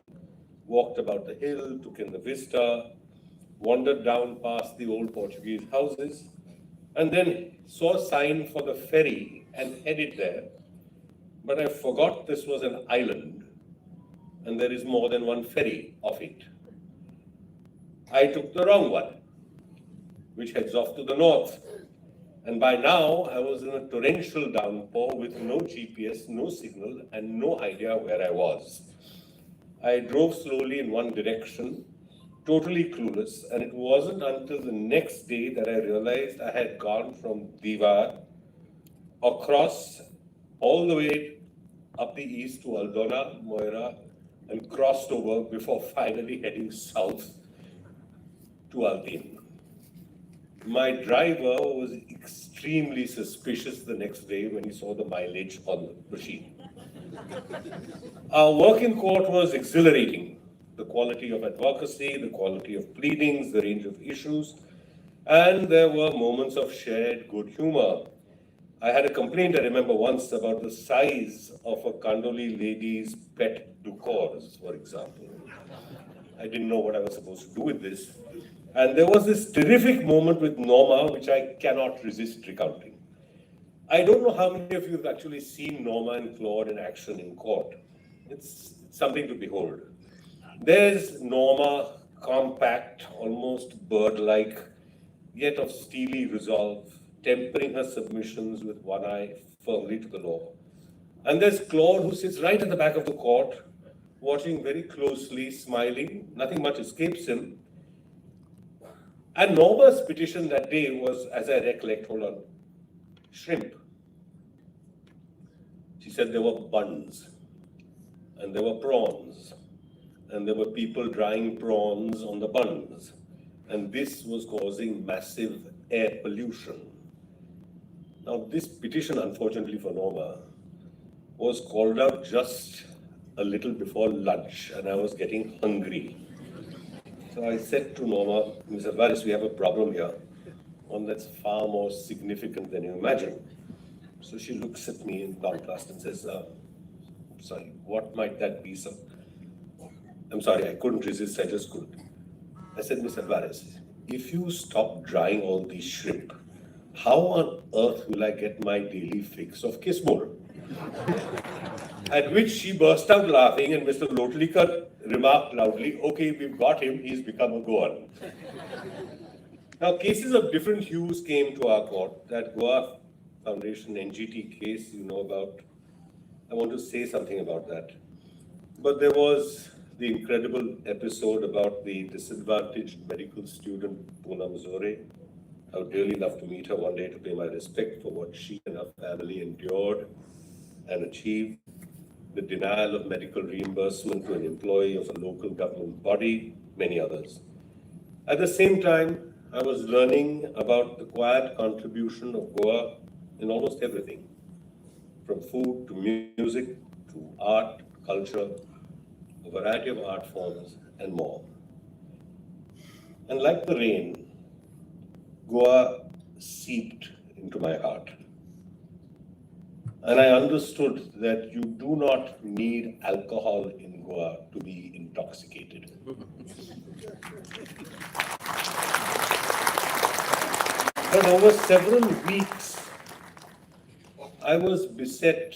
Speaker 10: walked about the hill, took in the vista, wandered down past the old Portuguese houses, and then saw a sign for the ferry and headed there. But I forgot this was an island, and there is more than one ferry off it. I took the wrong one, which heads off to the north. And by now, I was in a torrential downpour with no GPS, no signal, and no idea where I was. I drove slowly in one direction, totally clueless, and it wasn't until the next day that I realized I had gone from Diwar across all the way up the east to Aldona, Moira, and crossed over before finally heading south to Altin. My driver was extremely suspicious the next day when he saw the mileage on the machine. Our work in court was exhilarating. The quality of advocacy, the quality of pleadings, the range of issues, and there were moments of shared good humor. I had a complaint, I remember once, about the size of a Kandoli lady's pet ducors, for example. I didn't know what I was supposed to do with this. And there was this terrific moment with Norma, which I cannot resist recounting. I don't know how many of you have actually seen Norma and Claude in action in court. It's something to behold. There's Norma, compact, almost bird-like, yet of steely resolve, tempering her submissions with one eye firmly to the law. And there's Claude, who sits right at the back of the court, watching very closely, smiling. Nothing much escapes him. And Norma's petition that day was, as I recollect, hold on, shrimp. She said there were buns, and there were prawns, and there were people drying prawns on the buns. And this was causing massive air pollution. Now, this petition, unfortunately for Norma, was called out just a little before lunch, and I was getting hungry. So I said to Norma, Ms. Alvarez, we have a problem here, one that's far more significant than you imagine. So she looks at me in downcast and says, sorry, what might that be, sir? I'm sorry, I couldn't resist, I just couldn't. I said, Ms. Alvarez, if you stop drying all these shrimp, how on earth will I get my daily fix of kismore? At which she burst out laughing, and Mr. Lotlikar remarked loudly, okay, we've got him, he's become a Goan. Now, cases of different hues came to our court. That Goa Foundation NGT case you know about. I want to say something about that. But there was the incredible episode about the disadvantaged medical student, Poonam Zore. I would really love to meet her one day to pay my respect for what she and her family endured and achieved. The denial of medical reimbursement to an employee of a local government body, many others. At the same time, I was learning about the quiet contribution of Goa in almost everything, from food to music to art, culture, a variety of art forms, and more. And like the rain, Goa seeped into my heart. And I understood that you do not need alcohol in Goa to be intoxicated. But over several weeks, I was beset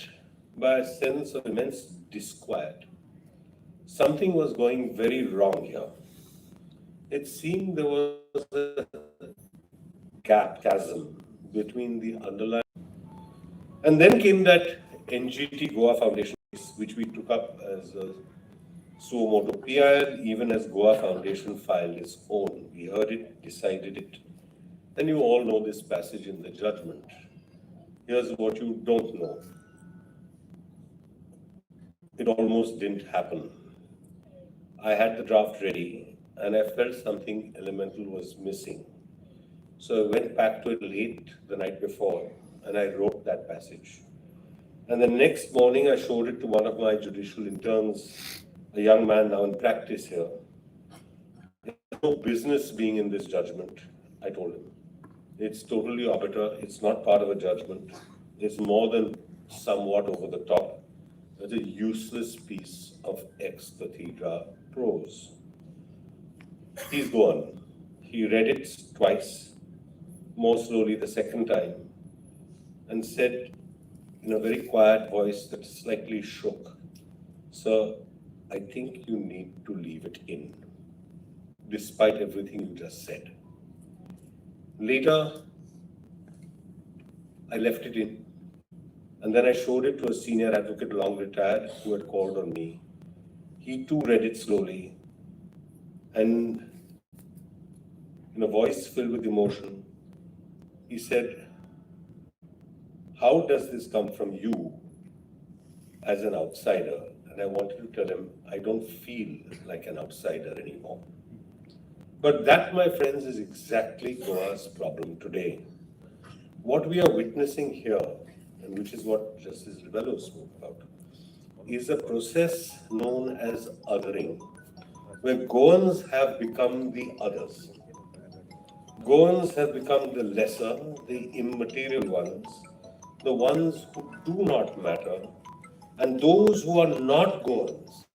Speaker 10: by a sense of immense disquiet. Something was going very wrong here. It seemed there was a chasm between the underlying. And then came that NGT Goa Foundation case, which we took up as a suo motu PIL, even as Goa Foundation filed its own. We heard it, decided it. And you all know this passage in the judgment. Here's what you don't know. It almost didn't happen. I had the draft ready, and I felt something elemental was missing. So I went back to it late the night before, and I wrote that passage. And the next morning, I showed it to one of my judicial interns, a young man now in practice here. There's no business being in this judgment, I told him. It's totally arbiter, it's not part of a judgment. It's more than somewhat over the top. It's a useless piece of ex cathedra prose. He's gone. He read it twice, more slowly the second time, and said in a very quiet voice that slightly shook, "Sir, I think you need to leave it in, despite everything you just said." Later, I left it in, and then I showed it to a senior advocate, long retired, who had called on me. He too read it slowly, and in a voice filled with emotion, he said, "How does this come from you as an outsider?" And I wanted to tell him, I don't feel like an outsider anymore. But that, my friends, is exactly Goa's problem today. What we are witnessing here, and which is what Justice Rebello spoke about, is a process known as othering, where Goans have become the others. Goans have become the lesser, the immaterial ones, the ones who do not matter, and those who are not Goans,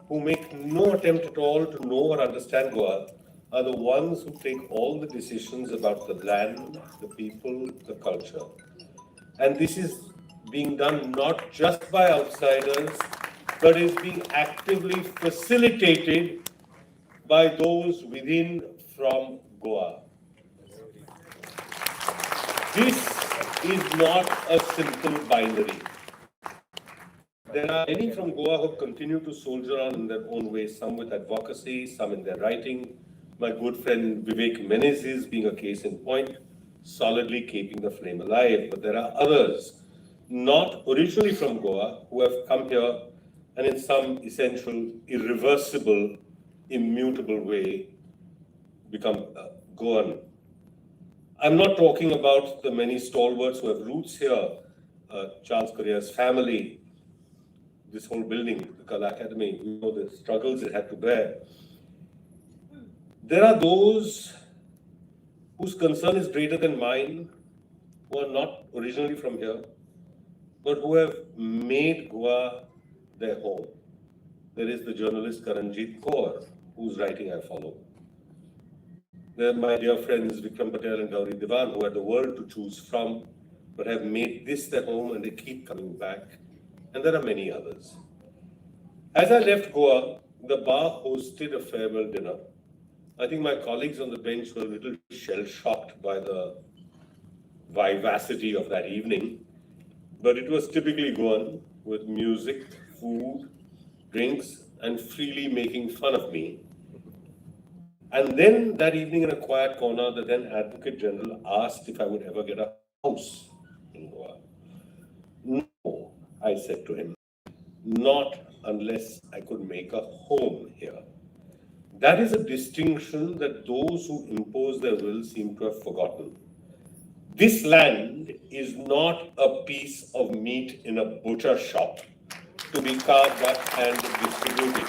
Speaker 10: who make no attempt at all to know or understand Goa, are the ones who take all the decisions about the land, the people, the culture. And this is being done not just by outsiders, but is being actively facilitated by those within from Goa. This is not a simple binary. There are many from Goa who continue to soldier on in their own way, some with advocacy, some in their writing, My good friend Vivek Menezes being a case in point, solidly keeping the flame alive. But there are others, not originally from Goa, who have come here and in some essential, irreversible, immutable way become Goan. I'm not talking about the many stalwarts who have roots here, Charles Correa's family, this whole building, the Kala Academy, you know the struggles it had to bear. There are those whose concern is greater than mine, who are not originally from here, but who have made Goa their home. There is the journalist Karanjit Kaur, whose writing I follow. There are my dear friends Vikram Patel and Gauri Diwan, who had the world to choose from, but have made this their home and they keep coming back. And there are many others. As I left Goa, the bar hosted a farewell dinner. I think my colleagues on the bench were a little shell-shocked by the vivacity of that evening, but it was typically Goan, with music, food, drinks, and freely making fun of me. And then that evening in a quiet corner, the then Advocate General asked if I would ever get a house in Goa. No, I said to him, not unless I could make a home here. That is a distinction that those who impose their will seem to have forgotten. This land is not a piece of meat in a butcher shop to be carved up and distributed.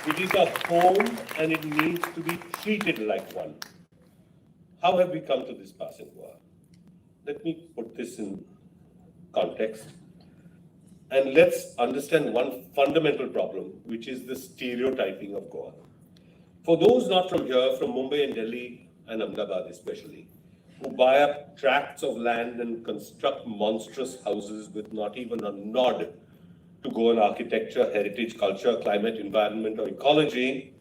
Speaker 10: It is a home and it needs to be treated like one. How have we come to this pass in Goa? Let me put this in context. And let's understand one fundamental problem, which is the stereotyping of Goa. For those not from here, from Mumbai and Delhi and Ahmedabad especially, who buy up tracts of land and construct monstrous houses with not even a nod to Goan architecture, heritage, culture, climate, environment, or ecology,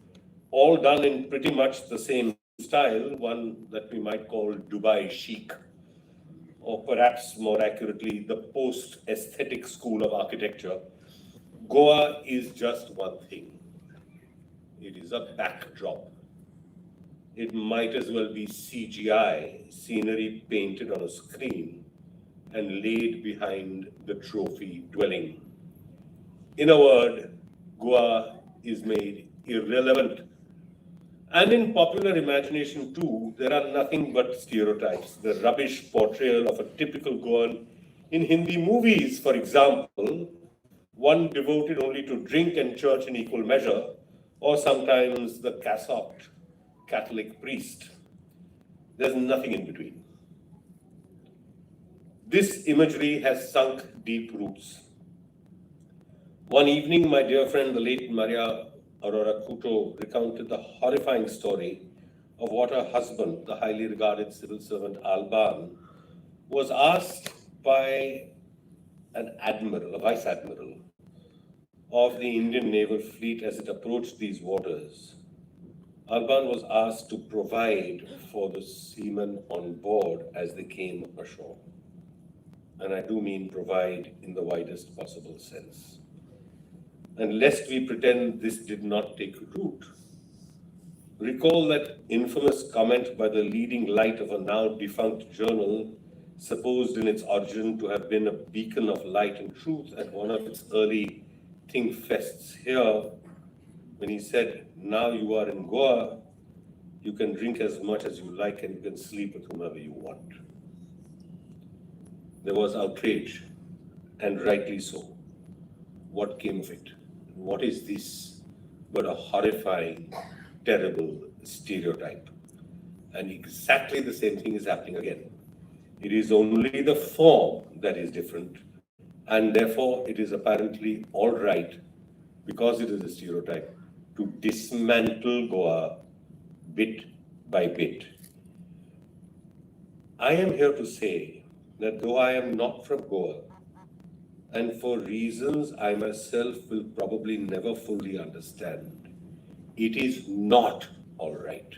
Speaker 10: all done in pretty much the same style, one that we might call Dubai chic, or perhaps more accurately, the post-aesthetic school of architecture. Goa is just one thing. It is a backdrop. It might as well be CGI, scenery painted on a screen and laid behind the trophy dwelling. In a word, Goa is made irrelevant. And in popular imagination too, there are nothing but stereotypes. The rubbish portrayal of a typical Goan in Hindi movies, for example, one devoted only to drink and church in equal measure, or sometimes the cassocked Catholic priest. There's nothing in between. This imagery has sunk deep roots. One evening, my dear friend, the late Maria Aurora Couto, recounted the horrifying story of what her husband, the highly regarded civil servant Alban, was asked by an admiral, a vice admiral, of the Indian naval fleet as it approached these waters. Alban was asked to provide for the seamen on board as they came ashore. And I do mean provide in the widest possible sense. And lest we pretend this did not take root, recall that infamous comment by the leading light of a now defunct journal, supposed in its origin to have been a beacon of light and truth at one of its early think fests here, when he said, now you are in Goa, you can drink as much as you like and you can sleep with whomever you want. There was outrage, and rightly so. What came of it? What is this but a horrifying, terrible stereotype? And exactly the same thing is happening again. It is only the form that is different, and therefore it is apparently all right, because it is a stereotype, to dismantle Goa bit by bit. I am here to say that though I am not from Goa, and for reasons I myself will probably never fully understand, it is not all right.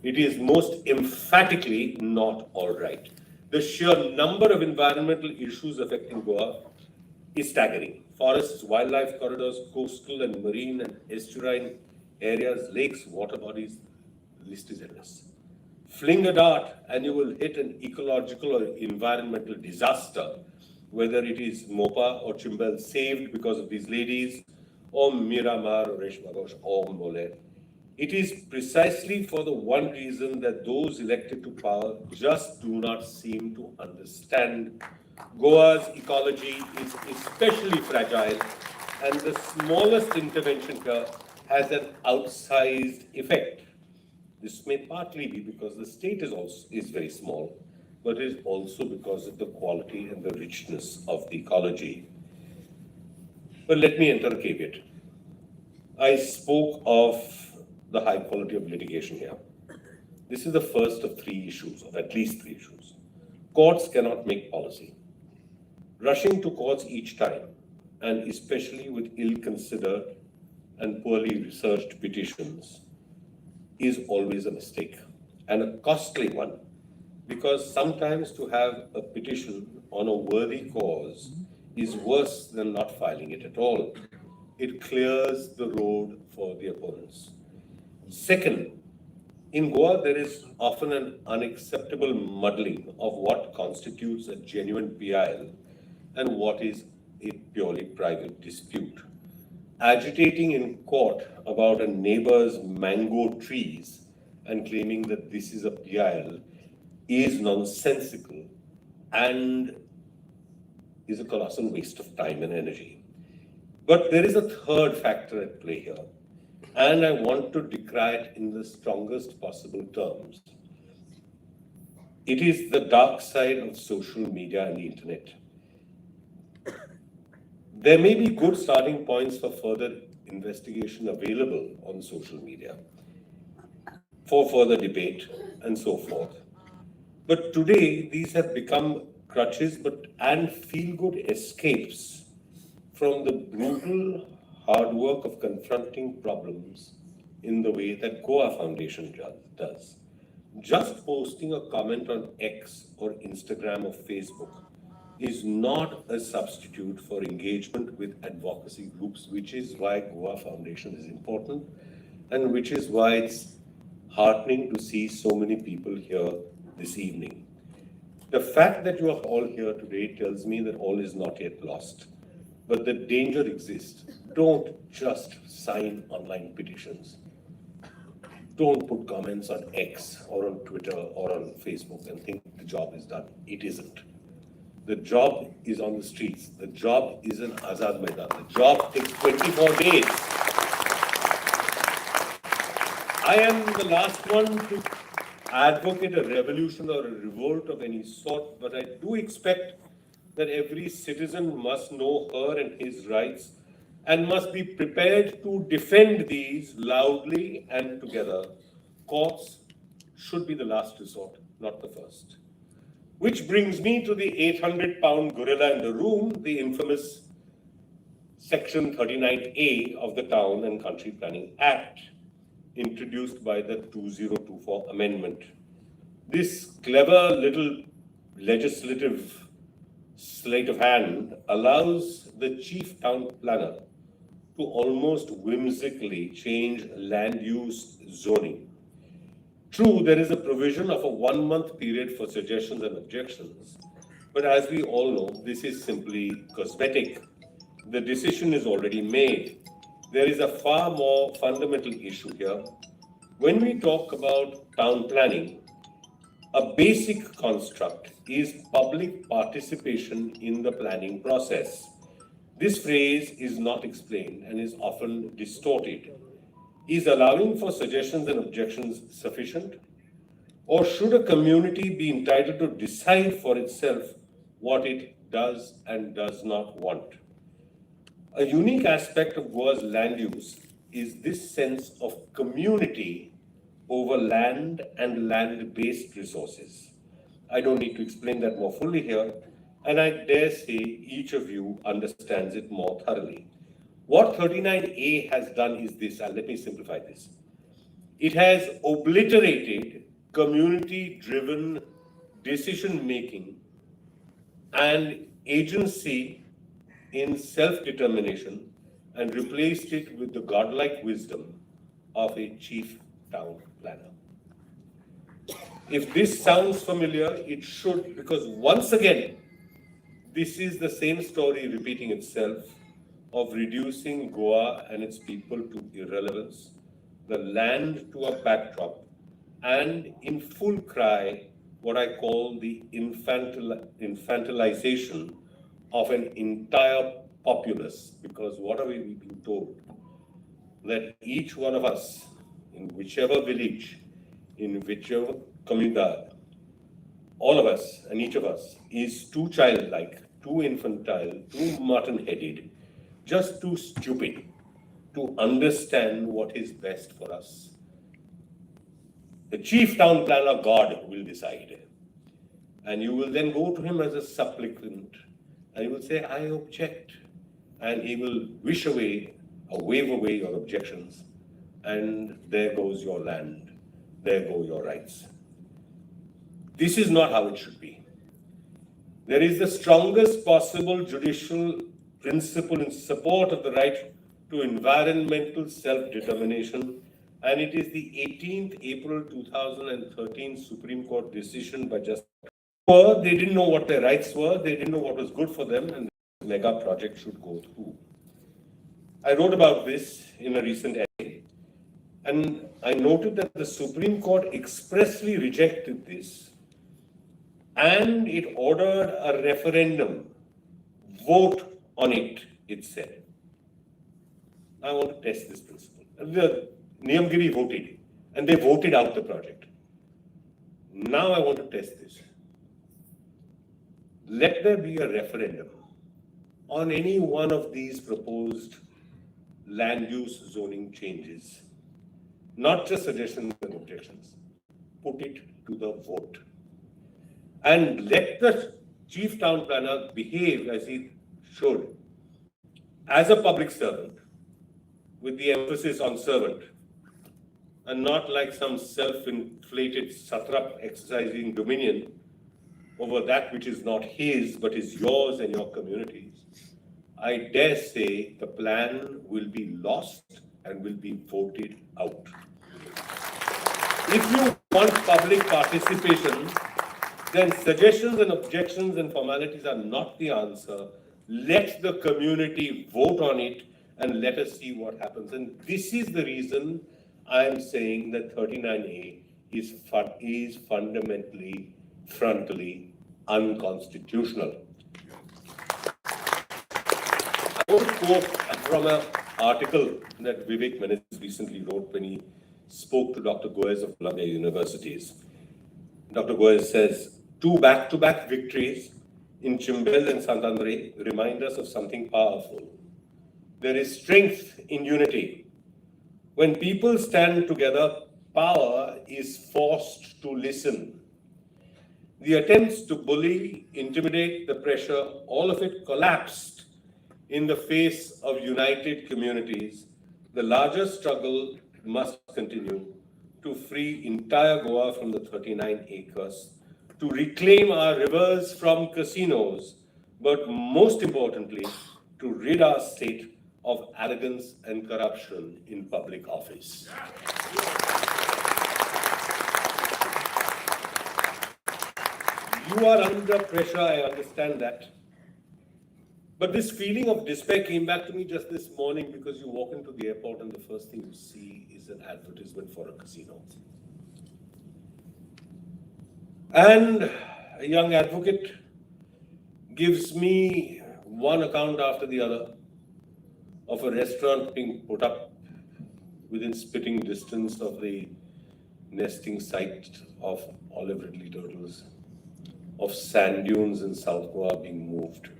Speaker 10: It is most emphatically not all right. The sheer number of environmental issues affecting Goa is staggering. Forests, wildlife corridors, coastal and marine and estuarine areas, lakes, water bodies, the list is endless. Fling a dart and you will hit an ecological or environmental disaster, whether it is Mopa or Chimbel saved because of these ladies, or Miramar or Reshma Ghosh or Mole. It is precisely for the one reason that those elected to power just do not seem to understand. Goa's ecology is especially fragile, and the smallest intervention here has an outsized effect. This may partly be because the state is very small, but it is also because of the quality and the richness of the ecology. But let me enter a caveat. I spoke of the high quality of litigation here. This is the first of three issues, of at least three issues. Courts cannot make policy. Rushing to courts each time, and especially with ill-considered and poorly researched petitions, is always a mistake, and a costly one, because sometimes to have a petition on a worthy cause is worse than not filing it at all. It clears the road for the opponents. Second, in Goa, there is often an unacceptable muddling of what constitutes a genuine PIL and what is a purely private dispute. Agitating in court about a neighbor's mango trees and claiming that this is a PIL is nonsensical and is a colossal waste of time and energy. But there is a third factor at play here, and I want to decry it in the strongest possible terms. It is the dark side of social media and the internet. There may be good starting points for further investigation available on social media, for further debate and so forth. But today, these have become crutches and feel-good escapes from the brutal hard work of confronting problems in the way that Goa Foundation does. Just posting a comment on X or Instagram or Facebook is not a substitute for engagement with advocacy groups, which is why Goa Foundation is important and which is why it's heartening to see so many people here this evening. The fact that you are all here today tells me that all is not yet lost, but the danger exists. Don't just sign online petitions. Don't put comments on X or on Twitter or on Facebook and think the job is done. It isn't. The job is on the streets. The job is in Azad Maidan. The job takes 24 days. I am the last one to advocate a revolution or a revolt of any sort, but I do expect that every citizen must know her and his rights and must be prepared to defend these loudly and together. Courts should be the last resort, not the first. Which brings me to the 800-pound gorilla in the room, the infamous Section 39A of the Town and Country Planning Act, introduced by the 2024 amendment. This clever little legislative sleight of hand allows the chief town planner to almost whimsically change land use zoning. True, there is a provision of a 1-month period for suggestions and objections, but as we all know, this is simply cosmetic. The decision is already made. There is a far more fundamental issue here. When we talk about town planning, a basic construct is public participation in the planning process. This phrase is not explained and is often distorted. Is allowing for suggestions and objections sufficient? Or should a community be entitled to decide for itself what it does and does not want? A unique aspect of Goa's land use is this sense of community over land and land-based resources. I don't need to explain that more fully here, and I dare say each of you understands it more thoroughly. What 39A has done is this, and let me simplify this. It has obliterated community-driven decision-making and agency in self-determination and replaced it with the godlike wisdom of a chief town planner. If this sounds familiar, it should, because once again, this is the same story repeating itself of reducing Goa and its people to irrelevance, the land to a backdrop, and in full cry, what I call the infantilization of an entire populace. Because what are we being told? That each one of us, in whichever village, in whichever comunidad, all of us and each of us is too childlike, too infantile, too mutton-headed, just too stupid to understand what is best for us. The chief town planner, God, will decide. And you will then go to him as a supplicant and you will say, I object. And he will wave away your objections. And there goes your land. There go your rights. This is not how it should be. There is the strongest possible judicial principle in support of the right to environmental self-determination, and it is the 18th April 2013 Supreme Court decision by Justice. They didn't know what their rights were, they didn't know what was good for them, and the mega project should go through. I wrote about this in a recent essay, and I noted that the Supreme Court expressly rejected this, and it ordered a referendum. Vote on it, it said. I want to test this principle. The Niyamgiri voted, and they voted out the project. Now I want to test this. Let there be a referendum on any one of these proposed land use zoning changes, not just suggestions and objections. Put it to the vote. And let the chief town planner behave as he should, as a public servant, with the emphasis on servant, and not like some self-inflated satrap exercising dominion over that which is not his, but is yours and your community's. I dare say the plan will be lost and will be voted out. If you want public participation, then suggestions and objections and formalities are not the answer. Let the community vote on it and let us see what happens. And this is the reason I am saying that 39A is fundamentally, frontally unconstitutional. I want to quote from an article that Vivek Menon recently wrote when he spoke to Dr. Goes of Columbia Universities. Dr. Goes says, 2 back-to-back victories in Chimbel and Santander remind us of something powerful. There is strength in unity. When people stand together, power is forced to listen. The attempts to bully, intimidate, the pressure, all of it collapsed in the face of united communities. The larger struggle must continue to free entire Goa from the 39 acres, to reclaim our rivers from casinos, but most importantly, to rid our state of arrogance and corruption in public office. You are under pressure, I understand that. But this feeling of despair came back to me just this morning because you walk into the airport and the first thing you see is an advertisement for a casino. And a young advocate gives me one account after the other of a restaurant being put up within spitting distance of the nesting site of olive ridley turtles, of sand dunes in South Goa being moved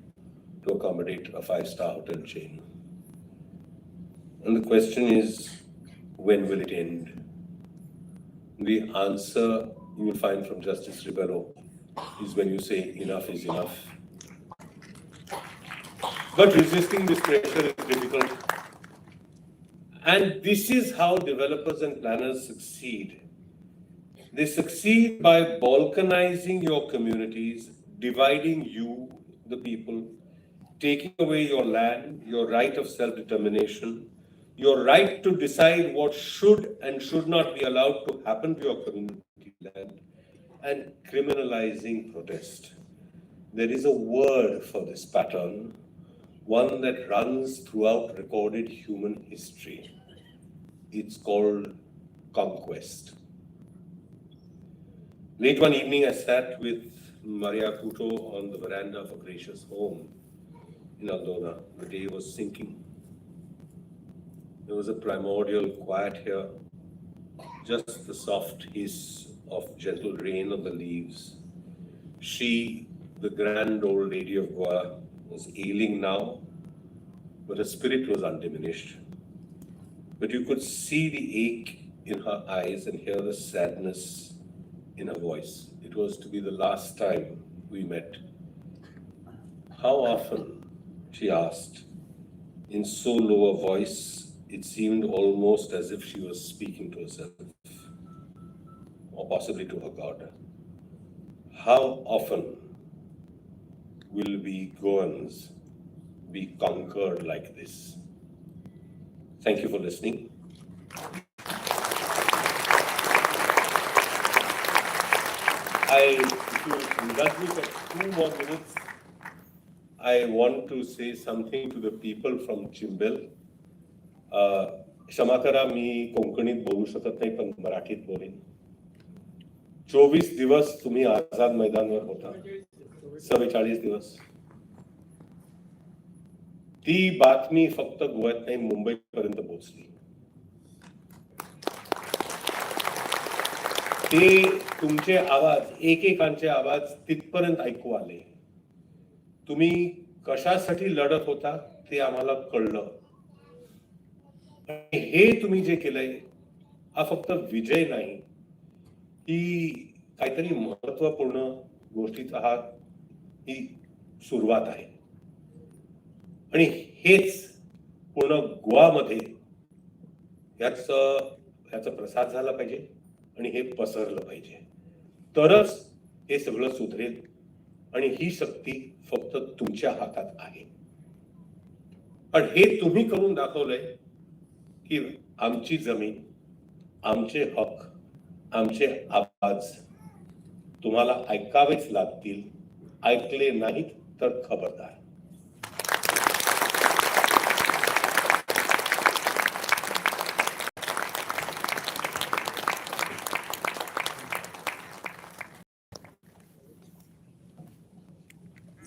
Speaker 10: to accommodate a 5-star hotel chain. And the question is, when will it end? The answer you will find from Justice Ribello is when you say enough is enough. But resisting this pressure is difficult. And this is how developers and planners succeed. They succeed by balkanizing your communities, dividing you, the people, taking away your land, your right of self-determination, your right to decide what should and should not be allowed to happen to your community land, and criminalizing protest. There is a word for this pattern, one that runs throughout recorded human history. It's called conquest. Late one evening, I sat with Maria Couto on the veranda of a gracious home in Aldona. The day was sinking. There was a primordial quiet here, just the soft hiss of gentle rain on the leaves. She, the grand old lady of Goa, was ailing now, but her spirit was undiminished. But you could see the ache in her eyes and hear the sadness in her voice. It was to be the last time we met. How often, she asked, in so low a voice, it seemed almost as if she was speaking to herself, or possibly to her God. How often will we Goans be conquered like this? Thank you for listening. If you indulge me for 2 more minutes, I want to say something to the people from Chimbel. क्षमा करा, मी कोंकणीत बोलू शकत नाही, पण मराठीत बोलेन. 24 दिवस तुम्ही आझाद मैदानवर होता, 44 दिवस. ती बातमी फक्त गोव्यात नाही, मुंबईपर्यंत पोहोचली. ते तुमचे आवाज, एकेकांचे आवाज तिथपर्यंत ऐकू आले. तुम्ही कशासाठी लढत होता ते आम्हाला कळलं. हे तुम्ही जे केलंय हा फक्त विजय नाही, ही काहीतरी महत्वपूर्ण गोष्टीचा ही सुरुवात आहे. आणि हेच पूर्ण गोवामध्ये याचा प्रसार झाला पाहिजे आणि हे पसरलं पाहिजे. तरच हे सगळं सुधरेल. आणि ही शक्ती फक्त तुमच्या हातात आहे. पण हे तुम्ही करून दाखवलंय की आमची जमीन, आमचे हक, आमचे आवाज तुम्हाला ऐकावेच लागतील. ऐकले नाहीत तर खबरदार.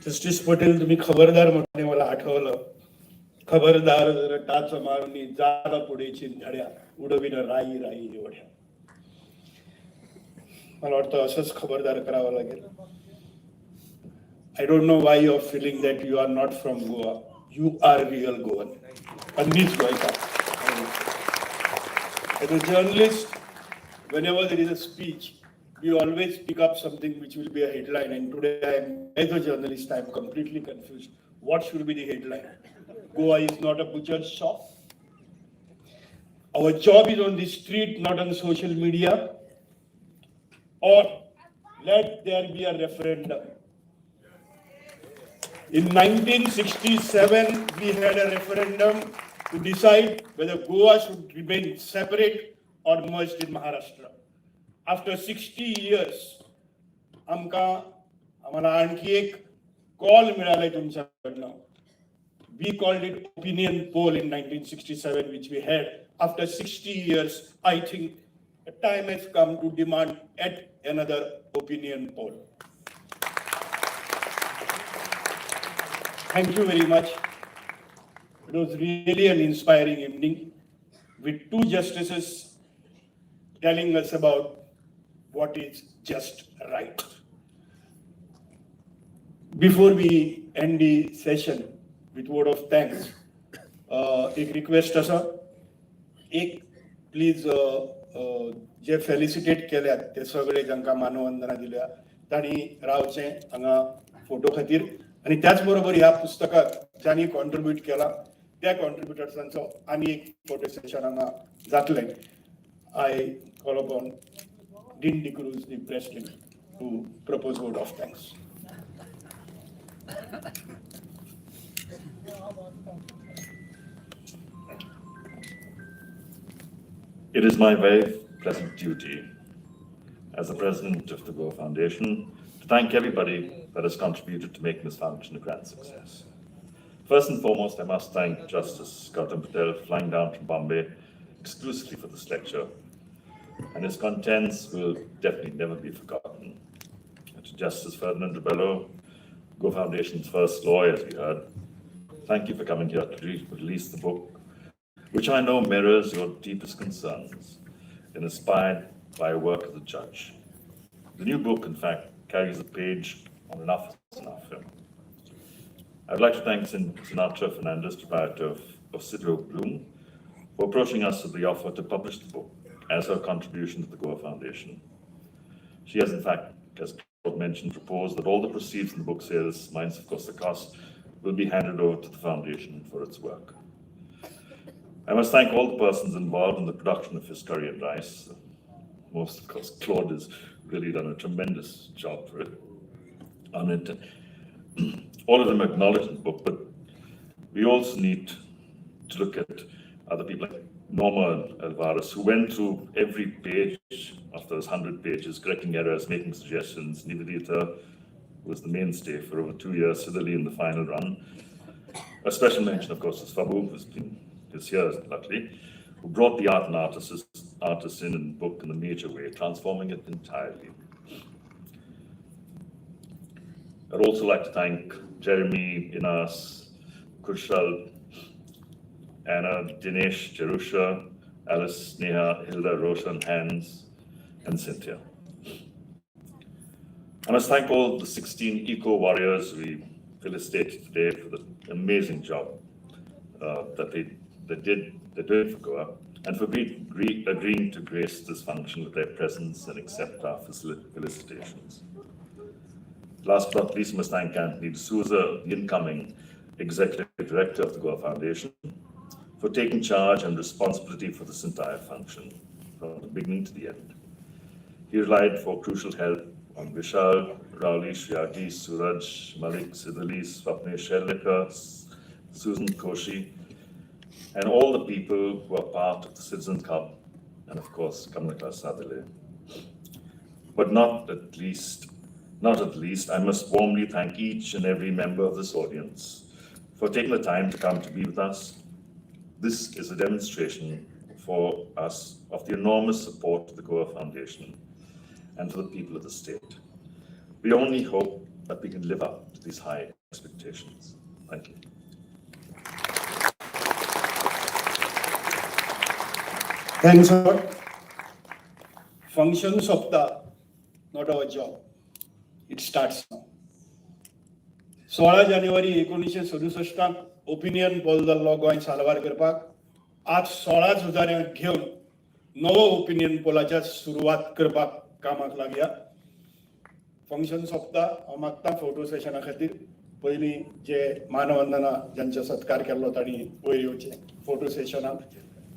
Speaker 1: जस्टिस पटेल, तुम्ही खबरदार म्हणे मला आठवलं. खबरदार जर टाच मारणी जादा पुढेची धड्या उडविन राई राई एवढ्या. मला वाटतं असंच खबरदार करावं लागेल. I don't know why you are feeling that you are not from Goa. You are real Goan. अगदीच गोयका. As a journalist, whenever there is a speech, we always pick up something which will be a headline. And today, as a journalist, I am completely confused. What should be the headline? Goa is not a butcher's shop. Our job is on the street, not on social media. Or let there be a referendum. In 1967, we had a referendum to decide whether Goa should remain separate or merged in Maharashtra. After 60 years, आम्हाला आणखी एक call मिळालाय तुमच्याकडनं. We called it opinion poll in 1967, which we had. After 60 years, I think the time has come to demand yet another opinion poll. Thank you very much. It was really an inspiring evening with two justices telling us about what is just right. Before we end the session with word of thanks, एक request असा, एक please J felicitate केल्यात ते सगळे जांकां मानवंदना दिल्या तांणी रावचे हांगा फोटो खातीर. आणि त्याच बरोबर ह्या पुस्तकाक ज्यांनी कॉन्ट्रीब्यूट केला त्या कॉन्ट्रीब्युटर्सांचो आनी एक फोटो सेशन हांगा जातलें. I call upon Dean DeCruz, the president, to propose vote of thanks.
Speaker 11: It is my very pleasant duty as the president of the Goa Foundation to thank everybody that has contributed to making this foundation a grand success. First and foremost, I must thank Justice Gautam Patel for flying down from Bombay exclusively for this lecture, and his contents will definitely never be forgotten. And to Justice Ferdinand Rebello, Goa Foundation's first lawyer, as we heard, thank you for coming here to release the book, which I know mirrors your deepest concerns and inspired by your work as a judge. The new book, in fact, carries a page on enough is enough. I'd like to thank Sinatra Fernandez, proprietor of City of Bloom, for approaching us with the offer to publish the book as her contribution to the Goa Foundation. She has, in fact, as Claude mentioned, proposed that all the proceeds in the book sales, minus of course the cost, will be handed over to the foundation for its work. I must thank all the persons involved in the production of Fish Curry and Rice. Most, of course, Claude has really done a tremendous job on it. All of them acknowledged in the book, but we also need to look at other people like Norma Alvarez, who went through every page of those 100 pages, correcting errors, making suggestions. Nivedita was the mainstay for over 2 years, Sidali in the final run. A special mention, of course, is Fabu, who's here, luckily, who brought the art and artists in the book in a major way, transforming it entirely. I'd also like to thank Jeremy, Inas, Kushal, Anna, Dinesh, Jerusha, Alice, Neha, Hilda, Roshan, Hans, and Cynthia. I must thank all the 16 eco-warriors we felicitate today for the amazing job they're doing for Goa, and for agreeing to grace this function with their presence and accept our felicitations. Last but not least, I must thank Anthony D'Souza, the incoming Executive Director of the Goa Foundation, for taking charge and responsibility for this entire function, from the beginning to the end. He relied for crucial help on Vishal, Rauli, Shriyagi, Suraj, Malik, Sidali, Swapnesh Sherlika, Susan Koshi, and all the people who are part of the Citizen Club, and of course, Kamala Sadile. But not at least, I must warmly thank each and every member of this audience for taking the time to come to be with us. This is a demonstration for us of the enormous support to the Goa Foundation and to the people of the state. We only hope that we can live up to these high expectations. Thank you.
Speaker 1: Thanks, sir. Functions of not our job. It starts now. 16 January 1967 opinion poll जाल्लो गोंय साल्वार करपाक आज 16 झुजाऱ्यांक घेवन नवो opinion पोलाच्या सुरवात करपाक कामाक लागया. Function सोंपता हांव मागता फोटो सेशना खातीर पयलीं जे मानवंदना ज्यांचे सत्कार केल्लो तांणी वयर येवचे फोटो सेशनाक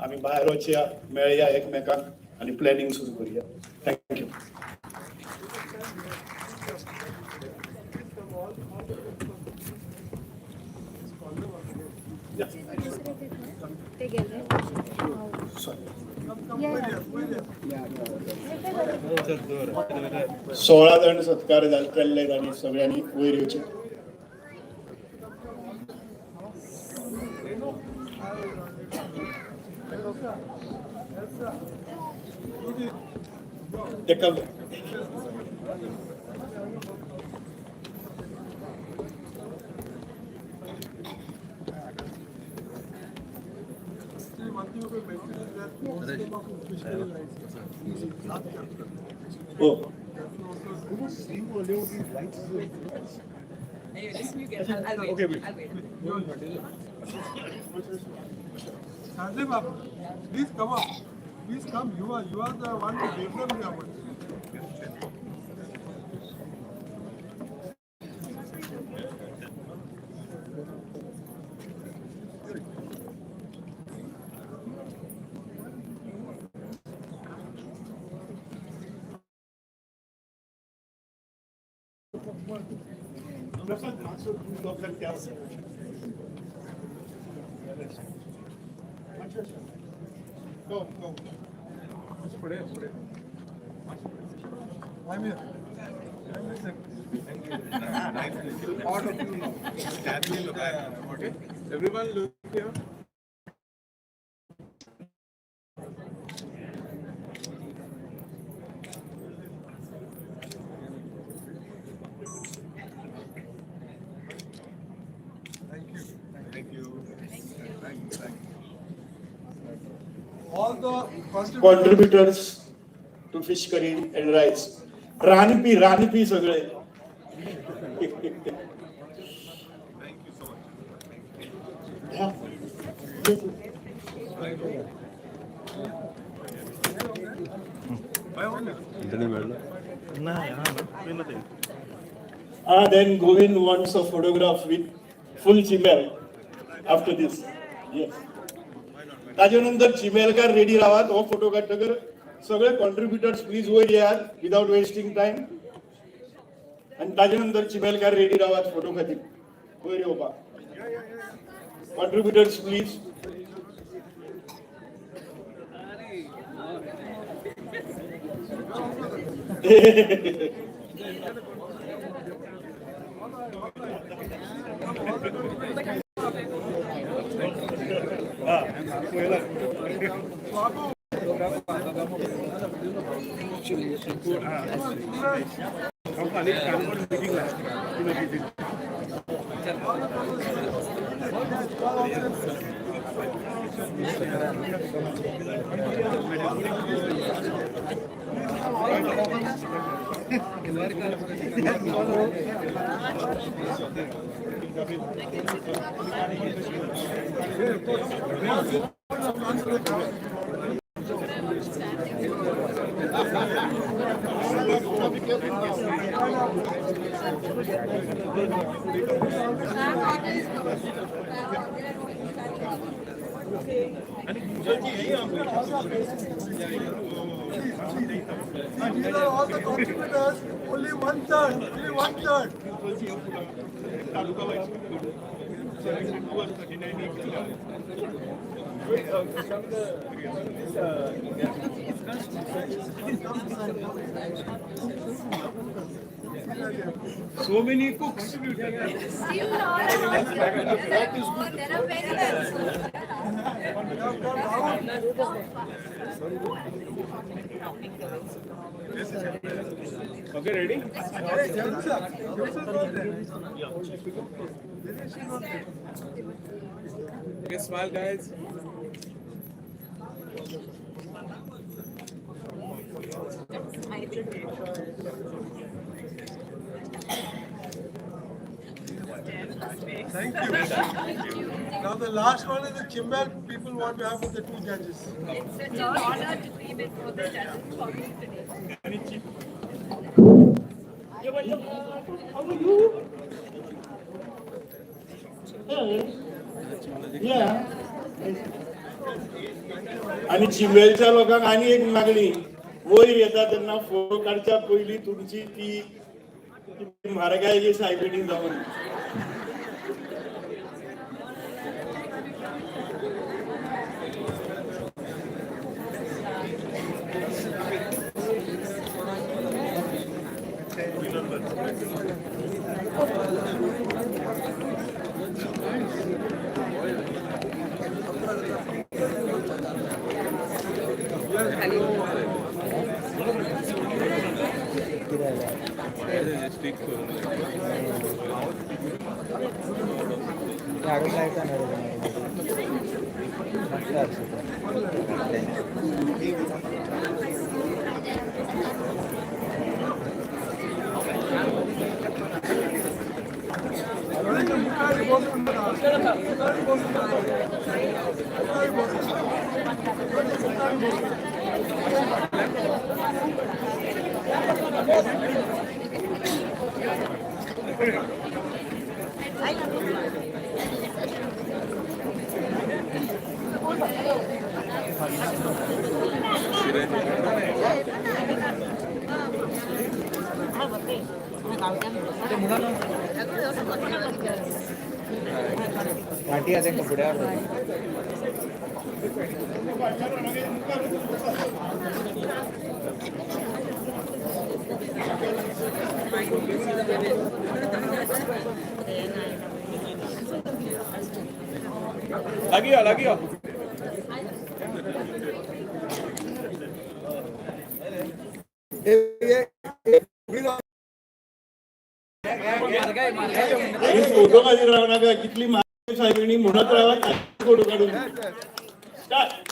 Speaker 1: आमी भायर वचया मेळया एकमेकांक आनी प्लॅनिंग सुरू करुया. थँक्यू. सोळा जाण सत्कार केल्ले आनी सगळ्यांनी वयर येवचे. Oh. Okay, wait.
Speaker 6: Sanjay Babu, please come up. Please come. You are the one to give them the award. Go. I'm here.
Speaker 12: All of you know. Stand in the back. Okay. Everyone look here.
Speaker 6: Thank you.
Speaker 12: Thank you. Thank you.
Speaker 6: All the
Speaker 1: contributors to fish curry and rice. रानपी सगळे.
Speaker 12: Thank you so much.
Speaker 1: Then Govind wants a photograph with full chimel after this. Yes. त्याच्यानंतर चिमेलकार ready राहात हो photo काढतकर सगळे contributors please वयर येयात without wasting time आणि त्याच्यानंतर चिमेलकार ready राहात फोटो खातीर वयर येवपाक contributors please
Speaker 6: these are all the contributors, only one third.
Speaker 12: So many cooks. Okay, ready? Okay, smile, guys.
Speaker 6: Thank you. Now the last one is the chimbal people want to have with the two judges.
Speaker 13: It's such an honor to be before the judges for me today.
Speaker 1: आणि चिमेलच्या लोकांक आणि एक मागणी वयर येता तेन्ना photo काडच्या पयलीं तुमची ती म्हारगायेची सायबिणी जावन
Speaker 12: लगी
Speaker 1: फोटो काढून राहू नका कितली महाराज साहेबांनी म्हणत राहा फोटो काढून स्टार्ट.